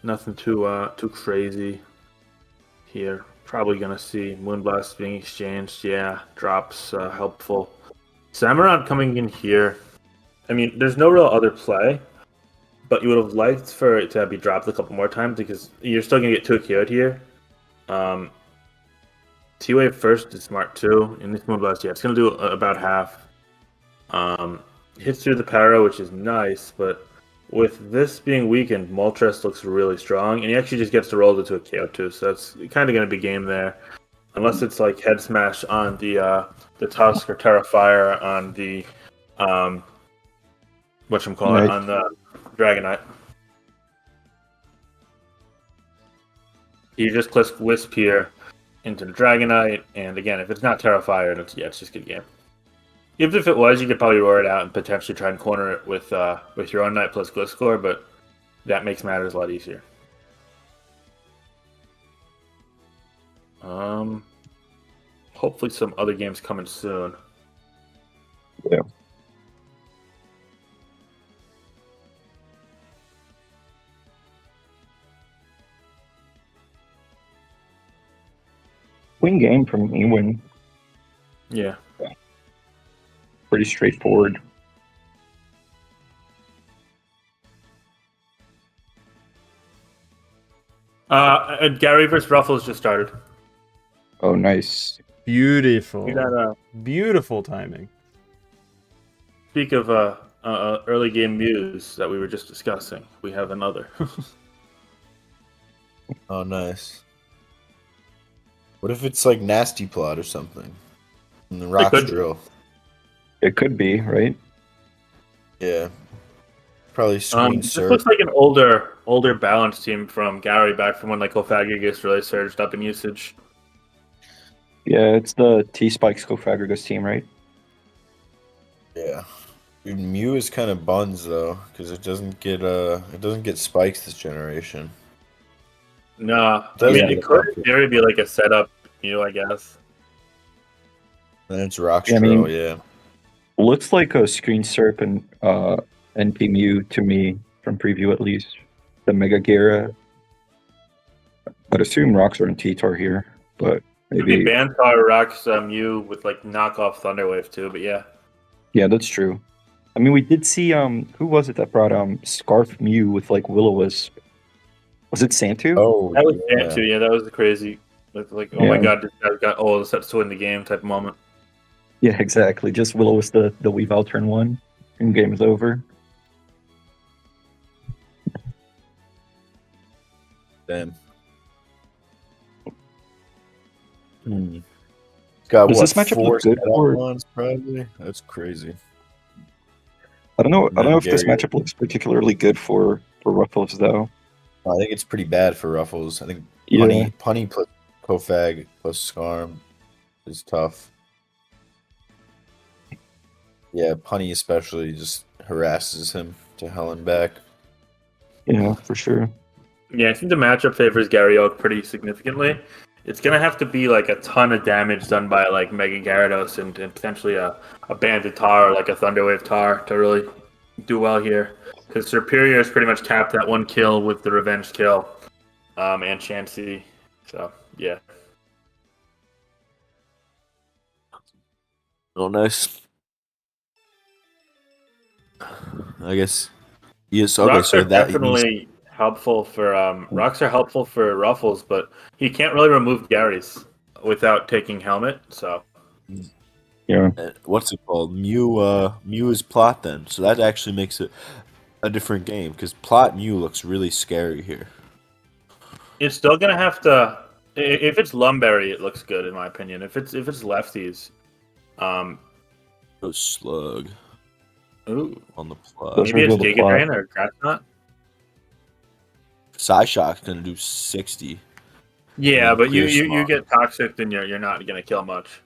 Nothing too crazy here. Probably gonna see Moonblast being exchanged. Yeah, drops helpful. Samurott coming in here. I mean, there's no real other play, but you would have liked for it to be dropped a couple more times because you're still gonna get 2 KO'd here. T-Wave first is smart too. In this Moonblast, yeah, it's gonna do about half. Hits through the Pyro, which is nice, but with this being weakened, Moltres looks really strong, and he actually just gets to roll into a KO too, so that's kind of going to be game there. Unless it's like Head Smash on the Tusk or Terrafire on the, whatchamacallit, on the Dragonite. You just click Wisp here into the Dragonite, and again, if it's not Terrafire, it's just a good game. Even if it was, you could probably roar it out and potentially try and corner it with your own Knight plus Gliscor, but that makes matters a lot easier. Hopefully some other games coming soon. Yeah. Win game from Ewin. Yeah. Pretty straightforward. Gary versus Ruffles just started. Oh, nice. Beautiful. We got, Beautiful timing. speak of early game muse that we were just discussing. We have another. Oh, nice. What if it's like Nasty Plot or something? And the Rocks could. Drill. It could be, right? Yeah. Probably Screen This Surf. looks like an older balance team from Gary back from when like Ophagigus really surged up in usage. Yeah, it's the T-Spikes Cofagrigus team, right? Yeah. Dude, Mew is kind of buns though, because it doesn't get spikes this generation. No, I Doesn't mean, get it could up. in theory be like a setup Mew, I guess. And it's Rock Yeah, I mean- yeah. Looks like a Screen Serp and NP Mew to me, from preview at least. The Mega Gara. I'd assume rocks are in T-Tar here, but Could be maybe. Bantar rocks Mew with like knockoff Thunderwave too, but yeah. Yeah, that's true. I mean, we did see who was it that brought Scarf Mew with like Will-O-Wisp? Was it Santu? Oh, That was yeah. Bantu, yeah, that was the crazy. Like, oh my Yeah. god, this guy's got all the sets to win the game type of moment. Yeah, exactly. Just Will-O-Wisp the Weavile turn 1, and game is over. Damn. Got Does what, this matchup 4 look good setup for- ones, probably? That's crazy. I don't know if this Gary- matchup looks particularly good for Ruffles though. I think it's pretty bad for Ruffles. I think Yeah. Punny plus Kofag plus Skarm is tough. Yeah, Punny especially just harasses him to hell and back. Yeah, for sure. Yeah, I think the matchup favors Gary Oak pretty significantly. It's gonna have to be like a ton of damage done by like Mega Gyarados and potentially a Banded Tar or like a Thunderwave Tar to really do well here. Because Serperior is pretty much capped at 1 kill with the Revenge kill, and Chansey. So yeah, Oh, nice. I guess. Yes. Okay. rocks So are that definitely helpful for rocks are helpful for Ruffles, but he can't really remove Gary's without taking Helmet. So Yeah. what's it called? Mew is Plot then. So that actually makes it a different game because Plot Mew looks really scary here. it's still gonna have to. If it's Lumberry, it looks good in my opinion. If it's lefties, Oh, Slug ooh, on the Plot. Those maybe it's reveal the Giga plot. Drain or Grass Knot. Psyshock's gonna do 60. Yeah, Yeah, but you Clear Smog. get toxic, then you're not gonna kill much.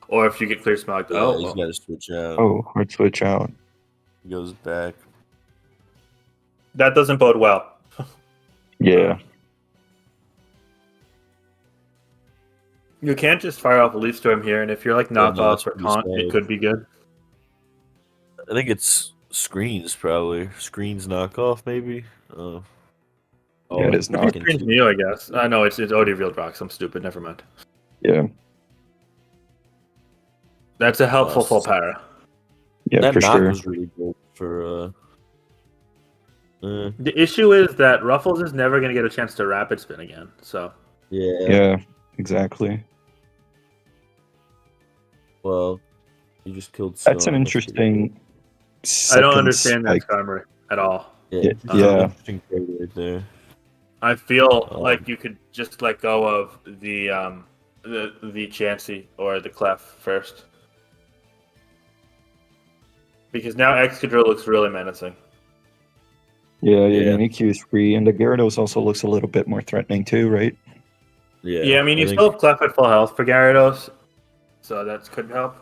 Or if you get clear smog, Yeah, oh, he's well, got to switch out. Oh, hard switch out. He goes back. that doesn't bode well. Yeah. You can't just fire off a Leaf Storm here, and if you're like Yeah, no, knockoff that's or pretty taunt, sad. it could be good. I think it's Screens probably. Screens knockoff maybe. Yeah, it is it's not. fucking Screens two- Mew, I guess. No, it's OD revealed rocks. I'm stupid. Never mind. Yeah. That's a helpful Yes. full para. Yeah, that for knock sure. was really good for. The issue is that Ruffles is never going to get a chance to rapid spin again. So Yeah. Yeah, exactly. Well, you just killed. That's Snow. an interesting. I don't understand that like, Skarmory at all. Yeah. Yeah. Interesting trade right there. I feel Oh. like you could just let go of the Chansey or the Clef first. Because now Excadrill looks really menacing. Yeah, Yeah. yeah, EQ is free, and the Gyarados also looks a little bit more threatening too, right? Yeah, I mean, you think- still have Clef at full health for Gyarados, so that could help.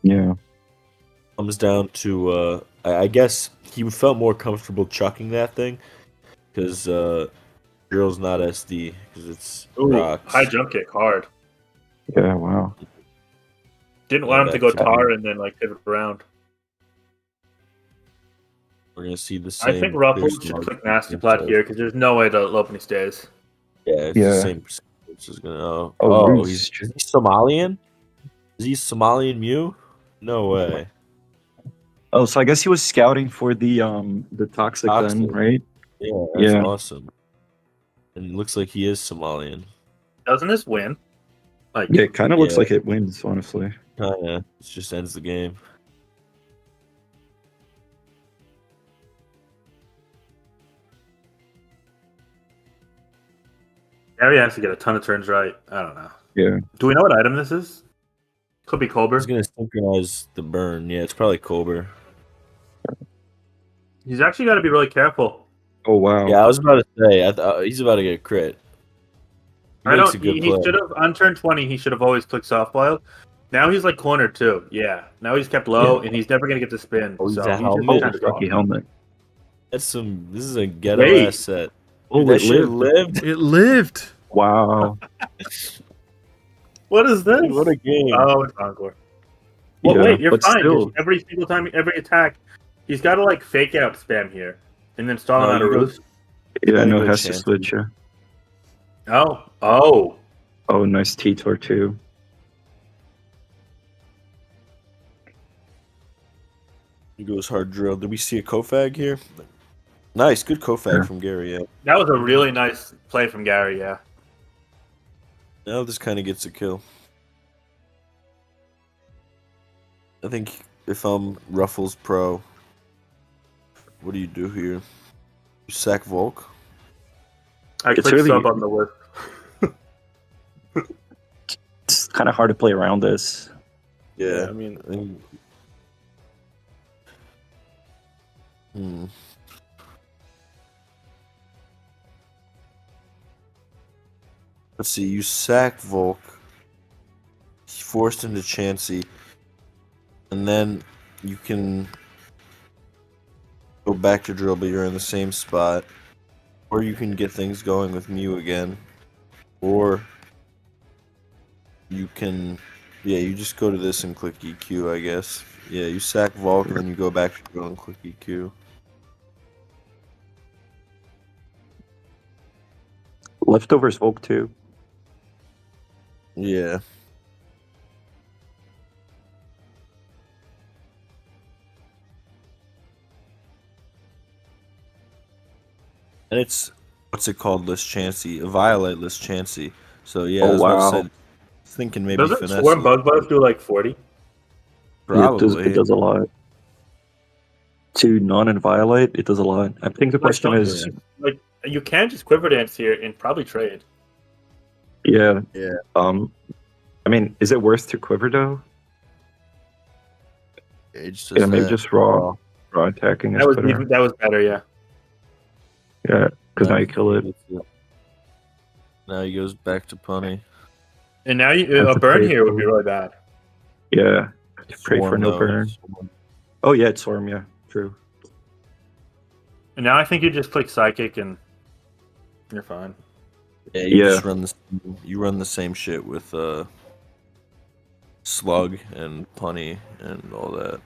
Yeah. comes down to I guess he felt more comfortable chucking that thing because Drill's not SD because it's Ooh, rocks. high jump kick, hard. Yeah, wow. Didn't want him to go that's tar and then like pivot around. We're gonna see the same. I think Ruffles there's should no- click Nasty Plat here because there's no way to Lopunny stays. Yeah, it's Yeah. the same percentage. Is gonna. Oh, Oh, Roost. is he Somalian? Is he Somalian Mew? No way. Oh, so I guess he was scouting for the toxic then, Toxic. right? Yeah, that's Yeah. awesome. And it looks like he is Somalian. Doesn't this win? Like, Yeah, it kind of looks Yeah. like it wins, honestly. Kinda. It just ends the game. Gary has to get a ton of turns right. I don't know. Yeah. Do we know what item this is? Could be Colbur. He's gonna synchronize the burn. Yeah, it's probably Colbur. He's actually got to be really careful. Oh wow. Yeah, I was about to say. I thought he's about to get a crit. He I makes don't. a good He play. should have on turn 20. He should have always clicked soft boil. Now he's like cornered too. Yeah. Now he's kept low, and he's never gonna get the spin. Oh, he's so a he's helmet? just Oh, kind of lucky helmet. That's some. This is a ghetto Wait. ass set. Oh, Dude, that it shit lived. lived. It lived. Wow. What is this? Dude, what a game. Oh, it's encore. Well, Yeah, wait, you're but fine. 'Cause still. every single time, every attack, he's got to like fake out spam here, and then stall No, him out of you go- roost. Yeah, Gotta no, go has to chancy. switch. Yeah. Oh. Oh, nice T-Tor too. He goes hard drill. Did we see a Kofag here? Nice, good Kofag Yeah. from Gary. Yeah. That was a really nice play from Gary. Yeah. Now this kind of gets a kill. I think if I'm Ruffles Pro, what do you do here? You sack Volk? I It's clicked really- sub on the list. It's kind of hard to play around this. Yeah, I mean, Let's see. You sack Volk. He's forced into Chansey, and then you can go back to drill, but you're in the same spot, or you can get things going with Mew again, or you can, yeah, you just go to this and click EQ, I guess. Yeah, you sack Volk and then you go back to drill and click EQ. Leftovers Volk too. Yeah. And it's, what's it called, list Chansey? A Violet list Chansey. So yeah, Oh, I was about to wow. say, thinking maybe Doesn't finesse. Swarm it. Bug Buzz do like 40? Probably. It does a lot. To non and Violate, it does a lot. I think the question don't- is, Like you can just quiver dance here and probably trade. yeah. Yeah. I mean, is it worth to quiver though? It just Yeah, does maybe that. just raw attacking is That was better. that was better. Yeah. Yeah, because now you kill it. Now he goes back to punny. And now you, That's a a burn trade here would for- be really bad. Yeah. Pray for Swarm, no though. burn. Swarm. Oh yeah, it's Swarm. Yeah, true. And now I think you just click Psychic and you're fine. Yeah, you Yeah. just run the same shit with Slug and Punny and all that.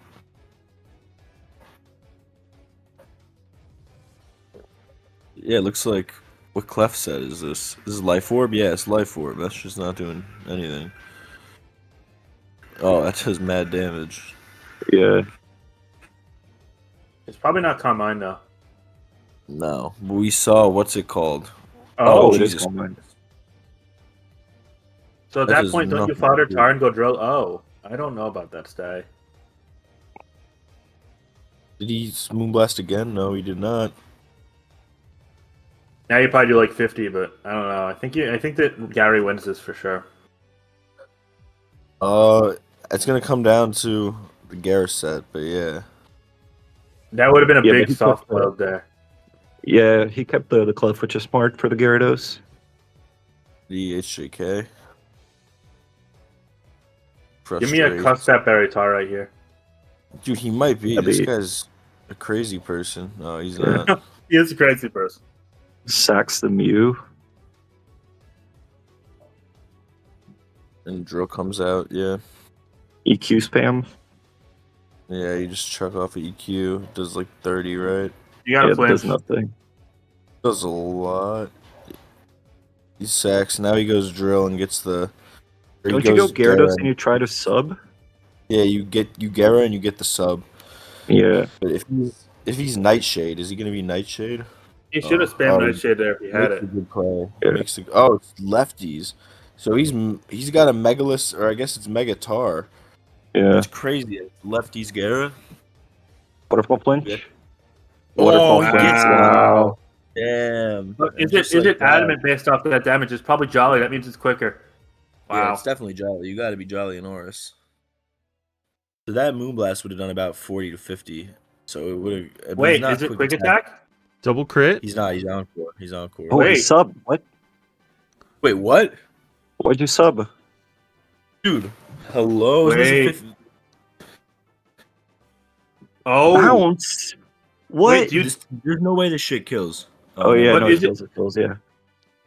Yeah, it looks like what Clef said is this. This is Life Orb? Yeah, it's Life Orb. That's just not doing anything. Oh, that does mad damage. Yeah. It's probably not Carmine though. No. We saw what's it called? Oh, it is Jesus. Combine. so at that that does point, don't you nothing fodder to do. Tar and go drill? Oh, I don't know about that stay. Did he Moonblast again? No, he did not. Now you probably do like 50, but I don't know. I think that Gary wins this for sure. It's gonna come down to the Garrus set, but yeah. That would have been a Yeah, but big he soft took the- load there. Yeah, he kept the Clef, which is smart for the Gyarados. The HJK. Give me a Frustrating. Cup Berry Tar right here. Dude, he might be. That'd This be- guy's a crazy person. No, he's Yeah. not. He is a crazy person. Sacks the Mew. And drill comes out, yeah. EQ spam. Yeah, you just chuck off a EQ. Does like 30, right? You gotta Yeah, it does flinch. nothing. Does a lot. He sacks. Now he goes drill and gets the. or he Don't you go goes Gyarados Garen. and you try to sub? Yeah, you Gara and you get the sub. Yeah. But if he's Nightshade, is he gonna be Nightshade? He should have Oh, spammed oh, Nightshade there if he had Makes a it. good play. Yeah. Makes a, oh, it's lefties. So he's got a Megalith, or I guess it's Megatar. Yeah. That's crazy. It's lefties Gara. Waterfall flinch. Yeah. Waterfall Oh, he flinch. gets it. Wow. Damn. But And is it just is like it that. adamant based off of that damage? It's probably Jolly. That means it's quicker. Yeah, Wow. it's definitely Jolly. You got to be Jolly and ORAS. So that Moonblast would have done about 40 to 50. So it would have. Wait, is it quick attack? Double crit. He's not. He's encore. He's encore. Oh, Wait. he sub. What? Wait, what? Why'd you sub? Dude, hello. Isn't this a Wait. 50? Oh, Bounce. What? wait, There's no way this shit kills. Oh yeah, But no, is it it- kills. It kills. Yeah.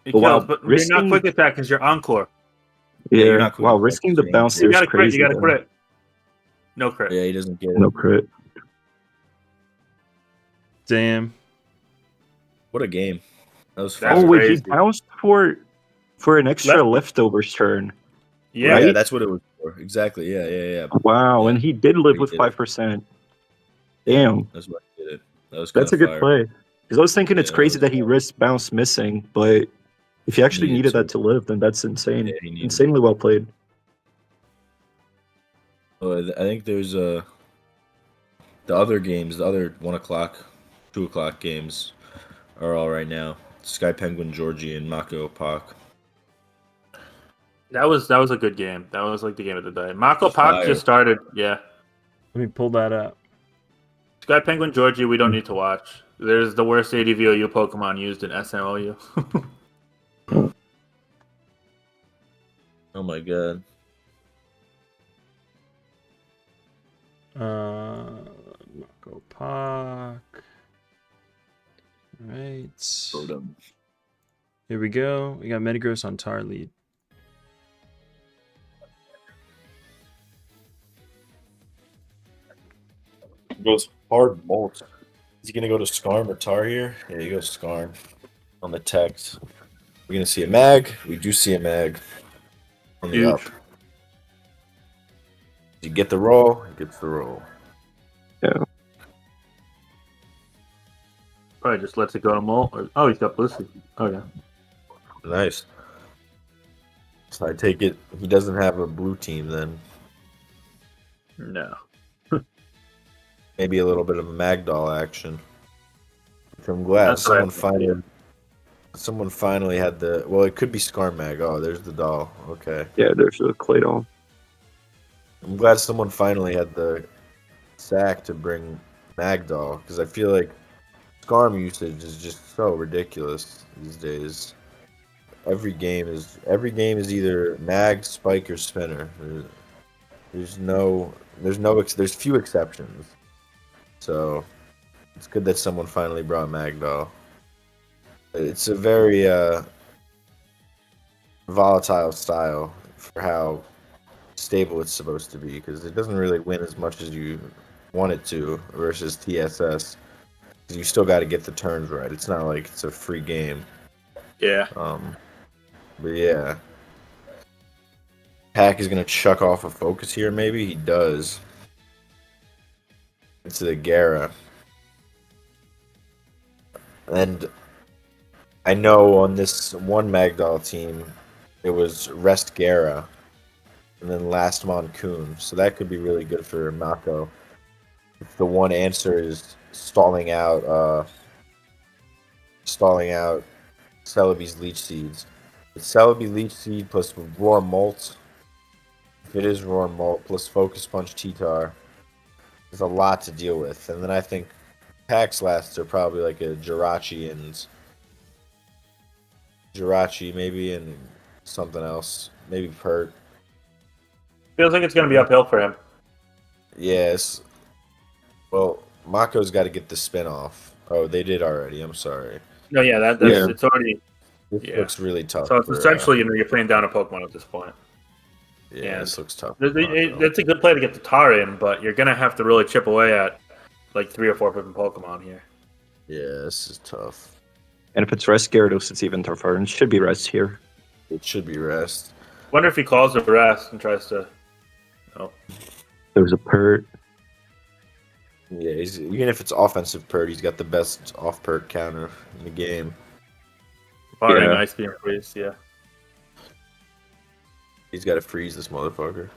it But wow, kills, but you're risking. not quick attack because you're encore. Yeah, you're Yeah. not quick Wow, attack, risking the James. bounce You there is gotta crit. crazy. You gotta though. crit. No crit. Yeah, he doesn't get it. No crit. Damn. What a game. That was That's Oh fire. wait, crazy. he bounced for an extra Left- leftovers turn. Yeah. Right? Yeah, that's what it was for. Exactly. Yeah. Wow, Yeah. and he did live He with did it. 5%. Damn, That's why he did it. That was kind that's a of good fire. play. Because I was thinking it's Yeah, crazy that was that he risked bounce missing, but if he actually Needed needed to. that to live, then that's insane. Yeah, he needed Insanely well played. Oh, I think there's the other games, the other 1 o'clock, 2 o'clock games are all right now. Sky Penguin, Georgie, and Mako Pak. That was a good game. That was like the game of the day. Marco Fire. Pak just started. Yeah. Let me pull that up. Sky Penguin Georgie, we don't need to watch. There's the worst ADVOU Pokemon used in SMOU. Oh my god. Marco Pak. Right. So dumb. Here we go. We got Metagross on tar lead. Goes hard molt. Is he gonna go to Skarm or Tar here? Yeah, he goes Skarm on the text. We're gonna see a mag. We do see a mag on the Huge. up. You get the roll, he gets the roll. Probably just lets it go to Molt. Oh, he's got Blissey. Oh, yeah. Nice. So I take it he doesn't have a blue team then. No. Maybe a little bit of Magdoll action. Which I'm glad That's what I someone finally had the. Well, it could be Scar Mag. Oh, there's the doll. Okay. Yeah, there's a clay doll. I'm glad someone finally had the sack to bring Magdoll because I feel like Scarm usage is just so ridiculous these days. Every game is either Mag, Spike, or Spinner. There's few exceptions. So it's good that someone finally brought Magdoll. It's a very volatile style for how stable it's supposed to be because it doesn't really win as much as you want it to versus TSS. You still got to get the turns right. It's not like it's a free game. Yeah. But yeah, Pack is gonna chuck off a focus here. Maybe he does. Into the Gara, and I know on this one Magdoll team, it was Rest Gara, and then Last Moncoon. So that could be really good for Mako. If the one answer is stalling out Celebi's Leech Seeds. It's Celebi Leech Seed plus Roar Molt. If it is Roar Molt plus Focus Punch T-Tar, there's a lot to deal with. And then I think Pack's lasts are probably like a Jirachi maybe and something else. Maybe Pert. Feels like it's going to be uphill for him. Yes. Well, Mako's got to get the spin off. Oh, they did already. I'm sorry. No, yeah, that's Yeah. it's already. This Yeah. looks really tough. So it's for, essentially, you're playing down a Pokemon at this point. yeah, this looks tough. That's a good play to get the Tar in, but you're going to have to really chip away at like 3 or 4 different Pokemon here. Yeah, this is tough. And if it's rest Gyarados, it's even tougher. And it should be rest here. It should be rest. Wonder if he calls the rest and tries to. Oh, There's a Pert. Yeah, even if it's offensive Pert, he's got the best off Pert counter in the game. barring Yeah. Ice Beam Freeze, yeah. He's got to freeze this motherfucker.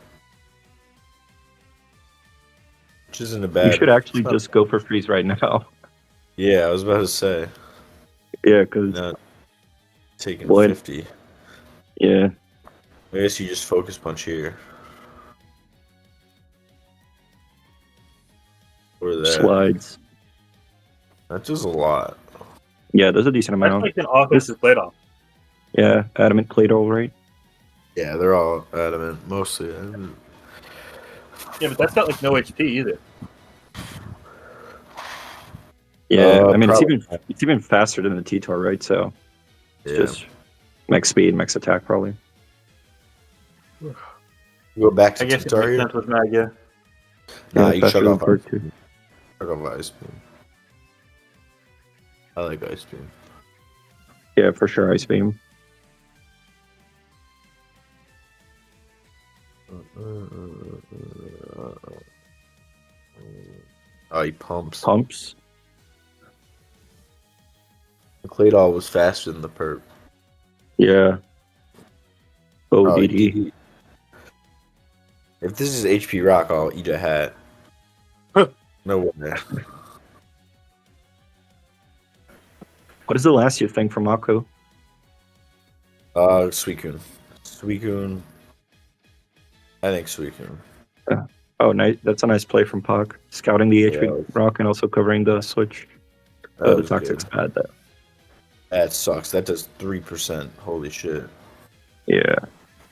Which isn't a bad. You should actually it's not- just go for freeze right now. Yeah, I was about to say. Yeah, because Not taking What? 50. yeah, I guess you just focus punch here. Or that. slides. That's just a lot. Yeah, there's a decent That's amount. like an offensive play off. Yeah, adamant clay doll, right? Yeah, they're all adamant, mostly. Yeah, but that's got like no HP either. Yeah, I mean Probably. it's even faster than the T-Tar, right? So it's Yeah. just max speed, max attack, probably. Go back to I guess it T-Tar makes here. sense with Mag, yeah. Nah, Yeah, you faster chug than off Perk too. Chug off Ice Beam. I like Ice Beam. Yeah, for sure, Ice Beam. Oh, he pumps. Pumps. The Claydol was faster than the perp. Yeah. Oh, Oh, DD. DD. If this is HP Rock, I'll eat a hat. No way. What is the last you think from Mako? Suicune. Suicune. I think Suicune. Oh, nice. That's a nice play from Puck. Scouting the HP Yeah. Rock and also covering the switch. That The was Toxic's good. bad, though. That sucks. That does 3%. Holy shit. Yeah.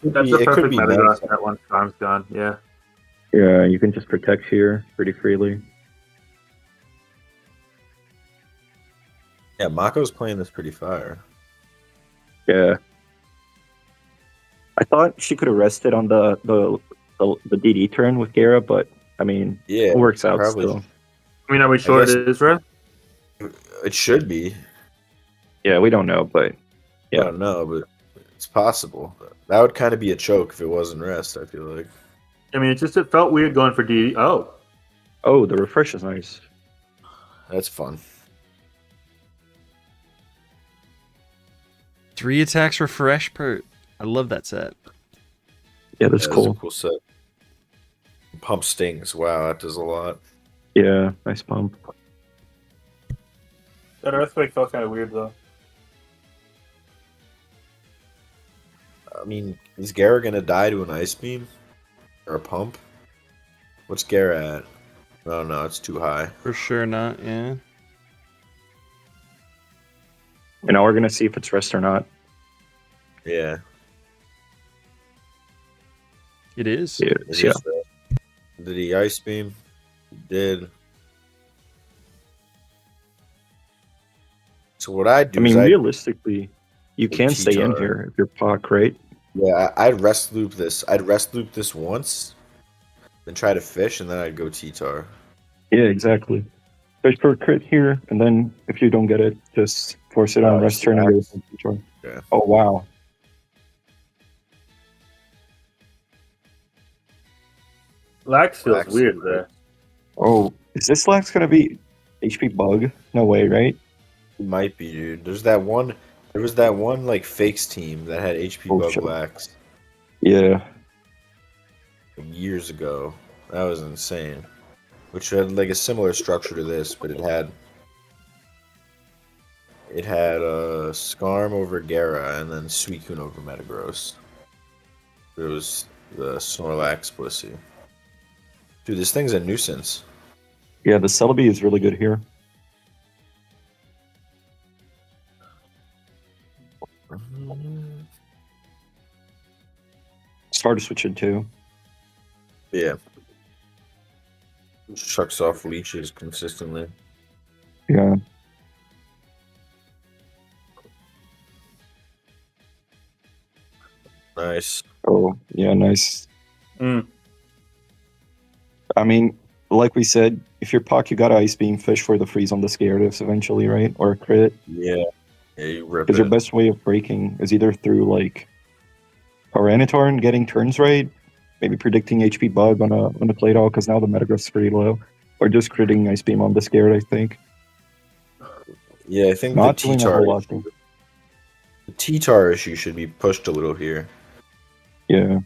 That's It the could perfect be Metagross nice. that once time's gone, yeah. Yeah, you can just protect here pretty freely. Yeah, Mako's playing this pretty fire. Yeah. I thought she could have rested on the DD turn with Gara, but I mean, Yeah, it works out probably. still. I mean, are we sure it guess- is, right? It should be. Yeah, we don't know, but I Yeah. don't know, but it's possible. That would kind of be a choke if it wasn't rest, I feel like. I mean, it felt weird going for DD. Oh, oh, the refresh is nice. That's fun. 3 attacks refresh per. I love that set. Yeah, that's Yeah, it's cool. a cool set. Pump stings. Wow, that does a lot. Yeah, nice pump. that Earthquake felt kind of weird, though. I mean, is Gara gonna die to an ice beam? Or a pump? What's Gara at? Oh no, it's too high. For sure not, yeah. And now we're gonna see if it's rest or not. Yeah. It is. Yeah, It yeah. is, did he ice beam? He did. So what I do I mean, is realistically, you Like can stay in T-Tar. here if you're Puck, right? I'd rest loop this. I'd rest loop this once, then try to fish, and then I'd go T-Tar. Yeah, exactly. Fish for a crit here, and then if you don't get it, just force it on rest just turn and relax. go for T-Tar. Yeah. Oh, wow. Lax feels Lax. weird there. Oh, is this Lax gonna be HP bug? No way, right? It might be, dude. There was that one like fakes team that had HP Oh, bug shit. lax Yeah. years ago. That was insane. Which had like a similar structure to this, but it had Skarm over Gara and then Suicune over Metagross. It was the Snorlax Blissey. Dude, this thing's a nuisance. Yeah, the Celebi is really good here. It's hard to switch into. Yeah. Chucks off leeches consistently. Yeah. Nice. Oh, yeah, nice. Mm. I mean, like we said, if you're Puck, you gotta Ice Beam Fish for the freeze on the Scarediffs eventually, right? Or a crit. Yeah. Yeah, you rip Because your it. best way of breaking is either through like Tyranitar and getting turns right, maybe predicting HP bug on a Claydol because now the Metagross is pretty low, or just critting Ice Beam on the Scared, I think. Yeah, I think Not the doing a T-Tar whole lot. Though. The T-Tar issue should be pushed a little here. Yeah.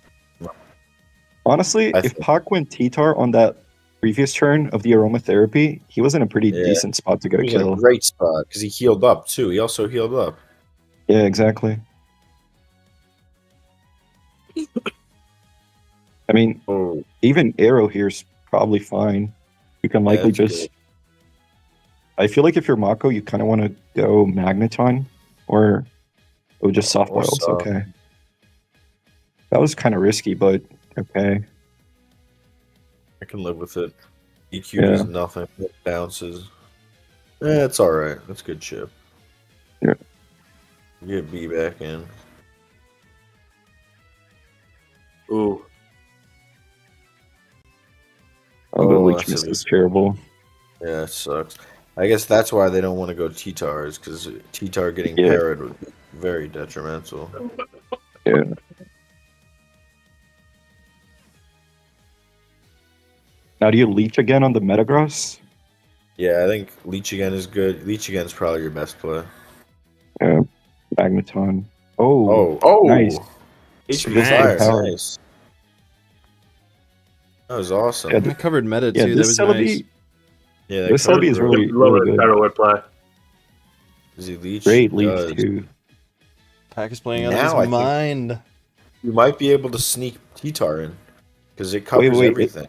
Honestly, I if think- Puck went T-Tar on that previous turn of the aromatherapy, he was in a pretty Yeah. decent spot to get a It was in kill. a great spot because he healed up too. He also healed up. Yeah, exactly. I mean, Oh, even Arrow here is probably fine. You can likely that's just. good. I feel like if you're Mako, you kind of want to go Magneton or just softball. It's soft. okay. That was kind of risky, but okay. I can live with it. EQ Yeah. does nothing. It bounces. It's alright. That's good chip. Yeah. Get B back in. Ooh. Oh, the Oh, leech that's a miss is leech. terrible. Yeah, it sucks. I guess that's why they don't want to go T-Tars, because T-Tar getting Yeah. parried would be very detrimental. Yeah. Now, do you leech again on the Metagross? Yeah, I think Leech again is good. Leech again is probably your best play. Yeah. Magneton. Oh, Oh, nice. HP Nice. fire, Power. nice. That was awesome. Yeah, I covered meta Yeah, too. That this was nice. Celebi, Yeah, that this covered Celebi is real- really, Lower really good. better play. Does he leech? Great He leech does. too. Pack is playing out of his Now I think mind. you might be able to sneak T-Tar in, because it covers wait, everything.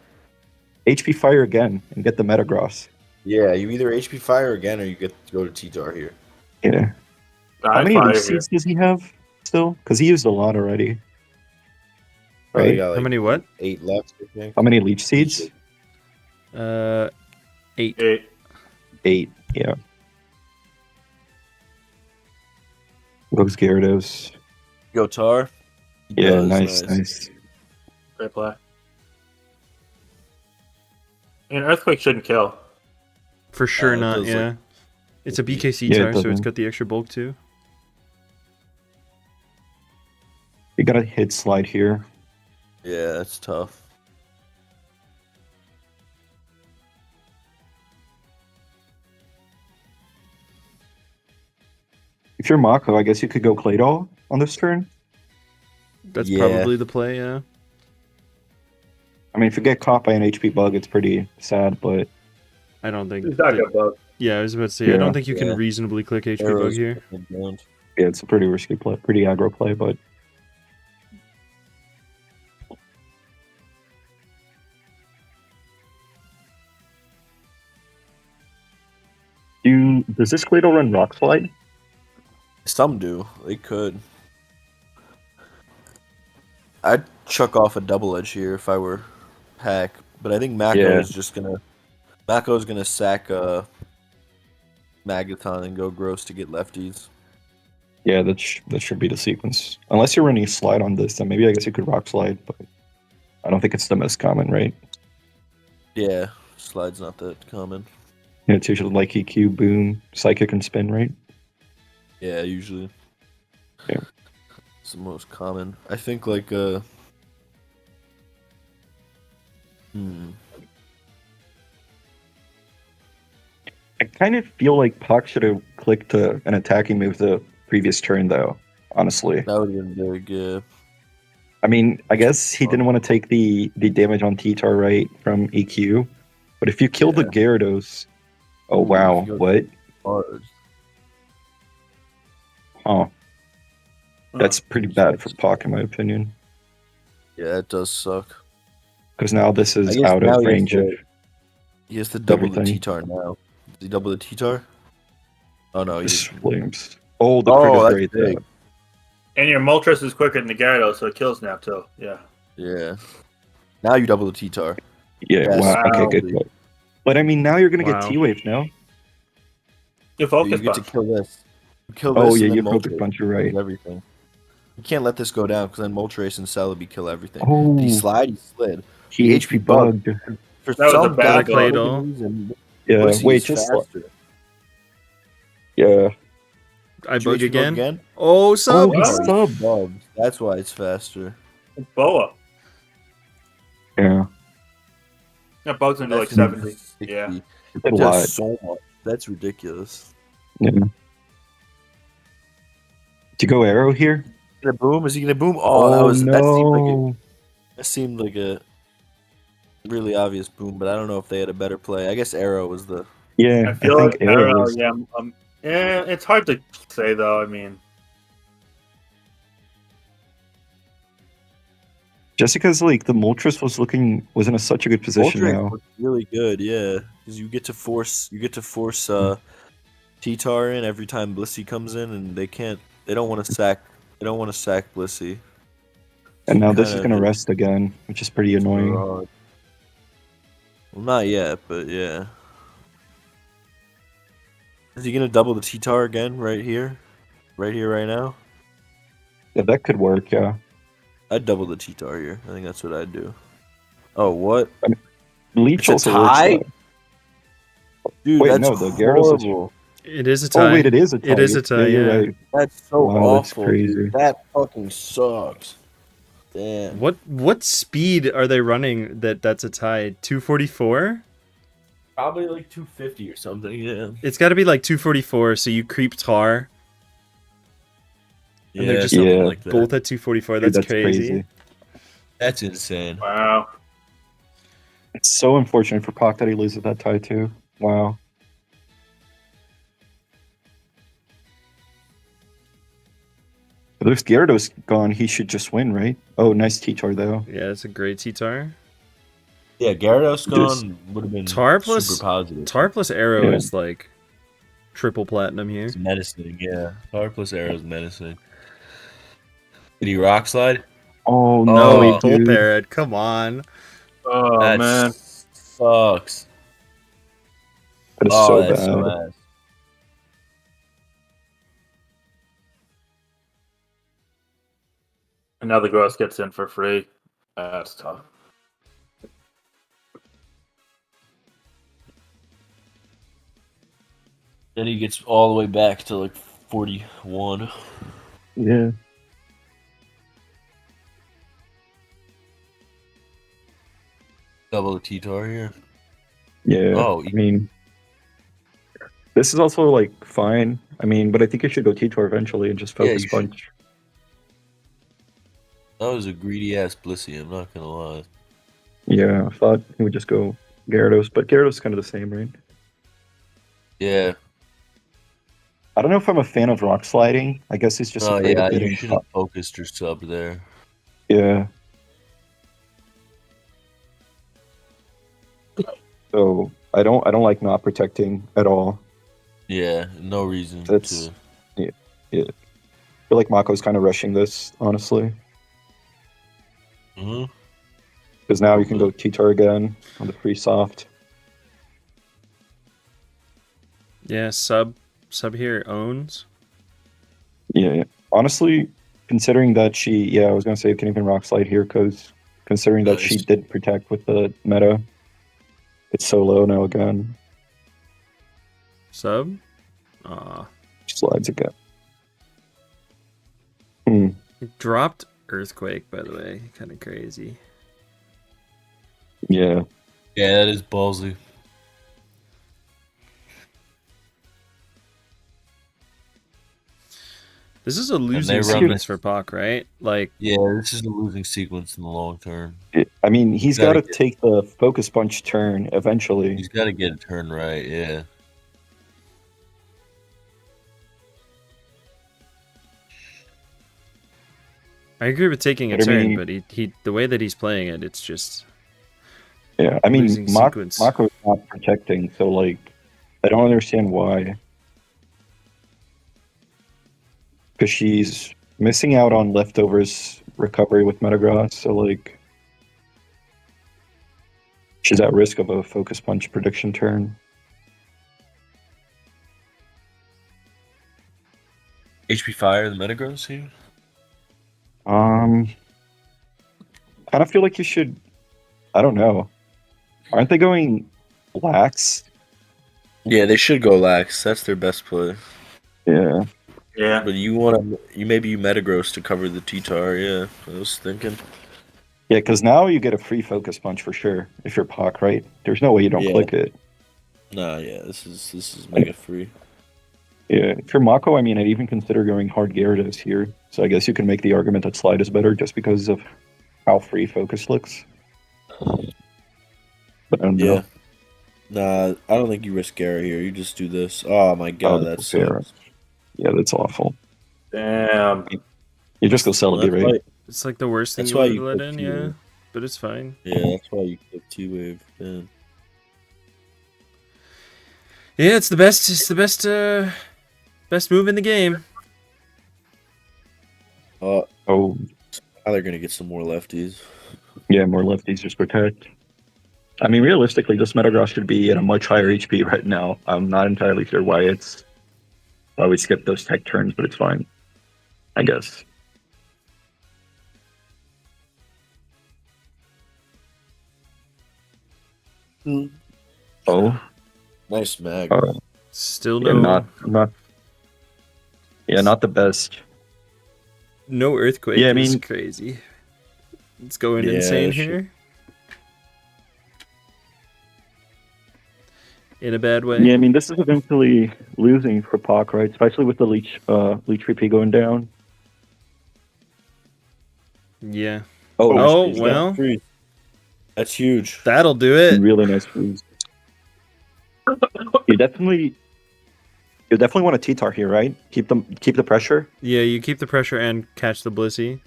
HP fire again and get the Metagross. Yeah, you either HP fire again or you get to go to T-Tar here. Yeah. How many leech seeds does he have still? Because he used a lot already. Probably Right? got How like many what? 8 left, I think. How many leech seeds? 8. 8. 8. Yeah. Goes Gyarados. Go Tar. He Yeah, does, nice. Great play. And Earthquake shouldn't kill. For sure it not, does, yeah. like- It's a BKC Yeah, it tar, so it's doesn't. got the extra bulk too. You got a hit slide here. Yeah, that's tough. If you're Mako, I guess you could go Claydol on this turn. That's Yeah. probably the play, yeah. I mean, if you get caught by an HP bug, it's pretty sad, but I don't think. He's not that- good bug. yeah, I was about to say, I Yeah. don't think you Yeah. can reasonably click HP Arrows bug here. don't. yeah, it's a pretty risky play, pretty aggro play, but does this Claydol run Rock Slide? Some do. They could. I'd chuck off a double edge here if I were Pack, but I think Mako Yeah. is just gonna. Mako's gonna sack Magathon and go gross to get lefties. Yeah, that should be the sequence. Unless you're running Slide on this, then maybe I guess you could Rock Slide, but I don't think it's the most common, right? Yeah, slide's not that common. Yeah, it's usually like EQ, Boom, Psychic, and Spin, right? Yeah, usually. Yeah. It's the most common. I think like I kind of feel like Puck should have clicked an attacking move the previous turn, though, honestly. that would have been very good. I mean, I guess he didn't want to take the damage on T-Tar, right, from EQ. But if you kill the Gyarados... Oh, wow. you go- What? Hard. Oh. That's pretty bad for Puck, in my opinion. Yeah, it does suck. Because now this I is guess out now of he has range of... to- He has to double the Everything. T-Tar now. Does he double the T-Tar? Oh no, This he's Flames. Oh, the Oh, crit is that's great, big. though. And your Moltres is quicker than the Gyarados, so it kills now too. Yeah. yeah. Now you double the T-Tar. Yeah, Yes. wow. Wow. Okay, good. But I mean, now you're going to Wow. get T-Wave, no? You You focus get to punch. kill this. You kill Oh, this yeah, and you then focus Moltres punch, you're right. kills everything. You can't let this go down because then Moltres and Celebi kill everything. Oh, Did he slide? He slid. he HP HP bugged. For That was a some bad goddamn Claydol. reason, Yeah, Blissey wait, is just... faster. Yeah. I Did you bug HP again. Oh, Oh, sub! he What? subbed. Bugged. That's why it's faster. Boa. Yeah. That bug's into like That's 70. 60. Yeah. It's a That's lot. so much. That's ridiculous. Yeah. To go arrow here? Gonna boom? Is he gonna boom? Oh, that was no. that seemed like a really obvious boom, but I don't know if they had a better play. I guess arrow was the Yeah, I feel think like Arrow, is- yeah. Yeah, it's hard to say though. I mean, Just because like the Moltres was in such a good position Moltres now. looked really good, yeah. Because you get to force T-Tar in every time Blissey comes in, and they don't want to sack Blissey. And now this is Kinda going to the- rest again, which is pretty annoying. Well, not yet, but yeah. Is he gonna double the T-tar again right here? Right here, right now? Yeah, that could work, yeah. I'd double the T-tar here. I think that's what I'd do. Oh, what? Leech It's a also works. tie? Dude, Wait, that's no, the Gyarados is... horrible. It is a tie. Oh, wait, it is a tie. It is a tie, You're yeah. right. That's so Wow, that's awful, crazy. dude. That fucking sucks. Damn. What speed are they running that's a tie? 244? Probably like 250 or something, yeah. It's got to be like 244, so you creep tar. And they're Yeah, just something Yeah. like that. both at 244. Dude, That's crazy. That's insane. Wow. It's so unfortunate for Pac that he loses that tie, too. Wow. If there's Gyarados gone, he should just win, right? Oh, nice T-Tar, though. Yeah, it's a great T-tar. Yeah, Gyarados Just- gone would have been Tar plus- super positive. Tar plus arrow Yeah. is like triple platinum here. It's menacing, yeah. Tar plus arrow is menacing. Did he rock slide? Oh, No, no, he Oh, full dude. parrot. Come on. Oh That man. sucks. That is Oh, so that's bad. so bad. And now the gross gets in for free. That's tough. Then he gets all the way back to like 41. Yeah. Double the T-tar here. Yeah. Oh, I mean, this is also, like, fine. I mean, but I think you should go T-Tar eventually and just Yeah, focus you should. punch. That was a greedy ass Blissey, I'm not gonna lie. Yeah, I thought he would just go Gyarados, but Gyarados is kind of the same, right? Yeah. I don't know if I'm a fan of rock sliding. I guess he's just Oh afraid yeah, of you getting should caught. have focused your sub there. Yeah. So I don't like not protecting at all. Yeah, no reason That's- to. I feel like Mako's kind of rushing this, honestly. hmm Because now you can go T-Tar again on the free soft. Yeah, sub here owns. Yeah. Honestly, considering that I was going to say you can even rock slide here because considering that she Nice. did protect with the meta, it's so low now again. Sub. Aw. Slides again. Hmm. He dropped Earthquake, by the way. Kind of crazy. Yeah. Yeah, that is ballsy. This is a losing they run sequence this- for Pac, right? Like, Yeah, this is a losing sequence in the long term. I mean, he's got Gotta to get- take the focus punch turn eventually. He's got to get a turn right. Yeah. I agree with taking a But I turn, mean- but he the way that he's playing it, it's just Yeah, I mean, losing sequence. Mako's not protecting, so like, I don't understand why. Because she's missing out on leftovers recovery with Metagross, so like, she's at risk of a focus punch prediction turn. HP Fire, the Metagross here. Kind of feel like you should. I don't know. Aren't they going lax? Yeah, they should go lax. That's their best play. Yeah. Yeah. But you maybe you Metagross to cover the T-tar. Yeah, I was thinking. Yeah, because now you get a free focus punch for sure if you're Pac, right? There's no way you don't Yeah. click it. Nah, yeah, this is mega free. Yeah, if you're Mako, I mean, I'd even consider going hard Gyarados here. So I guess you can make the argument that Slide is better just because of how free focus looks. But I don't know. Yeah. Nah, I don't think you risk Gary here. You just do this. Oh my god, that's fair. Yeah, that's awful. Damn. You just go Celebi, That's right? why, it's like the worst thing That's you why would you let put in, fewer. yeah. But it's fine. yeah, that's why you click T-Wave. Yeah. Yeah, it's the best. It's the best. Best move in the game. Oh, Oh, Now they're gonna get some more lefties. Yeah, more lefties just protect. I mean, realistically, this Metagross should be at a much higher HP right now. I'm not entirely sure why we skipped those tech turns, but it's fine, I guess. Oh, Nice mag. Still yeah, no not the best. no earthquake. Yeah, I is mean- crazy. It's going Yeah, insane shit. here. In a bad way. Yeah, I mean, this is eventually losing for Pac, right? Especially with the leech VP going down. Yeah. Oh, Oh, well. Freeze. That's huge. That'll do it. really nice freeze. You definitely want to T-Tar here, right? Keep the pressure. Yeah, you keep the pressure and catch the Blissey.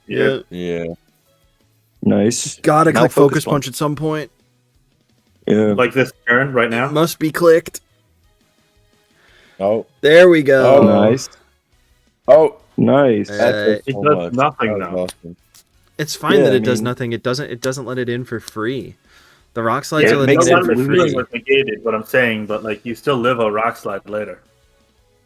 Yeah. Yeah. Nice. Gotta Now click focus focus punch at some point. Yeah. Like this turn right now. Must be clicked. Oh. There we go. Oh. Nice. Oh. Nice. That It so does much. nothing, That was though. awesome. It's fine Yeah, that I it does mean- nothing. It doesn't let it in for free. The rock slides Yeah, are it letting makes it it in for lose. free. was negated, what I'm saying, but like you still live a rock slide later.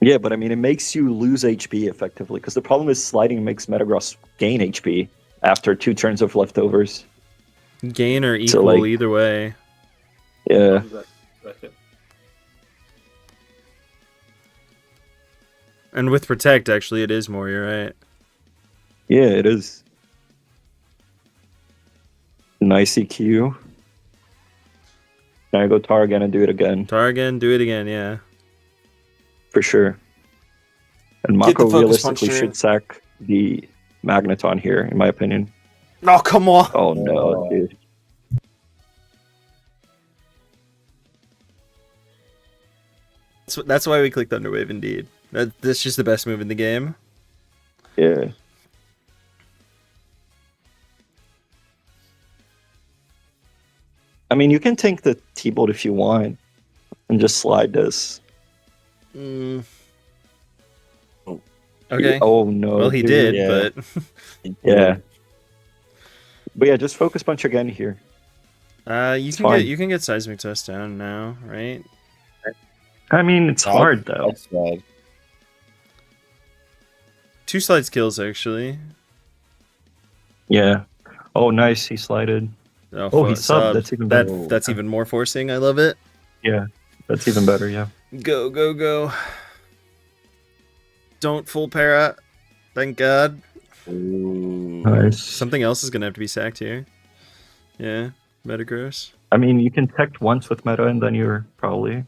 Yeah, but I mean, it makes you lose HP effectively because the problem is sliding makes Metagross gain HP after 2 turns of leftovers. Gain or So, equal like- either way. Yeah. And with protect, actually, it is more. You're right. Yeah, it is. Nice EQ. Now I go Tar again and do it again Tar again. Do it again. Yeah. for sure. And Get the Mako focus punch realistically through. should sack the Magneton here, in my opinion. Oh, come on. Oh no, dude. That's why we clicked Thunderwave, indeed. That's just the best move in the game. Yeah. I mean, you can tank the T-Bolt if you want and just slide this. Mm. Okay. Oh no. Well, he dude. did, Yeah. but Yeah. But yeah, just focus punch again here. you It's can fine. get seismic test down now, right? I mean, it's hard though. That's bad. 2 slides kills actually. Yeah. Oh, nice. He slided. Oh, he subbed. That's even better. That's even more forcing. I love it. Yeah. That's even better. Yeah. Go, go, go. Don't full para. Thank God. Ooh. Nice. Something else is gonna have to be sacked here. Yeah, Metagross. I mean, you can tech once with meta, and then you're probably.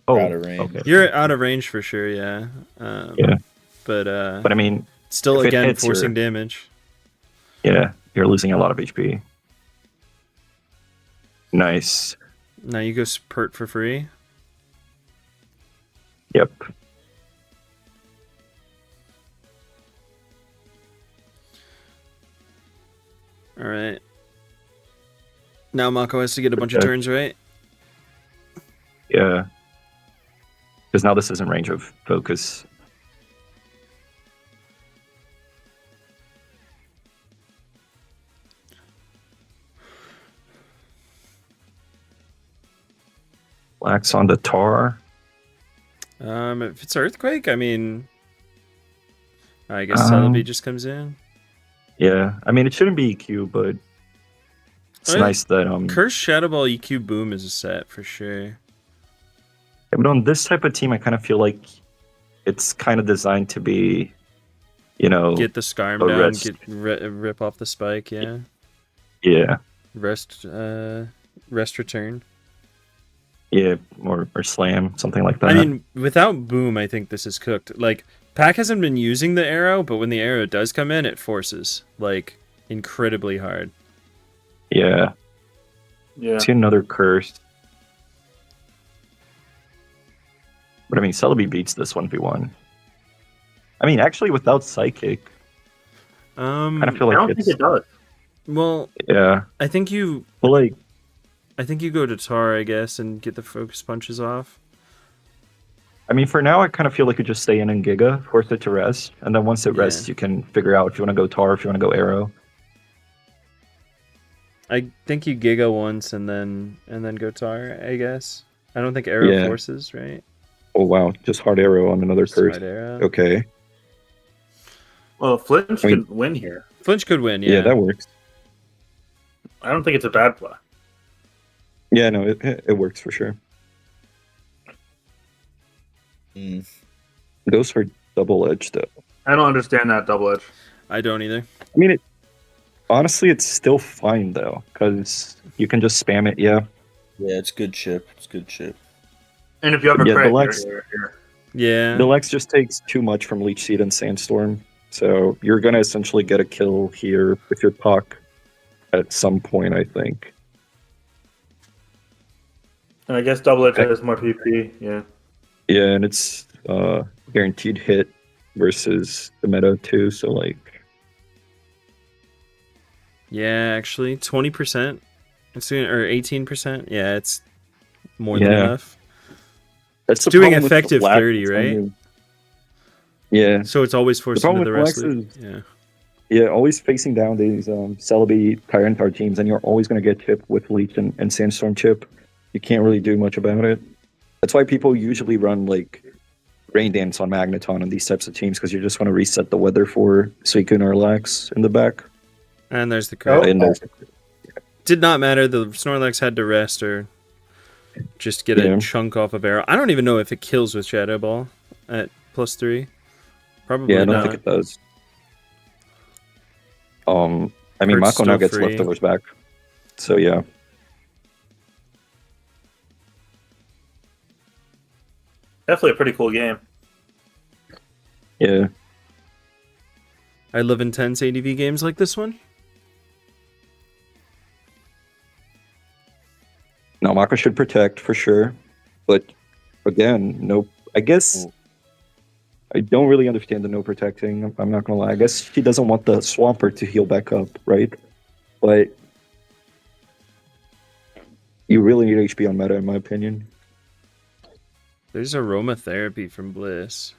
Oh, Out of range. okay. You're out of range for sure. Yeah. Yeah. But But I mean, still if it again hits, forcing you're- damage. yeah, you're losing a lot of HP. Nice. Now you go Spurt for free. Yep. All right. Now Mako has to get a bunch of Okay. turns, right? Yeah. Because now this is in range of focus. Black's on the Tar. If it's Earthquake, I mean, I guess Um, Celebi just comes in. Yeah. I mean, it shouldn't be EQ, but it's Oh, yeah. nice that Curse Shadow Ball EQ Boom is a set for sure. yeah, but on this type of team, I kind of feel like it's kind of designed to be, Get the Scarm a down, rest. rip off the spike, yeah. yeah, Rest return. yeah, or slam, something like that. I mean, without Boom, I think this is cooked. Like, Pack hasn't been using the arrow, but when the arrow does come in, it forces, like, incredibly hard. yeah, Yeah. see another curse. But I mean, Celebi beats this 1v1. I mean, actually, without Psychic, I kind of feel I like don't it's think it does. Well, yeah. I think you But like, go to Tar, I guess, and get the focus punches off. I mean, for now, I kind of feel like you just stay in and Giga, force it to rest, and then once it Yeah. rests, you can figure out if you want to go Tar, if you want to go Arrow. I think you Giga once and then go Tar, I guess. I don't think Arrow Yeah. forces, right? Oh wow, just hard Arrow on another Just curse. hard Arrow. Okay, Well, Flinch I mean- could win here. Flinch could win, yeah, yeah. that works. I don't think it's a bad play. Yeah, no, it works for sure. Mm. Goes for double edge though. I don't understand that double edge. I don't either. I mean, honestly, it's still fine though, because you can just spam it. Yeah, Yeah, it's good chip. It's good chip. And if you have a Yeah, crit, Deluxe- you're- Yeah. the Lex just takes too much from Leech Seed and Sandstorm, so you're gonna essentially get a kill here with your Puck at some point, I think. and I guess double edge Okay. has more PP. Yeah. Yeah, and it's guaranteed hit versus the meta too. So like, Yeah, actually, 20%. Or 18%. Yeah, it's more than Yeah. enough. that's the doing problem with effective Lex, 30, it's right? only- Yeah, So it's always forced problem into the with rest Lex loop. is- Yeah. yeah, always facing down these Celebi Tyranitar teams, and you're always gonna get chipped with Leech and Sandstorm chip. You can't really do much about it. That's why people usually run like Rain Dance on Magneton and these types of teams, because you just want to reset the weather for Suicune or Lex in the back. And there's the crit. And there's Did not matter. The Snorlax had to rest or just get Yeah. a chunk off of Arrow. I don't even know if it kills with Shadow Ball at +3. Probably yeah, I don't not. think it does. I mean, Hurt's Mako now still gets free. leftovers back. So yeah, Definitely a pretty cool game. yeah. I love intense ADV games like this one. Now Mako should protect for sure, but again, no. I guess I don't really understand the no protecting. I'm not gonna lie. I guess she doesn't want the Swampert to heal back up, right? But you really need HP on meta, in my opinion. There's aromatherapy from Bliss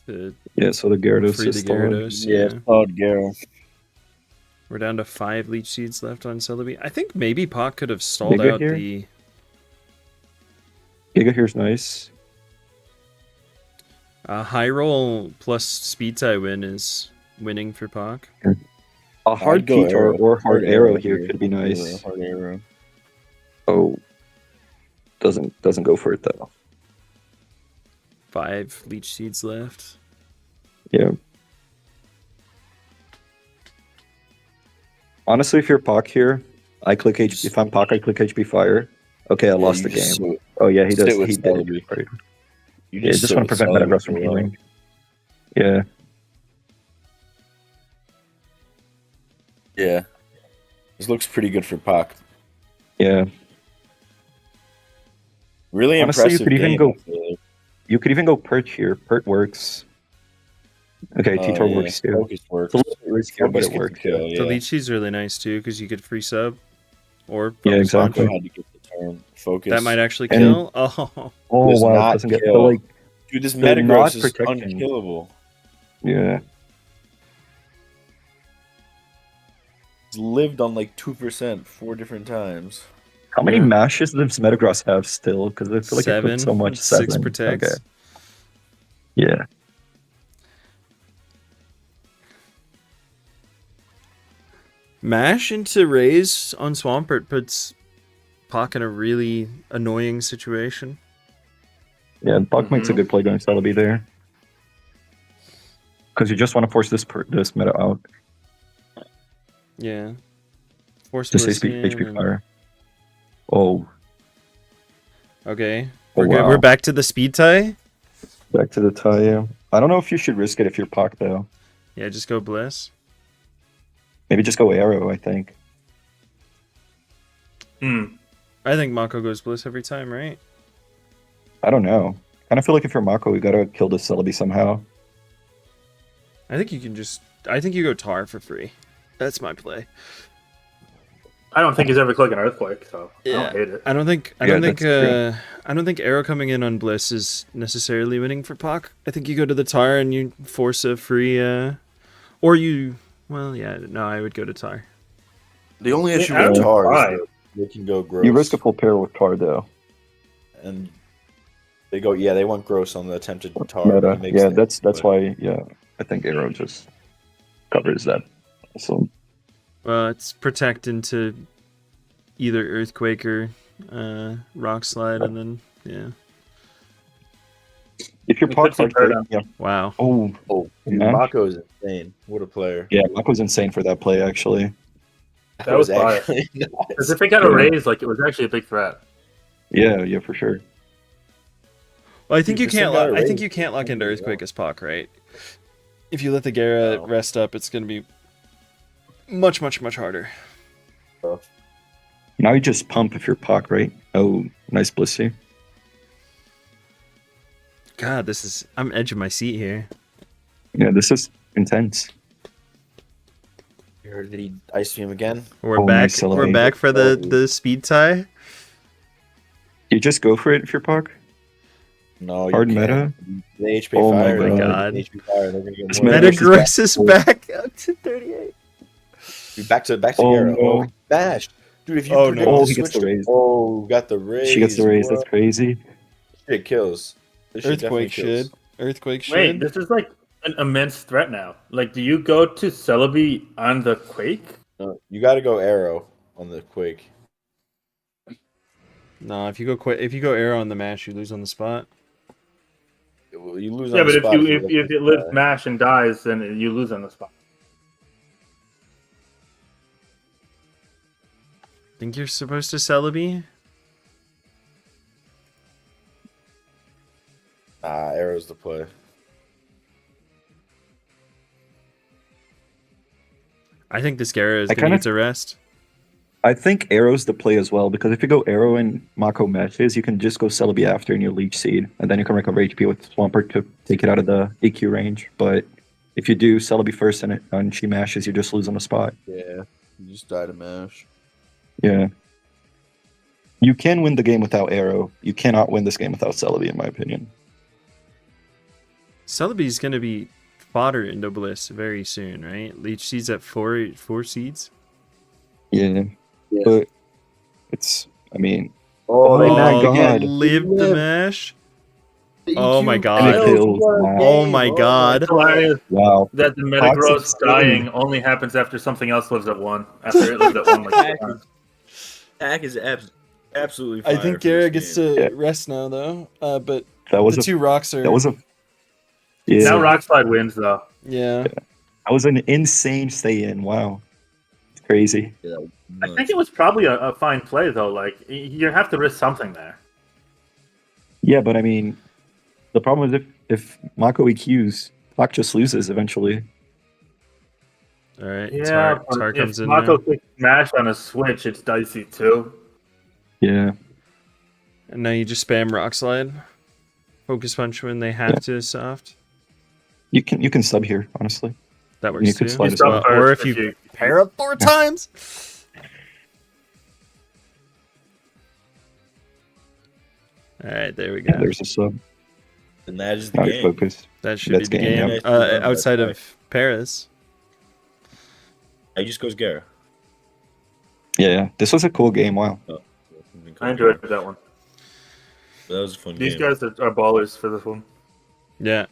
to Yeah. So the Gyarados free is the still on. Gyarados. Yeah, Yeah. it's called Garo. We're down to 5 Leech Seeds left on Celebi. I think maybe Pac could have stalled Giga out here? the... Giga here's nice. high roll plus speed tie win is winning for Pac. A hard I'd go Peach arrow. or hard arrow here could be nice. Hard arrow. Oh, doesn't go for it though. 5 Leech Seeds left. Yeah. Honestly, if you're Pac here, I click HP. If I'm Pac, I click HP Fire. Okay, I lost the game. Oh yeah, he sit does. with He did. Celebi. Right. You Yeah, just sit want to with prevent Celebi Metagross for from a while. healing. Yeah, Yeah. This looks pretty good for Pac. yeah. Really Honestly, you impressive. could even game, go- I feel like. You could even go Perch here. Perch works. Okay, Oh, T-Tor yeah. works too. Focus works. It's a little bit riskier, but Focus it gets works. the kill, The yeah. Leech Seed's really nice too because you get free sub. Or Yeah, focus exactly. punch. Had to get the turn. Focus. That might actually And- kill. Oh, Oh Does wow, not it doesn't get. kill. But like, Dude, this They're not Metagross is protecting. unkillable. yeah. He's lived on like 2% 4 different times. How many Yeah. mashes does Metagross have still? Because I feel like it 7. puts so much. 6 7. protects. Okay. Yeah. Mash into Raise on Swampert puts Pac in a really annoying situation. Yeah, Buck makes a Mhm. good play going Celebi there. Because you just want to force this meta out. Yeah. Force Just Bliss HP in. fire. Oh, Okay. Oh, We're good. wow. We're back to the speed tie. back to the tie. Yeah. I don't know if you should risk it if you're Puck though. Yeah, just go Bliss. Maybe just go Arrow. I think. I think Mako goes Bliss every time, right? I don't know. Kind of feel like if you're Mako, you gotta kill the Celebi somehow. I think you can just. I think you go Tar for free. That's my play. I don't think he's ever clicking Earthquake, so I don't hate it. I don't think that's true. I don't think Arrow coming in on Bliss is necessarily winning for Pac. I think you go to the Tar and you force a free or you I would go to Tar. The only issue Arrow's with Tar fine. is that they can go gross. You risk a full pair with Tar though. And they go, they went gross on the attempted Tar. Meta. It makes Yeah, sense, that's but- why. Yeah, I think Arrow just covers that. So It's protect into either Earthquake or Rock Slide, and then if you're It Pac puts you hard, hurt on- wow. Oh, dude, Yeah. Mako is insane. What a player. yeah, Mako's insane for that play actually. That was fire. actually Because if it got a raise, like it was actually a big threat. Yeah, for sure. Well, I think Dude, you this can't. thing got I think raised. you can't lock into Yeah. Earthquake as Pac, right? If you let the Gera No. rest up, it's going to be much harder. Now you just pump if you're Pac, right? Oh, nice Blissey. God, I'm edging my seat here. Yeah, this is intense. You heard that he iced him again? We're Oh, back. nice We're Celine. back for the speed tie. You just go for it if you're Pac. No, you Hard can't. meta. The HP Oh my fire. God. The HP fire, they're gonna get This more. meta- Metagross is back up to 38. Dude, back to Oh, Gera. no. Oh, bash. Dude, if you Oh, predict no. the Oh, he gets switch the to- raise. Oh, got the raise. She gets the raise. bro. That's crazy. Shit kills. This shit definitely Earthquake kills. should. Earthquake should. Wait, this is like an immense threat now. Like, do you go to Celebi on the Quake? No, you got to go arrow on the Quake. No, if you go arrow on the mash, you lose on the spot. You lose. Yeah, on but the if spot you you if, let if the it lives guy. mash and dies, then you lose on the spot. Think you're supposed to Celebi? Arrow's the play. I think this Gera is I going to kinda- get to rest. I think Arrow's the play as well, because if you go Arrow and Mako matches, you can just go Celebi after and you leech seed, and then you can recover HP with Swampert to take it out of the EQ range. But if you do Celebi first and she mashes, you just lose on the spot. Yeah, you just die to mash. Yeah. You can win the game without Arrow. You cannot win this game without Celebi, in my opinion. Celebi's going to be fodder into Bliss very soon, right? Leech seeds at four seeds. Yeah. Yeah. But it's, I mean, Oh, they Oh, magged God. lived the Lived. mash. Oh my And God. it kills. Wow. Oh my God. It's hilarious Wow. that the Toxic Metagross skin. dying only happens after something else lives at 1. After it lives at 1 like 4 times. Attack is absolutely. I fire think for Gera this gets game. to Yeah. rest now, though. But That was the two rocks are. that was a yeah. Now Rock Slide wins though. Yeah. That was an insane stay in. Wow. It's crazy. Yeah, that was I nuts. think it was probably a fine play though. Like you have to risk something there. Yeah, but I mean, the problem is if Mako EQs, Pac just loses eventually. All right. Yeah, Tar but comes if in Mako now. clicks smash on a switch, it's dicey too. Yeah. And now you just spam rock slide. Focus punch when they have to soft. You can sub here, honestly. That works You can too. slide You as stop well. first Or if you pair up 4 times. All right, there we go. Yeah, there's a sub. And that is the Now you game. focus. That should That's be the game, game. yeah. Outside of Paris. He just goes Gera. Yeah. This was a cool game. Wow. I enjoyed that one. That was a fun These game. guys are ballers for this one. Yeah.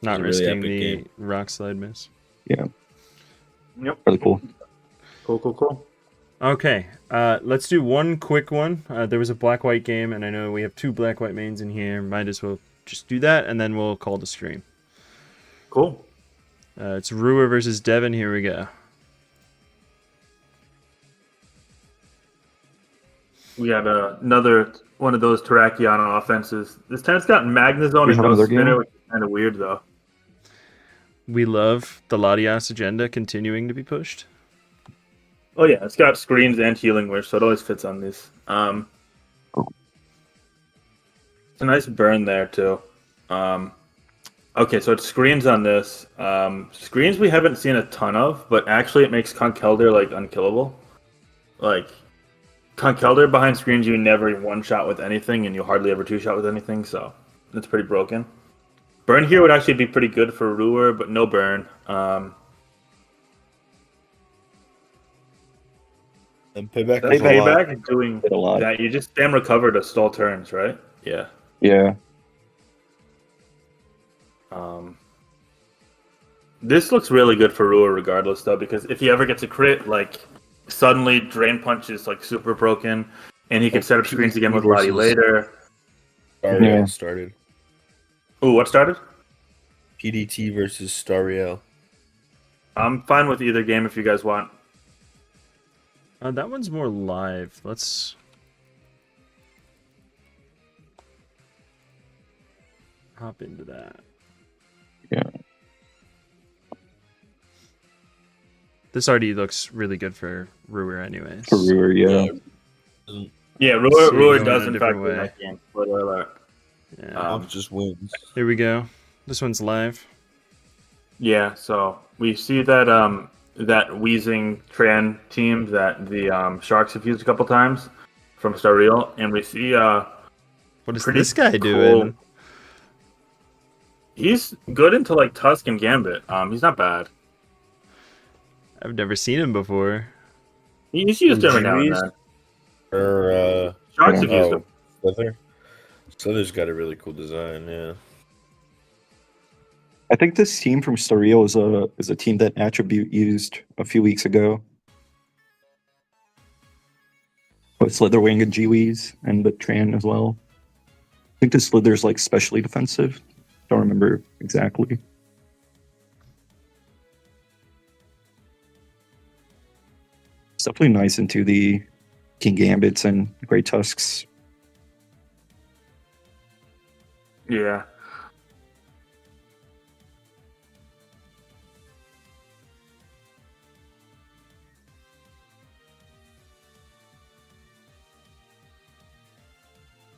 Not It was a really risking epic the game. rock slide miss. Yep. Really cool. Cool. Okay, let's do one quick one. There was a black-white game, and I know we have 2 black-white mains in here. Might as well just do that, and then we'll call the stream. Cool. It's Rua versus Devin. Here we go. We got another one of those Terrakion offenses. This time it's got Magnezone We and have no another spinner, game? which is kind of weird though. We love the Latias agenda continuing to be pushed. Oh yeah, it's got screens and healing wish, so it always fits on these. It's a nice burn there too. Okay, so it's screens on this. Screens we haven't seen a ton of, but actually it makes Conkelder like unkillable. Like Conkelder behind screens, you never one shot with anything, and you hardly ever two shot with anything. So it's pretty broken. Burn here would actually be pretty good for Ruer, but no burn. And payback. That's is a lot. payback doing Did a lot. that. You just spam recover to stall turns, right? Yeah. Yeah. This looks really good for Ruer regardless, though, because if he ever gets a crit, like, suddenly Drain Punch is, like, super broken, and he can set up screens again with Lottie later. Stariel started. Ooh, what started? PDT versus Stariel. I'm fine with either game if you guys want. That one's more live. Let's... hop into that. Yeah. This already looks really good for Ruer anyways. For Ruer, yeah. Yeah, So Ruer going does, a in different fact, way. win that game. Spoiler alert. Yeah. Just wins. Here we go. This one's live. Yeah, so we see that that Wheezing Tran team that the Sharks have used a couple times from Stariel, and we see What is pretty this guy cool. doing? He's good into like Tusk and Gambit. He's not bad. I've never seen him before. He's used him every now and then. Or Sharks have used him. Slither. Slither's got a really cool design, yeah. I think this team from Stariel is a team that Attribute used a few weeks ago. With Slitherwing and G-Weez and the Tran as well. I think the Slither's like specially defensive. Don't remember exactly. It's definitely nice into the King Gambits and Grey Tusks. Yeah.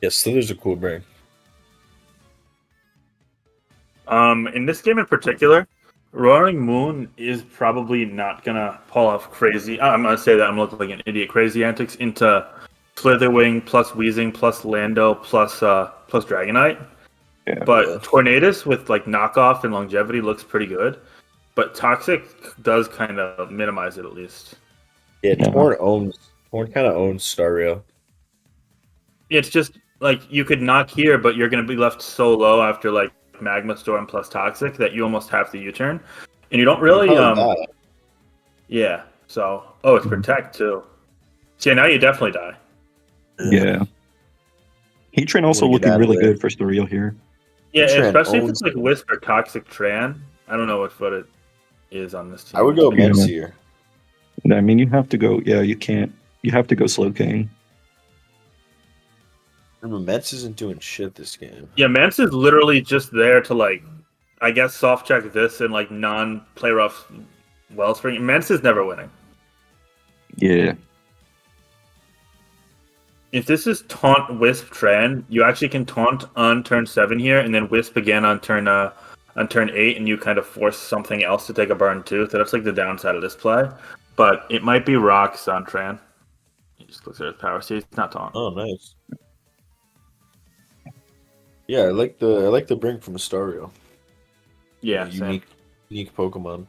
Yeah, Slither's a cool brand. In this game in particular, Roaring Moon is probably not gonna pull off crazy. I'm gonna say that I'm looking like an idiot. Crazy antics into Slitherwing plus Wheezing plus Lando plus Dragonite. Yeah. But Tornadus with like knockoff and longevity looks pretty good. But Toxic does kind of minimize it at least. Yeah, Torn kind of owns Stariel. It's just like you could knock here, but you're gonna be left so low after like Magma Storm plus Toxic that you almost have to U-turn, and you don't really yeah. So it's Protect too. So yeah, now you definitely die. Yeah. Heatran also Wanna get looking out of really there. good for Stariel here. Yeah, Tran especially if owns- it's like Wisp or Toxic Tran. I don't know what it is on this team. I would go Yeah. Mets here. I mean, you have to go. Yeah, you can't. You have to go Slow King. Remember, Mets isn't doing shit this game. Yeah, Mance is literally just there to like, I guess soft check this and like non-play rough Wellspring. Mance is never winning. Yeah. If this is taunt Wisp Tran, you actually can taunt on turn 7 here, and then Wisp again on turn 8, and you kind of force something else to take a burn too. So that's like the downside of this play. But it might be Rocks on Tran. He just clicks Earth Power. See, it's not taunt. Oh, nice. Yeah, I like the bring from Stariel. Yeah, same. Unique Pokemon.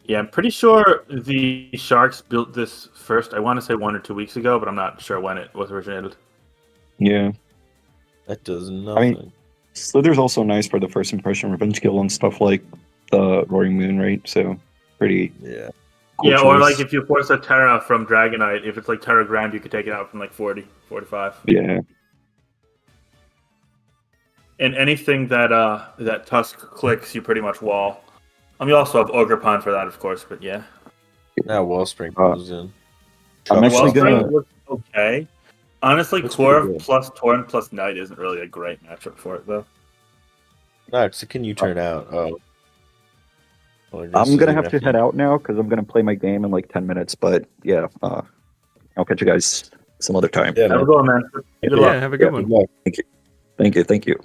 Yeah, I'm pretty sure the Sharks built this first. I want to say 1 or 2 weeks ago, but I'm not sure when it was originated. Yeah. That does nothing. Slither's also nice for the first impression revenge kill and stuff like the Roaring Moon, right? So pretty. Yeah. Cool Yeah, or choice. like if you force a Terra from Dragonite, if it's like Terra Grand, you could take it out from like 40, 45. Yeah. And anything that Tusk clicks, you pretty much wall. You also have Ogre Pond for that, of course, but yeah. Now Wellspring goes in. I'm actually Wellspring gonna. looks okay. Honestly, Looks pretty Corv good. plus Torn plus Knight isn't really a great matchup for it, though. No, so can you turn out? Oh. I'm gonna have to head out now because I'm gonna play my game in like 10 minutes. But yeah, I'll catch you guys some other time. Yeah, Have a man. good one, man. Good Yeah, luck. have a good Yeah. one. Thank you.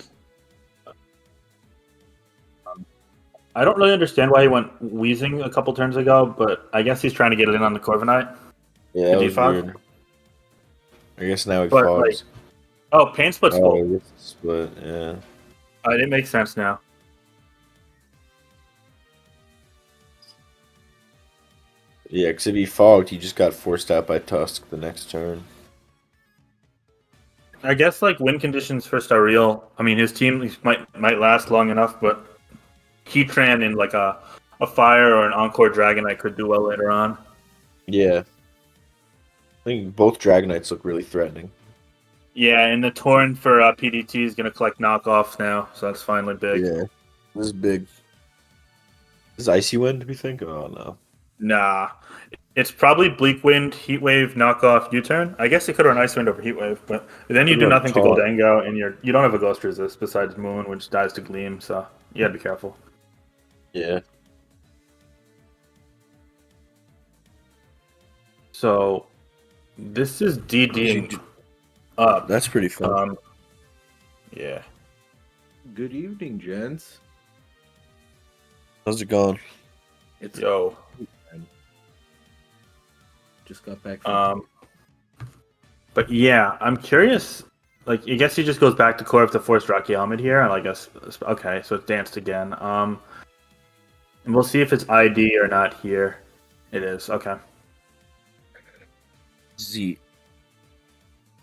I don't really understand why he went Wheezing a couple turns ago, but I guess he's trying to get it in on the Corviknight. Yeah, The that was defog? weird. I guess now he But, fogs. Oh, Pain Split's Oh, full. it's a split, yeah. It makes sense now. Yeah, because if he fogged, he just got forced out by Tusk the next turn. I guess like win conditions for Starreal. I mean, his team might last long enough, but Heatran in like a fire or an Encore Dragonite could do well later on. Yeah. I think both Dragonites look really threatening. Yeah, and the Torn for PDT is going to collect knockoffs now, so that's finally big. Yeah. This is big. Is Icy Wind, do we think? Oh, no. Nah. It's probably Bleak Wind, Heat Wave, knockoff, U-turn. I guess it could run Ice Wind over Heat Wave, but then you do nothing to Goldango, and you don't have a Ghost Resist besides Moon, which dies to Gleam, so you gotta be careful. Yeah. So, this is DDing up. That's pretty fun. Yeah. Good evening, gents. How's it going? It's Yo. just got back from But yeah, I'm curious. Like, I guess he just goes back to Corv to force Rocky Helmet here, and I guess okay, so it's danced again. And we'll see if it's ID or not here. It is okay. Z.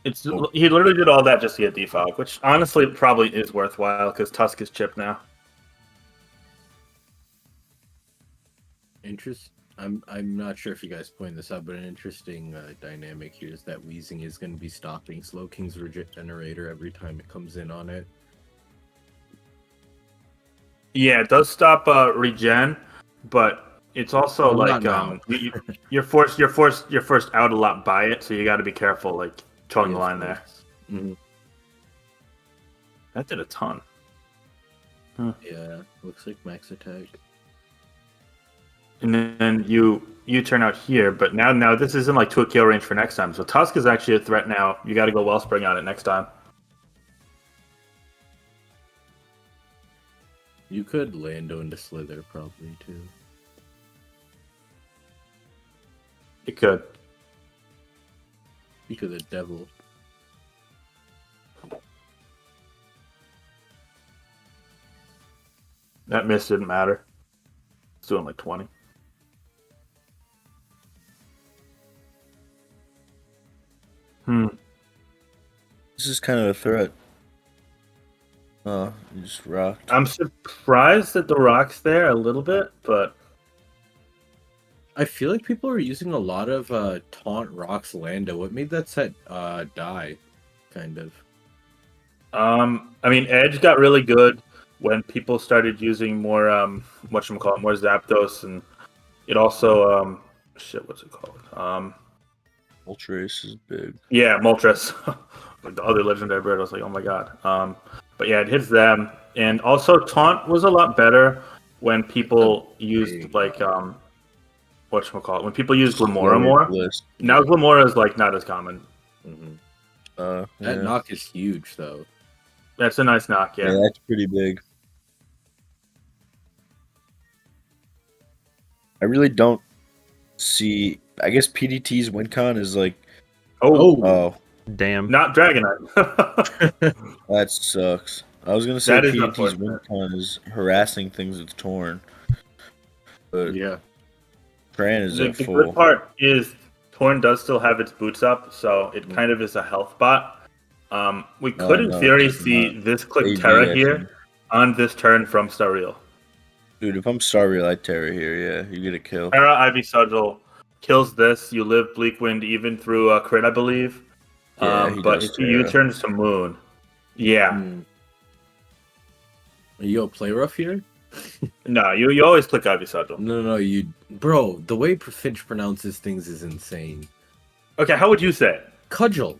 He literally did all that just to get defog, which honestly probably is worthwhile because Tusk is chipped now. I'm not sure if you guys pointed this out, but an interesting dynamic here is that Wheezing is going to be stopping Slowking's Regenerator every time it comes in on it. Yeah, it does stop regen, but it's also Well, like you're forced out a lot by it, so you got to be careful, like towing the line there. Mm-hmm. That did a ton. Yeah, looks like max attack. And then you turn out here, but now this isn't like to a kill range for next time. So Tusk is actually a threat now. You got to go Wellspring on it next time. You could Lando into Slither probably too. You could. You could the Devil. That miss didn't matter. It's doing like 20. This is kind of a threat. Oh, you just rocked. I'm surprised that the rock's there a little bit, but I feel like people are using a lot of Taunt Rocks Lando. What made that set die? Kind of. I mean, Edge got really good when people started using more more Zapdos, and it also what's it called? Moltres is big. Yeah, Moltres. Like the other legendary bird, I was like, oh my god. But yeah, it hits them, and also Taunt was a lot better when people used like when people used Glamora more. Now Glamora is like not as common. That knock is huge though. That's a nice knock, yeah. Yeah, that's pretty big. I really don't see. I guess PDT's WinCon is like. Oh, damn. Not Dragonite. that sucks. I was gonna say That is PDT's unfortunate. WinCon is harassing things with Torn, but Yeah. Tran is The at full. good part is Torn does still have its boots up, so it kind of is a health bot. We could, in theory, it's see not. this click AD, Terra I here think. on this turn from Starreal. Dude, if I'm Starry, I'd Terra here. Yeah, you get a kill. Terra, Ivy Sigil kills this. You live Bleak Wind even through a crit, I believe. Yeah, he but does if he Terra. U-turns to Moon, yeah. You go play rough here? No, you always click Ivy Sigil. No, bro, the way Finch pronounces things is insane. Okay, how would you say it? Cudgel.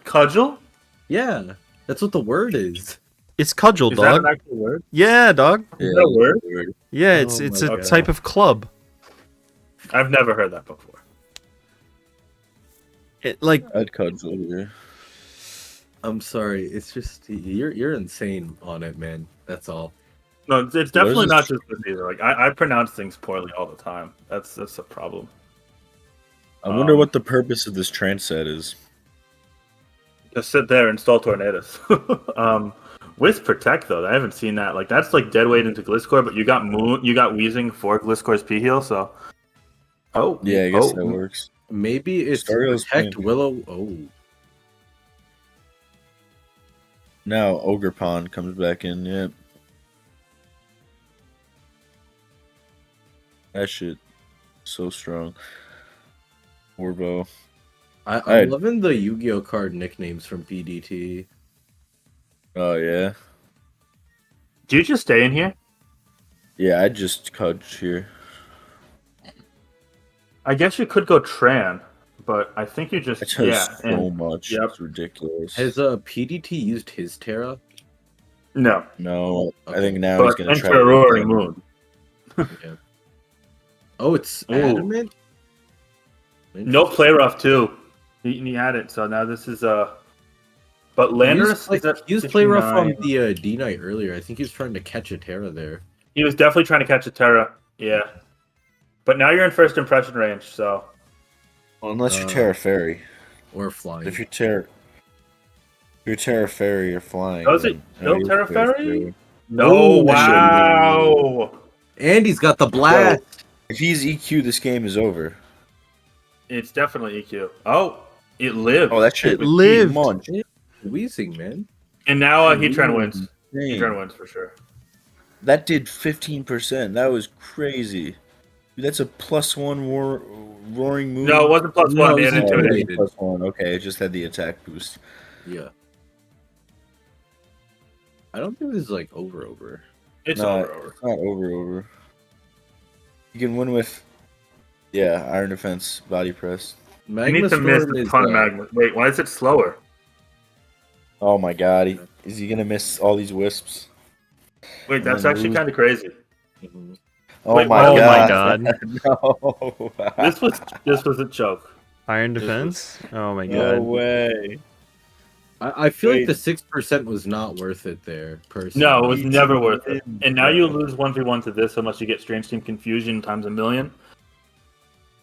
Cudgel? Yeah, that's what the word is. It's cudgel, Is that dog. an actual word? Yeah, dog. Yeah, that a word? Yeah, Oh it's my a God. type of club. I've never heard that before. It, like, I'd cudgel here. I'm sorry, it's just you're insane on it, man. That's all. No, it's What is definitely this? not just this either. Like I pronounce things poorly all the time. That's a problem. I wonder what the purpose of this trance set is. Just sit there and install tornadoes. With Protect though, I haven't seen that. Like that's like dead weight into Gliscor, but you got Wheezing for Gliscor's P heal, so Yeah, I guess that works. Maybe it's Stario's Protect pink. Willow. Oh, Now Ogre Pond comes back in. Yep. That shit so strong. Orbo. I'm loving the Yu-Gi-Oh card nicknames from PDT. Oh yeah. do you just stay in here? Yeah, I just cut here. I guess you could go Tran, but I think you just It does so and much. Yep. It's ridiculous. Has PDT used his Terra? no. No, I Okay. think now he's But gonna try enter to Roaring Moon. Yeah. Oh, it's Ooh. Adamant? No play rough too. He had it, so now this is but Landorus is at He was play rough on 59. the D Knight earlier. I think he was trying to catch a Terra there. He was definitely trying to catch a Terra. Yeah. But now you're in first impression range, so Well, unless you're Terra Fairy. Or flying. If you're Terra Fairy or flying. Oh, is it then- no you're Terra Fairy? No, Oh, wow. And he's got the blast! If he's EQ, this game is over. It's definitely EQ. Oh, it lived. Oh, that shit It lived. Munch. Wheezing, man. And now Heatran wins. Dang. Heatran wins for sure. That did 15%. That was crazy. Dude, that's a +1 roaring move. No, it wasn't plus No, one. it It was had intimidated. intimidation. +1. Okay, it just had the attack boost. Yeah. I don't think this is like over. It's No, over. It's not over. You can win with, Iron Defense, Body Press. You Magma need to miss Storm a is ton of magma. Wait, why is it slower? Oh my god, is he gonna miss all these wisps? Wait, And that's then actually lose. kind of crazy. Mhm. Oh Wait, my oh my god. god. No. This was a joke. Iron defense? Oh my No god. way. I feel Wait. like the 6% was not worth it there, personally. No, it was Me never too. worth it. And now you lose 1v1 to this unless you get Strange Team Confusion times a million.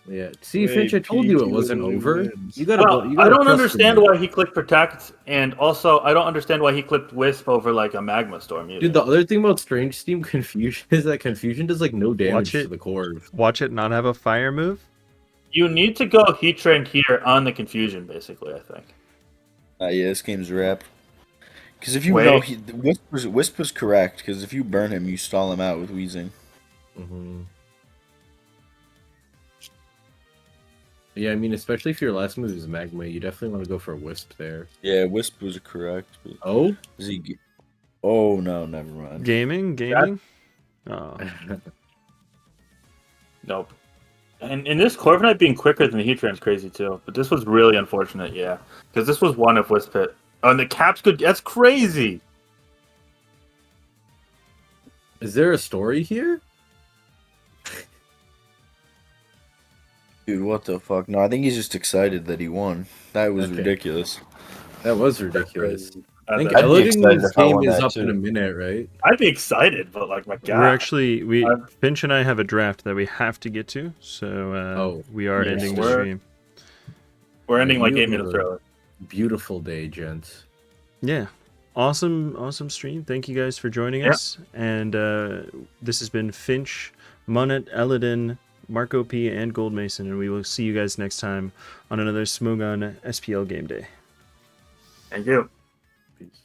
Yeah. See, Wait, Finch, I told you it PDT wasn't literally over. wins. You gotta. Well, you gotta I don't trust understand me. why he clicked Protect, and also I don't understand why he clicked Wisp over like a Magma Storm either. Dude, the other thing about Strange Team Confusion is that Confusion does like no damage Watch to it. the core. Watch it not have a fire move? You need to go Heat Train here on the Confusion, basically, I think. Yeah, this game's wrapped. Because if you Wait. know, Wisp was correct. Because if you burn him, you stall him out with Wheezing. Mm-hmm. Yeah, I mean, especially if your last move is Magma, you definitely want to go for a Wisp there. Yeah, Wisp was correct. But Oh? is he? Oh no, never mind. Gaming? Oh. Nope. And this Corviknight being quicker than the Heat Train's crazy too. But this was really unfortunate, yeah. Because this was one if Wisp hit. And the caps could. That's crazy. Is there a story here? Dude, what the fuck? No, I think he's just excited that he won. That was Okay. ridiculous. That was ridiculous. I think I'd, I'd be excited Elodin's if I game won is that, up in too. a minute, right? I'd be excited, but like my God. We're actually I've- Finch and I have a draft that we have to get to, so we are yes, ending the we're- stream. We're ending like You 8 minutes were- early. Beautiful day, gents. Yeah. Awesome stream. Thank you guys for joining Yeah. us. And this has been Finch, Munnet, Elodin, Marco P, and Goldmason, and we will see you guys next time on another Smogon SPL game day. Thank you. Peace.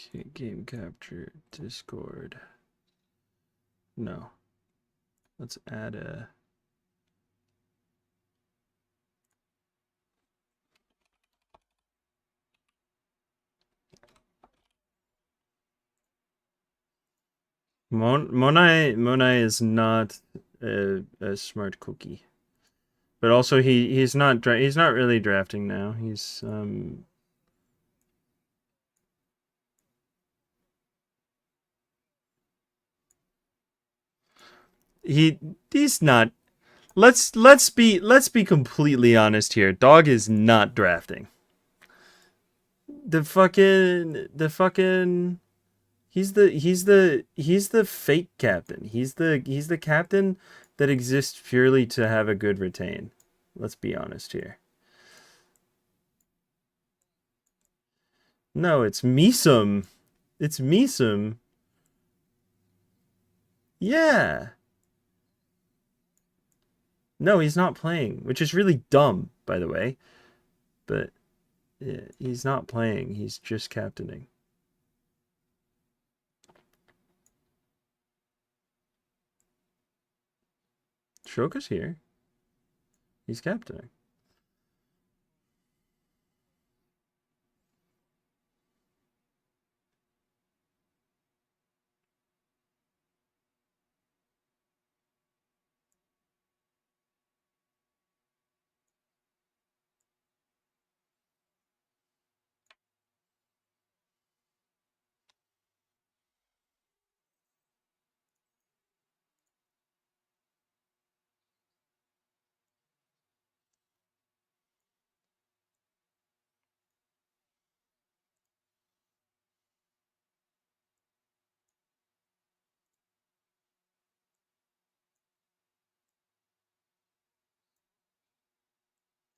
Okay, game capture, Discord. No. Let's add a... Monai is not a smart cookie. But also he's not really drafting now. He's not. Let's be completely honest here. Dog is not drafting. The fucking he's the fake captain. He's the captain that exists purely to have a good retain. Let's be honest here. No, it's Misum. It's Misum. Yeah. No, he's not playing, which is really dumb, by the way. But yeah, he's not playing. He's just captaining. Shoka's here. He's captaining.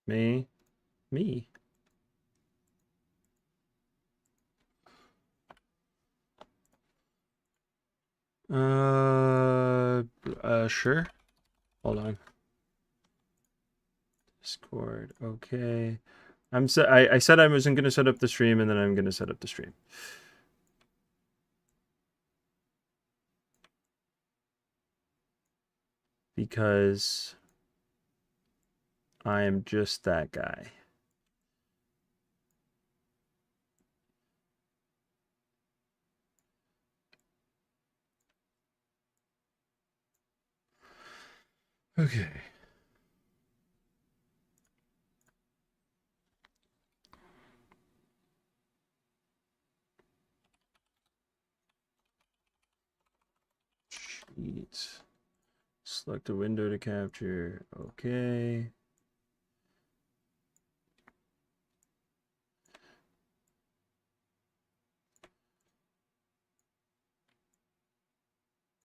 Me. Sure. Hold on. Discord. Okay. I said I wasn't gonna set up the stream, and then I'm gonna set up the stream. Because I am just that guy. Okay. Sheet. Select a window to capture. Okay.